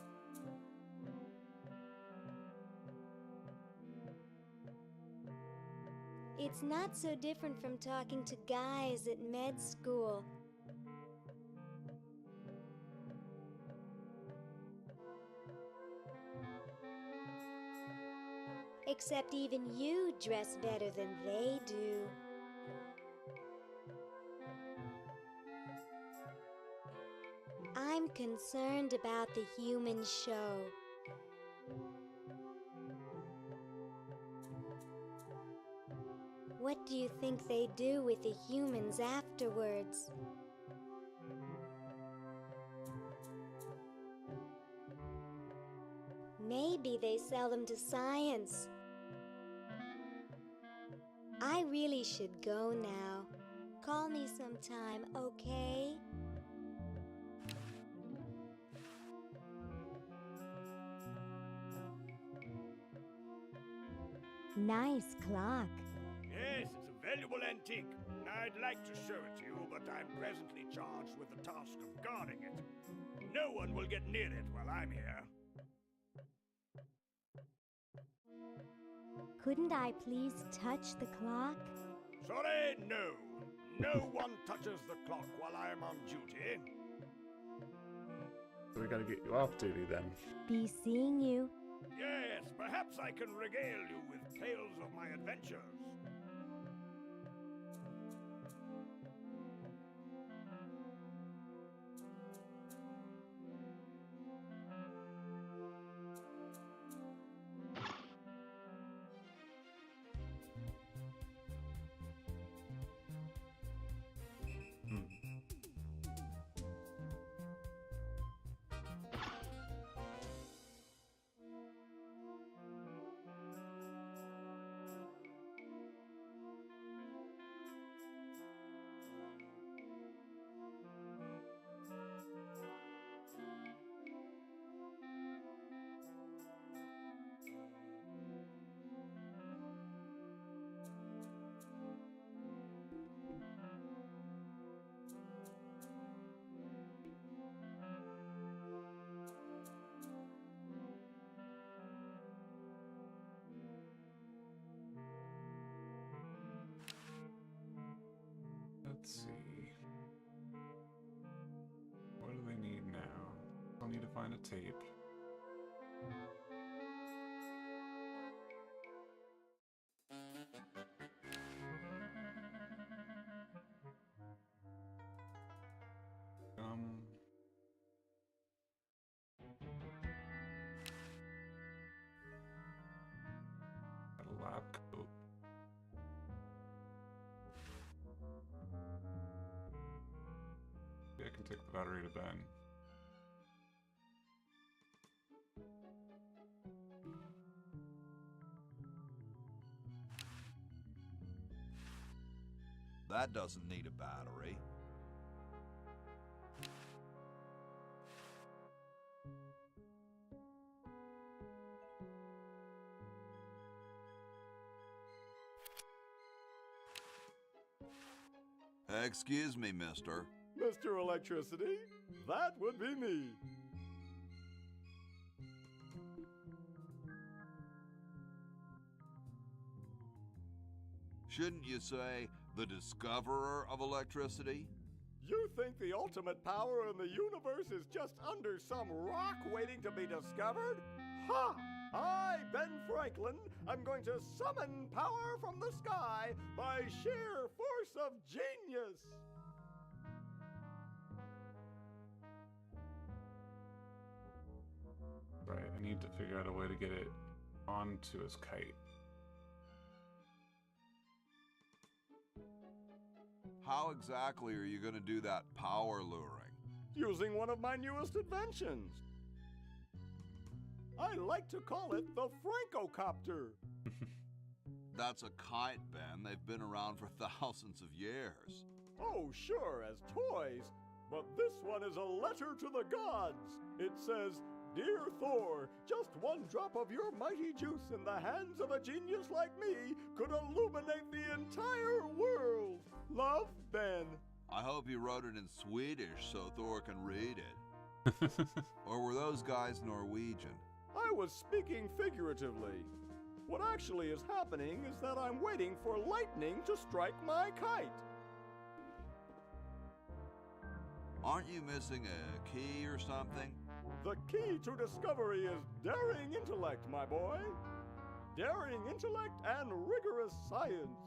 It's not so different from talking to guys at med school. Except even you dress better than they do. I'm concerned about the human show. What do you think they do with the humans afterwards? Maybe they sell them to science. I really should go now. Call me sometime, okay? Nice clock. Yes, it's a valuable antique. I'd like to show it to you, but I'm presently charged with the task of guarding it. No one will get near it while I'm here. Couldn't I please touch the clock? Sorry, no. No one touches the clock while I'm on duty. So we gotta get you off duty then. Be seeing you. Yes, perhaps I can regale you with tales of my adventures. Let's see. What do they need now? I'll need to find a tape. A lab coat. Yeah, I can take the battery to Ben. That doesn't need a battery. Excuse me, mister. Mr. Electricity, that would be me. Shouldn't you say the discoverer of electricity? You think the ultimate power in the universe is just under some rock waiting to be discovered? Ha! I, Ben Franklin, am going to summon power from the sky by sheer force of genius. Right, I need to figure out a way to get it onto his kite. How exactly are you going to do that power luring? Using one of my newest inventions. I like to call it the Francocopter. That's a kite, Ben. They've been around for thousands of years. Oh, sure, as toys. But this one is a letter to the gods. It says, "Dear Thor, just one drop of your mighty juice in the hands of a genius like me could illuminate the entire world. Love, Ben." I hope you wrote it in Swedish so Thor can read it. Or were those guys Norwegian? I was speaking figuratively. What actually is happening is that I'm waiting for lightning to strike my kite. Aren't you missing a key or something? The key to discovery is daring intellect, my boy. Daring intellect and rigorous science.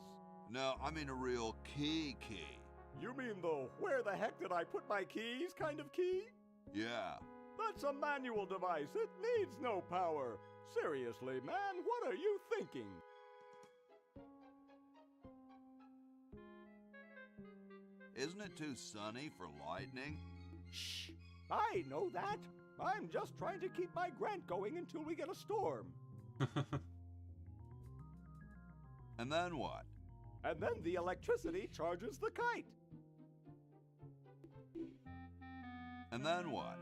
No, I mean a real key. You mean the "where the heck did I put my keys" kind of key? Yeah. That's a manual device. It needs no power. Seriously, man, what are you thinking? Isn't it too sunny for lightning? Shh! I know that. I'm just trying to keep my grant going until we get a storm. And then what? And then the electricity charges the kite. And then what?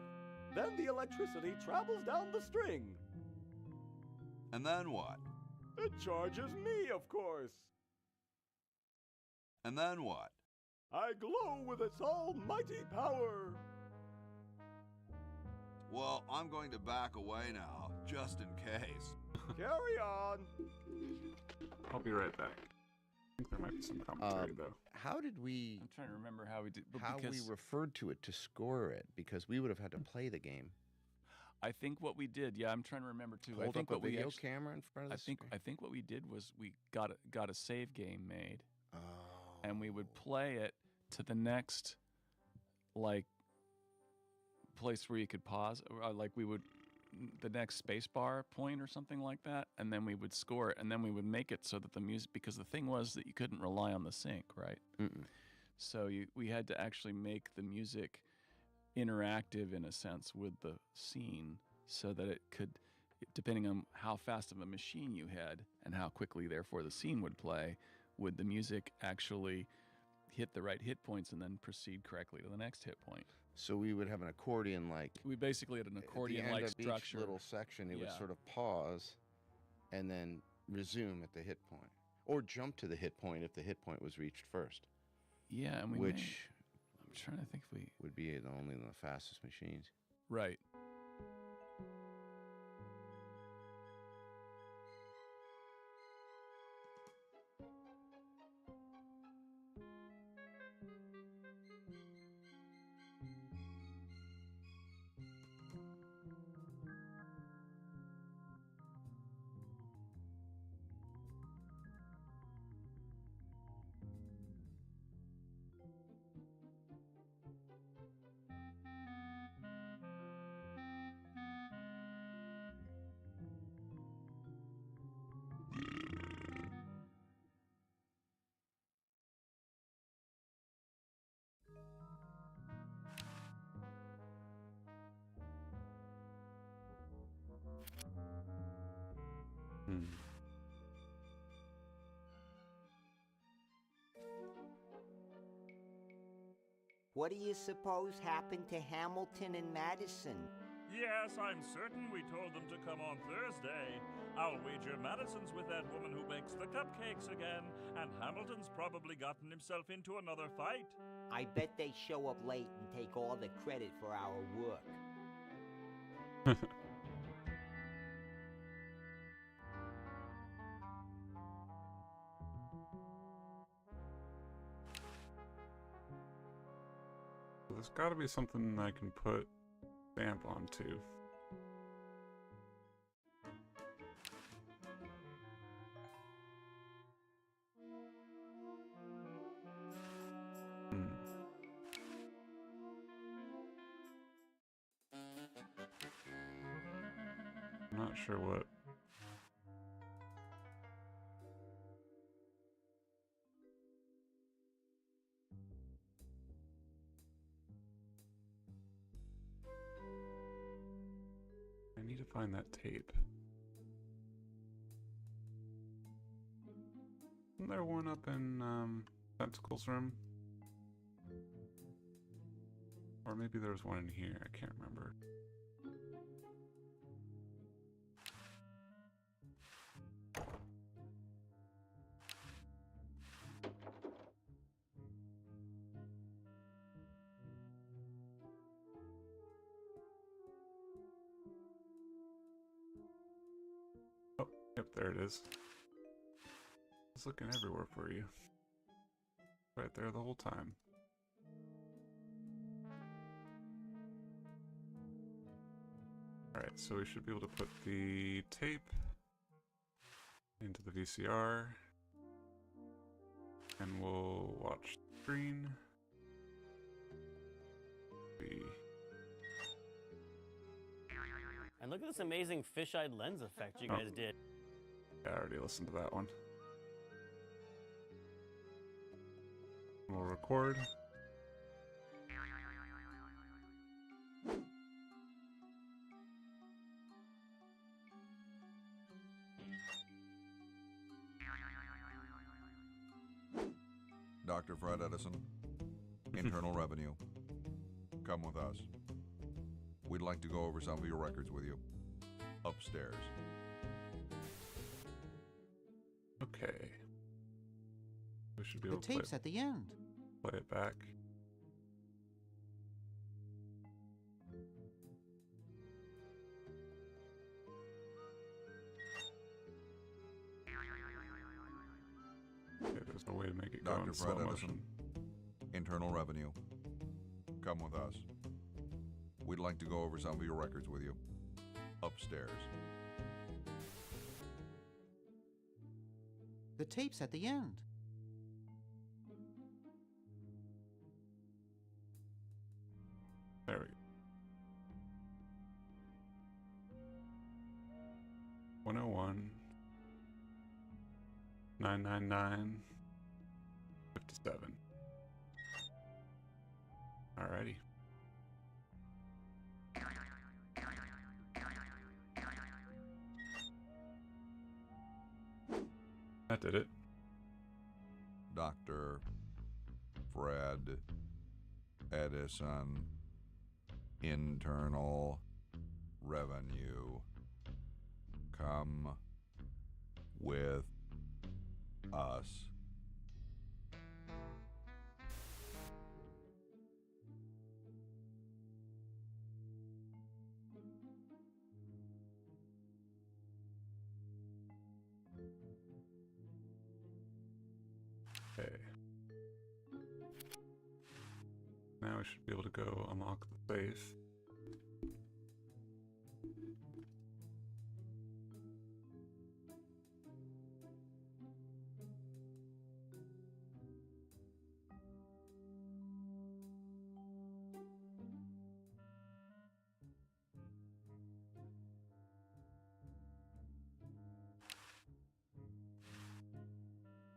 Then the electricity travels down the string. And then what? It charges me, of course. And then what? I glow with its almighty power. Well, I'm going to back away now, just in case. Carry on. I'll be right back. I think there might be some commentary, though. How did we... I'm trying to remember how we did... How we referred to it to score it, because we would have had to play the game. I think what we did, yeah, I'm trying to remember too. Holding up a video camera in front of the screen? I think what we did was we got a save game made, and we would play it to the next, like, place where you could pause, or like we would, the next spacebar point or something like that, and then we would score it, and then we would make it so that the music, because the thing was that you couldn't rely on the sync, right? So we had to actually make the music interactive in a sense with the scene, so that it could, depending on how fast of a machine you had and how quickly therefore the scene would play, would the music actually hit the right hit points and then proceed correctly to the next hit point. So we would have an accordion like... We basically had an accordion-like structure. Each little section, it would sort of pause and then resume at the hit point. Or jump to the hit point if the hit point was reached first. Yeah, and which I'm trying to think if we... would be only the fastest machines. Right. What do you suppose happened to Hamilton and Madison? Yes, I'm certain we told them to come on Thursday. I'll wager Madison's with that woman who bakes the cupcakes again, and Hamilton's probably gotten himself into another fight. I bet they show up late and take all the credit for our work. There's got to be something I can put stamp onto. I'm not sure what. I need to find that tape. Isn't there one up in Tentacle's room? Or maybe there's one in here, I can't remember. Oh, yep, there it is. I was looking everywhere for you. Right there the whole time. Alright, so we should be able to put the tape into the VCR, and we'll watch the screen. And look at this amazing fisheye lens effect you guys did. Yeah, I already listened to that one. We'll record. Dr. Fred Edison, Internal Revenue. Come with us. We'd like to go over some of your records with you. Upstairs. Okay. We should be The able to tape's at the end. play it back. Okay, there's no way to make it go Dr. in Fred slow Edison, motion. Internal Revenue. Come with us. We'd like to go over some of your records with you. Upstairs. The tape's at the end. There we go. 101 999 57. Alrighty. That did it. Dr. Fred Edison, Internal Revenue. Come with us. Okay. Now we should be able to go unlock the safe.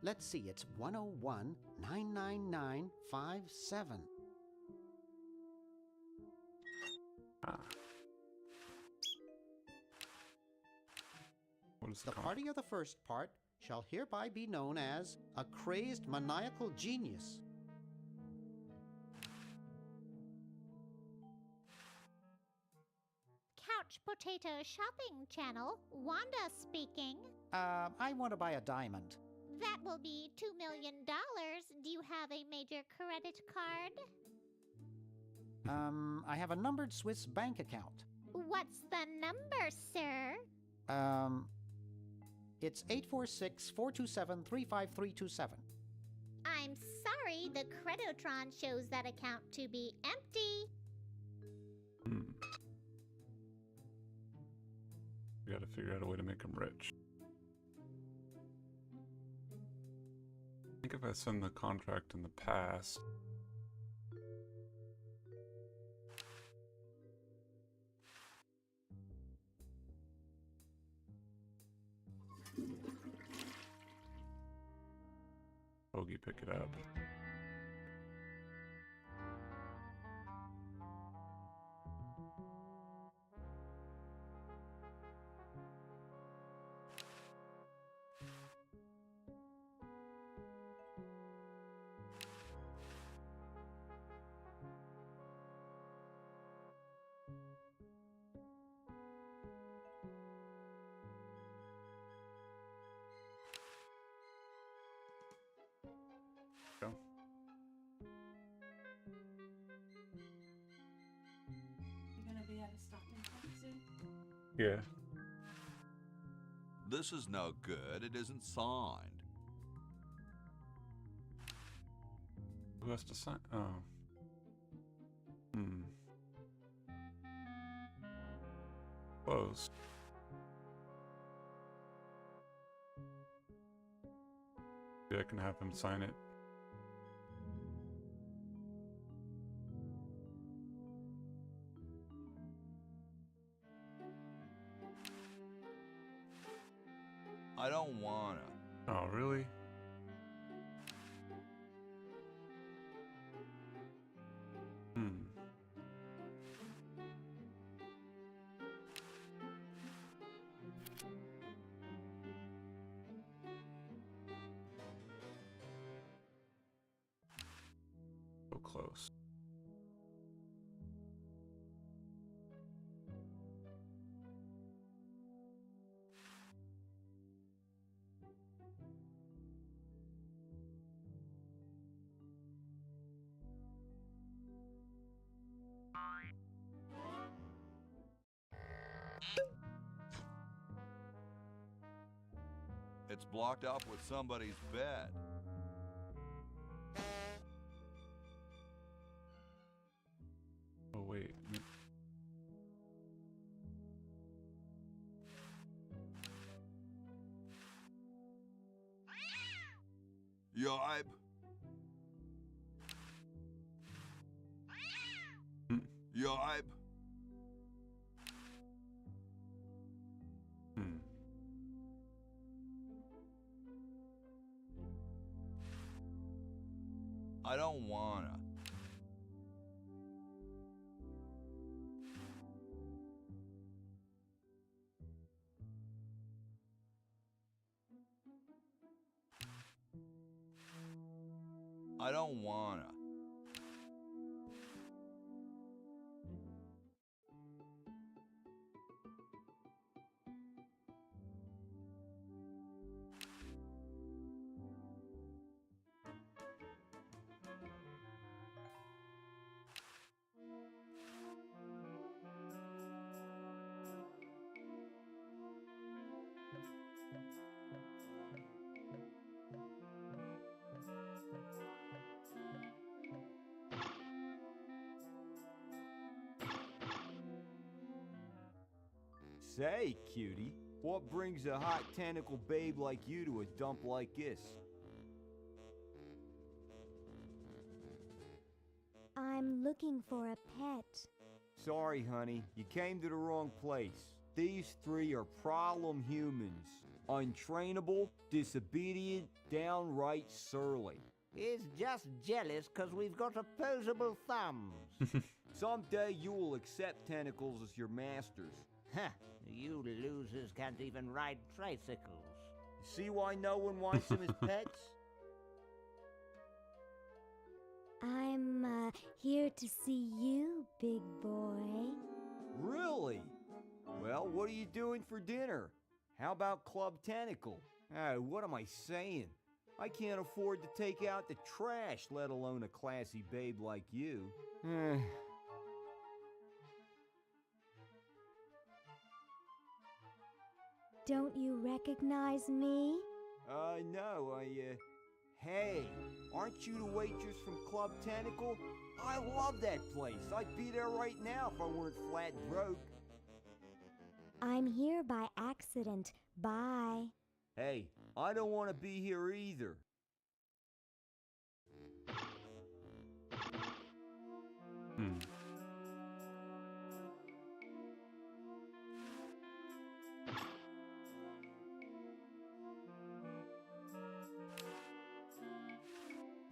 Let's see, it's 101 999 57. What is The party of the first part shall hereby be known as a crazed maniacal genius. Couch Potato Shopping Channel, Wanda speaking. I want to buy a diamond. That will be $2 million. Do you have a major credit card? I have a numbered Swiss bank account. What's the number, sir? It's 846-427-35327. I'm sorry, the Credotron shows that account to be empty. We gotta figure out a way to make him rich. I think if I send the contract in the past. Bogey, pick it up. Go. You're gonna be at a stopping point soon? Yeah. This is no good. It isn't signed. Who has to sign? Oh. Close. Maybe I can have him sign it. I don't wanna. Oh, really? close. It's blocked up with somebody's bed. Oh, wait. Yipe. Yipe. I don't wanna. I don't wanna. Say, cutie, what brings a hot tentacle babe like you to a dump like this? I'm looking for a pet. Sorry, honey, you came to the wrong place. These three are problem humans. Untrainable, disobedient, downright surly. He's just jealous because we've got opposable thumbs. Someday you will accept tentacles as your masters. Huh, you losers can't even ride tricycles. See why no one wants them as pets? I'm here to see you, big boy. Really? Well, what are you doing for dinner? How about Club Tentacle? Oh, what am I saying? I can't afford to take out the trash, let alone a classy babe like you. Don't you recognize me? No, Hey, aren't you the waitress from Club Tentacle? I love that place. I'd be there right now if I weren't flat broke. I'm here by accident. Bye. Hey, I don't want to be here either.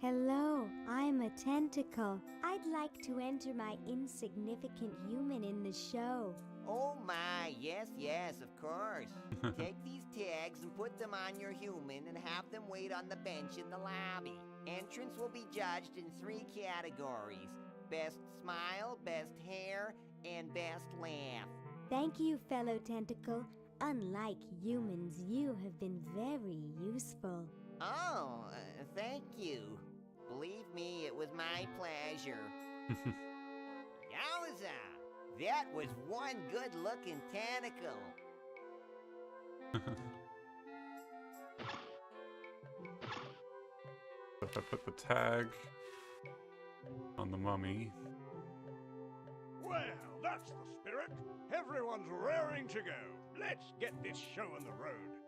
Hello, I'm a tentacle. I'd like to enter my insignificant human in the show. Oh my, yes, of course. Take these tags and put them on your human and have them wait on the bench in the lobby. Entrance will be judged in 3 categories. Best smile, best hair, and best laugh. Thank you, fellow tentacle. Unlike humans, you have been very useful. Oh, thank you. Believe me, it was my pleasure. Yowza! That was one good-looking tentacle. If I put the tag on the mummy. Well, that's the spirit. Everyone's raring to go. Let's get this show on the road.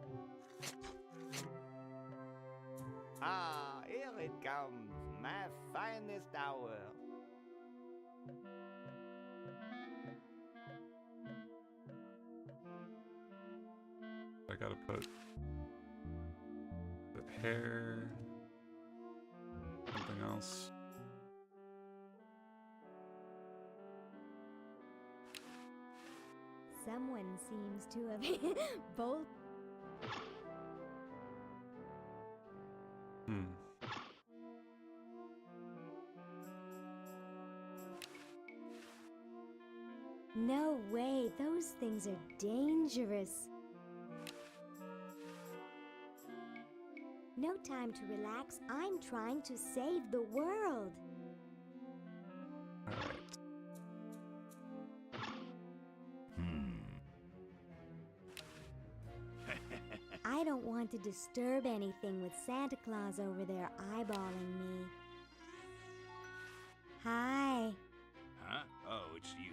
Ah, here it comes, my finest hour. I gotta put the hair, something else. Someone seems to have both. No way, those things are dangerous. No time to relax. I'm trying to save the world. I don't want to disturb anything with Santa Claus over there eyeballing me. Hi. Huh? Oh, it's you.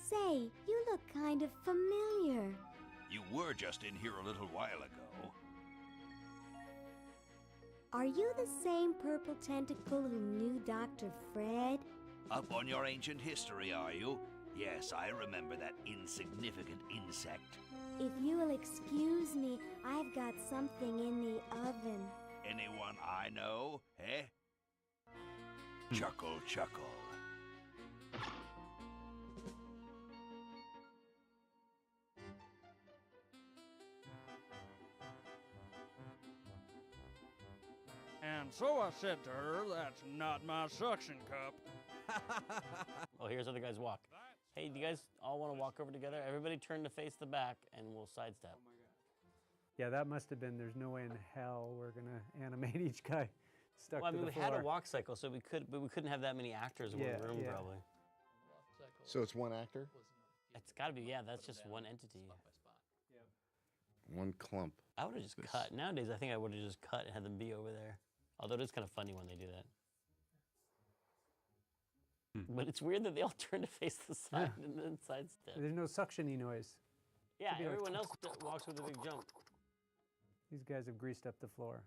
Say, you look kind of familiar. You were just in here a little while ago. Are you the same purple tentacle who knew Dr. Fred? Up on your ancient history, are you? Yes, I remember that insignificant insect. If you will excuse me, I've got something in the oven. Anyone I know, eh? Chuckle, chuckle. And so I said to her, that's not my suction cup. Oh, here's how the guys walk. Hey, do you guys all want to walk over together? Everybody turn to face the back, and we'll sidestep. Yeah, that must have been, there's no way in hell we're going to animate each guy stuck Well, I to mean, the we floor. had a walk cycle, so we could, but we couldn't have that many actors in one room, probably. So it's one actor? It's got to be, yeah, that's just one entity. One clump. I would have just cut. Nowadays, I think I would have just cut and had them be over there. Although it is kind of funny when they do that. But it's weird that they all turn to face the side and then sidestep. There's no suction-y noise. Yeah, Should be like everyone else walks with a big jump. These guys have greased up the floor.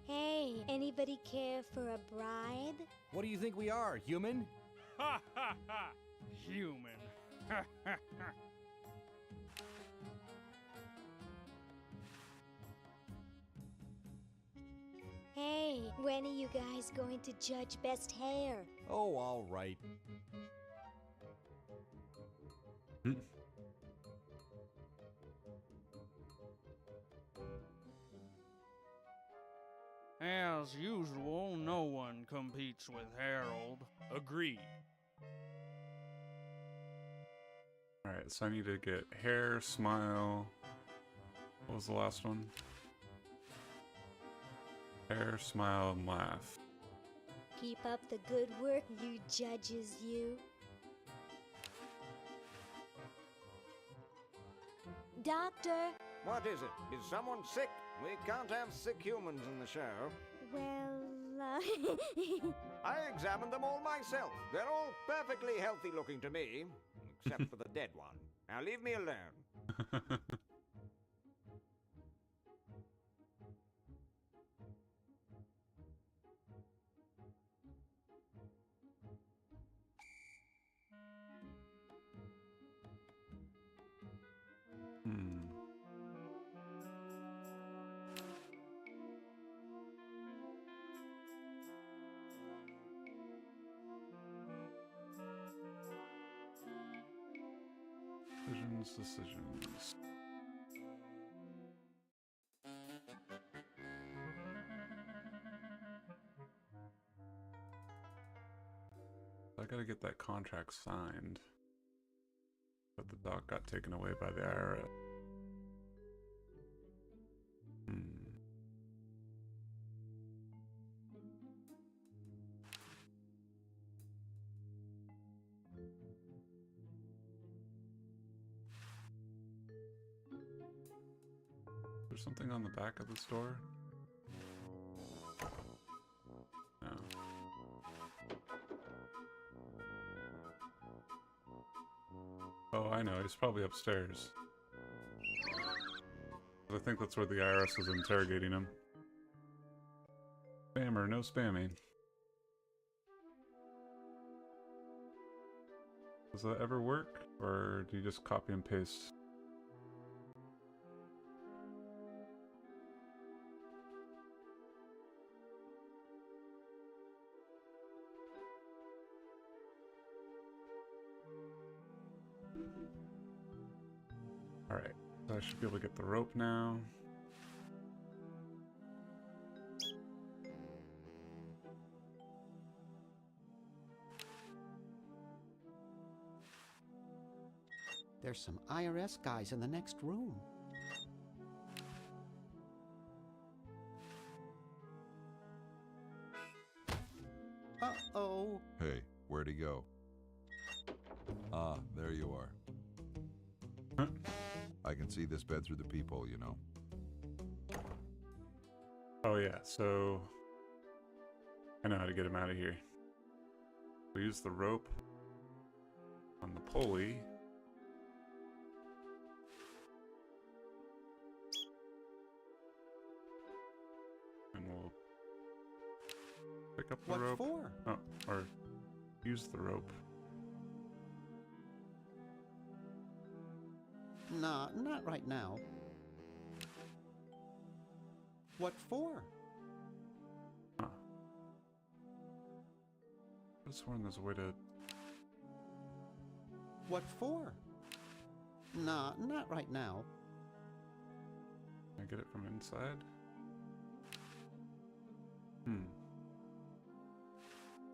Hey, anybody care for a bribe? What do you think we are, human? Ha ha ha! Human. Ha ha ha! Hey, when are you guys going to judge best hair? Oh, all right. As usual, no one competes with Harold. Agreed. Alright, so I need to get hair, smile. What was the last one? Hair, smile, and laugh. Keep up the good work, you judges, you. Doctor! What is it? Is someone sick? We can't have sick humans in the show. Well, I examined them all myself. They're all perfectly healthy looking to me, except for the dead one. Now leave me alone. Decisions. I gotta get that contract signed. But the doc got taken away by the IRS. There's something on the back of the store? No. Oh, I know. He's probably upstairs. I think that's where the IRS is interrogating him. Spammer, no spamming. Does that ever work? Or do you just copy and paste? Alright, so I should be able to get the rope now. There's some IRS guys in the next room. Uh-oh. Hey, where'd he go? Ah, there you are. I can see this bed through the peephole, you know. Oh yeah, so I know how to get him out of here. We use the rope on the pulley. And we'll pick up the rope. What for? Oh, or use the rope. Nah, not right now. What for? Huh. I was sworn there's a way to... What for? Nah, not right now. Can I get it from inside?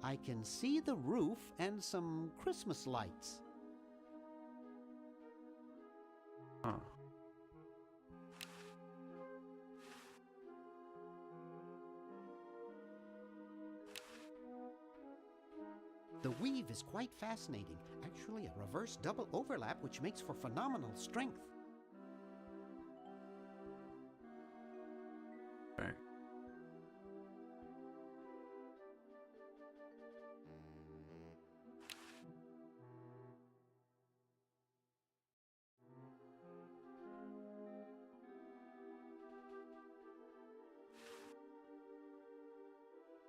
I can see the roof and some Christmas lights. Huh. The weave is quite fascinating. Actually, a reverse double overlap which makes for phenomenal strength. Okay.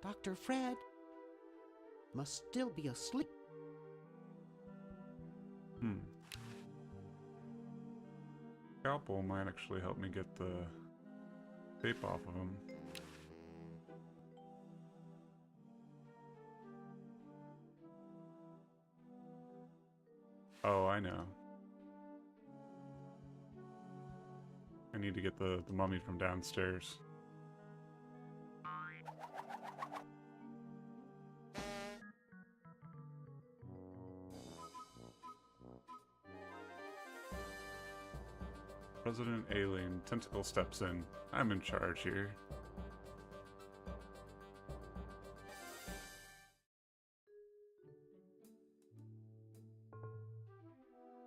Dr. Fred must still be asleep. Scalpel might actually help me get the tape off of him. Oh, I know. I need to get the mummy from downstairs. President Alien, Tentacle steps in. I'm in charge here.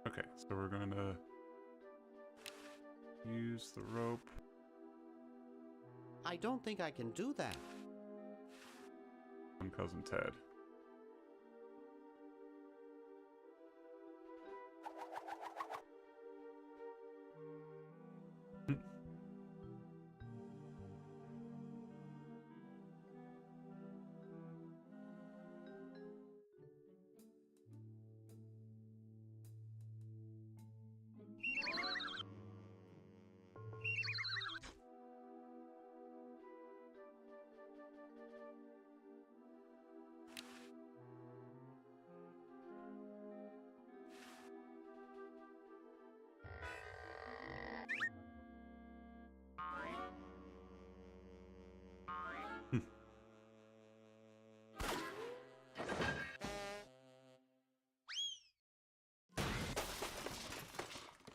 Okay, so we're going to use the rope. I don't think I can do that. On Cousin Ted.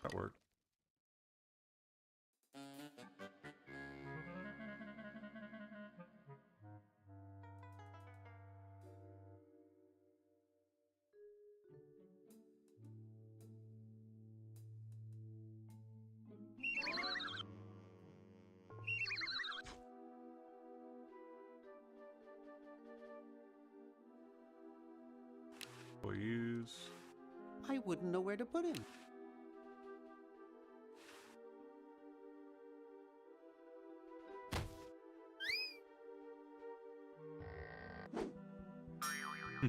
That worked. We'll use... I wouldn't know where to put him.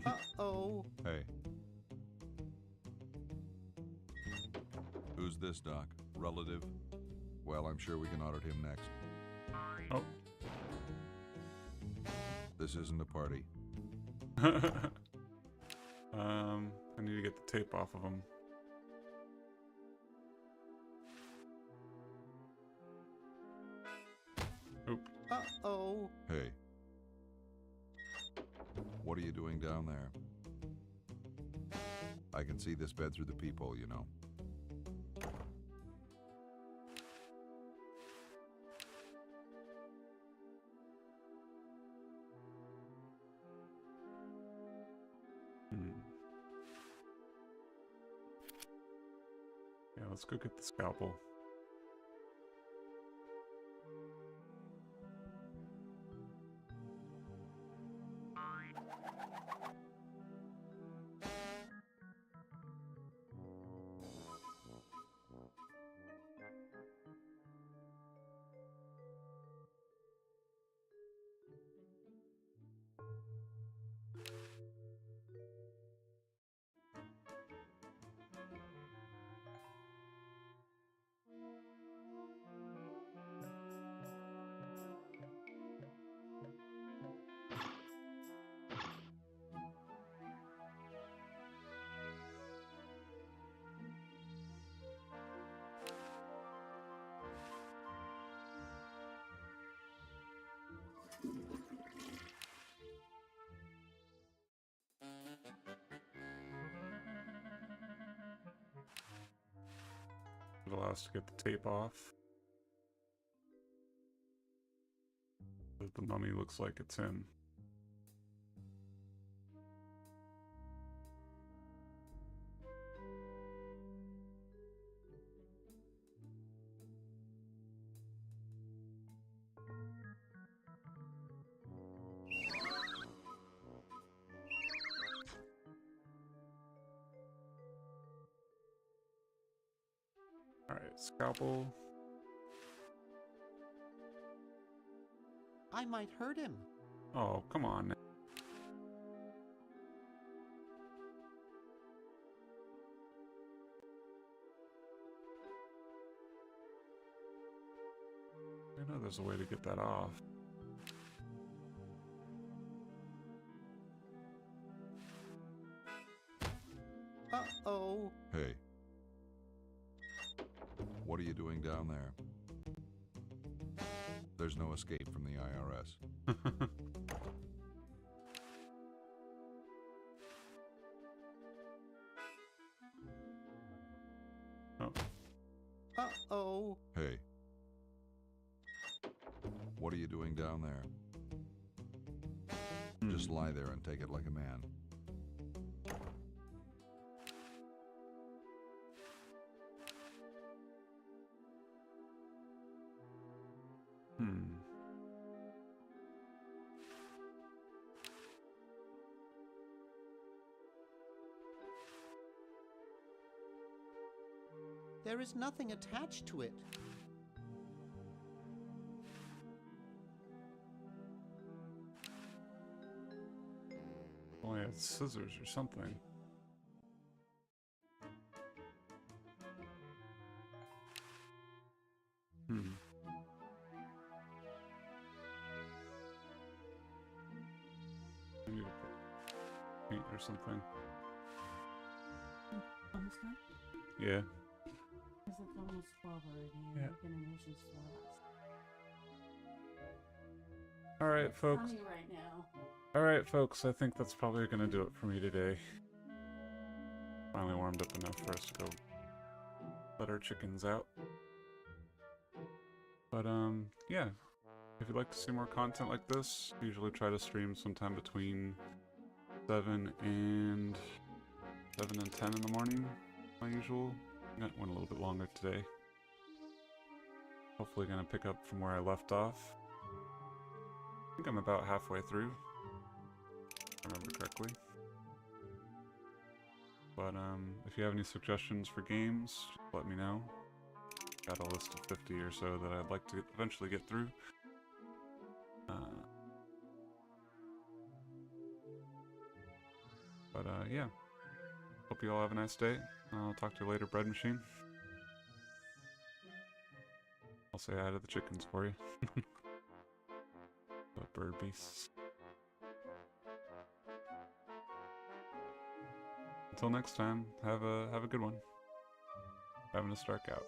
Uh-oh. Hey. Who's this, Doc? Relative? Well, I'm sure we can audit him next. Oh. This isn't a party. I need to get the tape off of him. Oop. Uh-oh. Hey. What are you doing down there? I can see this bed through the peephole, you know. let's go get the scalpel. It allows us to get the tape off. The mummy looks like it's in. Alright, scalpel. I might hurt him. Oh, come on. I know there's a way to get that off. Uh-oh. Hey. What are you doing down there? There's no escape from the IRS. Oh. Uh-oh. Hey. What are you doing down there? Just lie there and take it like a man. There is nothing attached to it. Oh yeah, it's scissors or something. I need to put paint or something. Almost done? Yeah. Because it's almost 12 already, and Yeah. we're getting motions for us. Alright, folks. Sunny right now. Alright, folks, I think that's probably going to do it for me today. Finally warmed up enough for us to go let our chickens out. But, yeah. If you'd like to see more content like this, I usually try to stream sometime between 7 and 10 in the morning, my usual. That went a little bit longer today. Hopefully gonna pick up from where I left off. I think I'm about halfway through, if I remember correctly. But if you have any suggestions for games, just let me know. Got a list of 50 or so that I'd like to eventually get through. Yeah. Hope you all have a nice day. I'll talk to you later, Bread Machine. I'll say hi to the chickens for you. The bird beasts. Until next time, have a good one. Having a Stark out.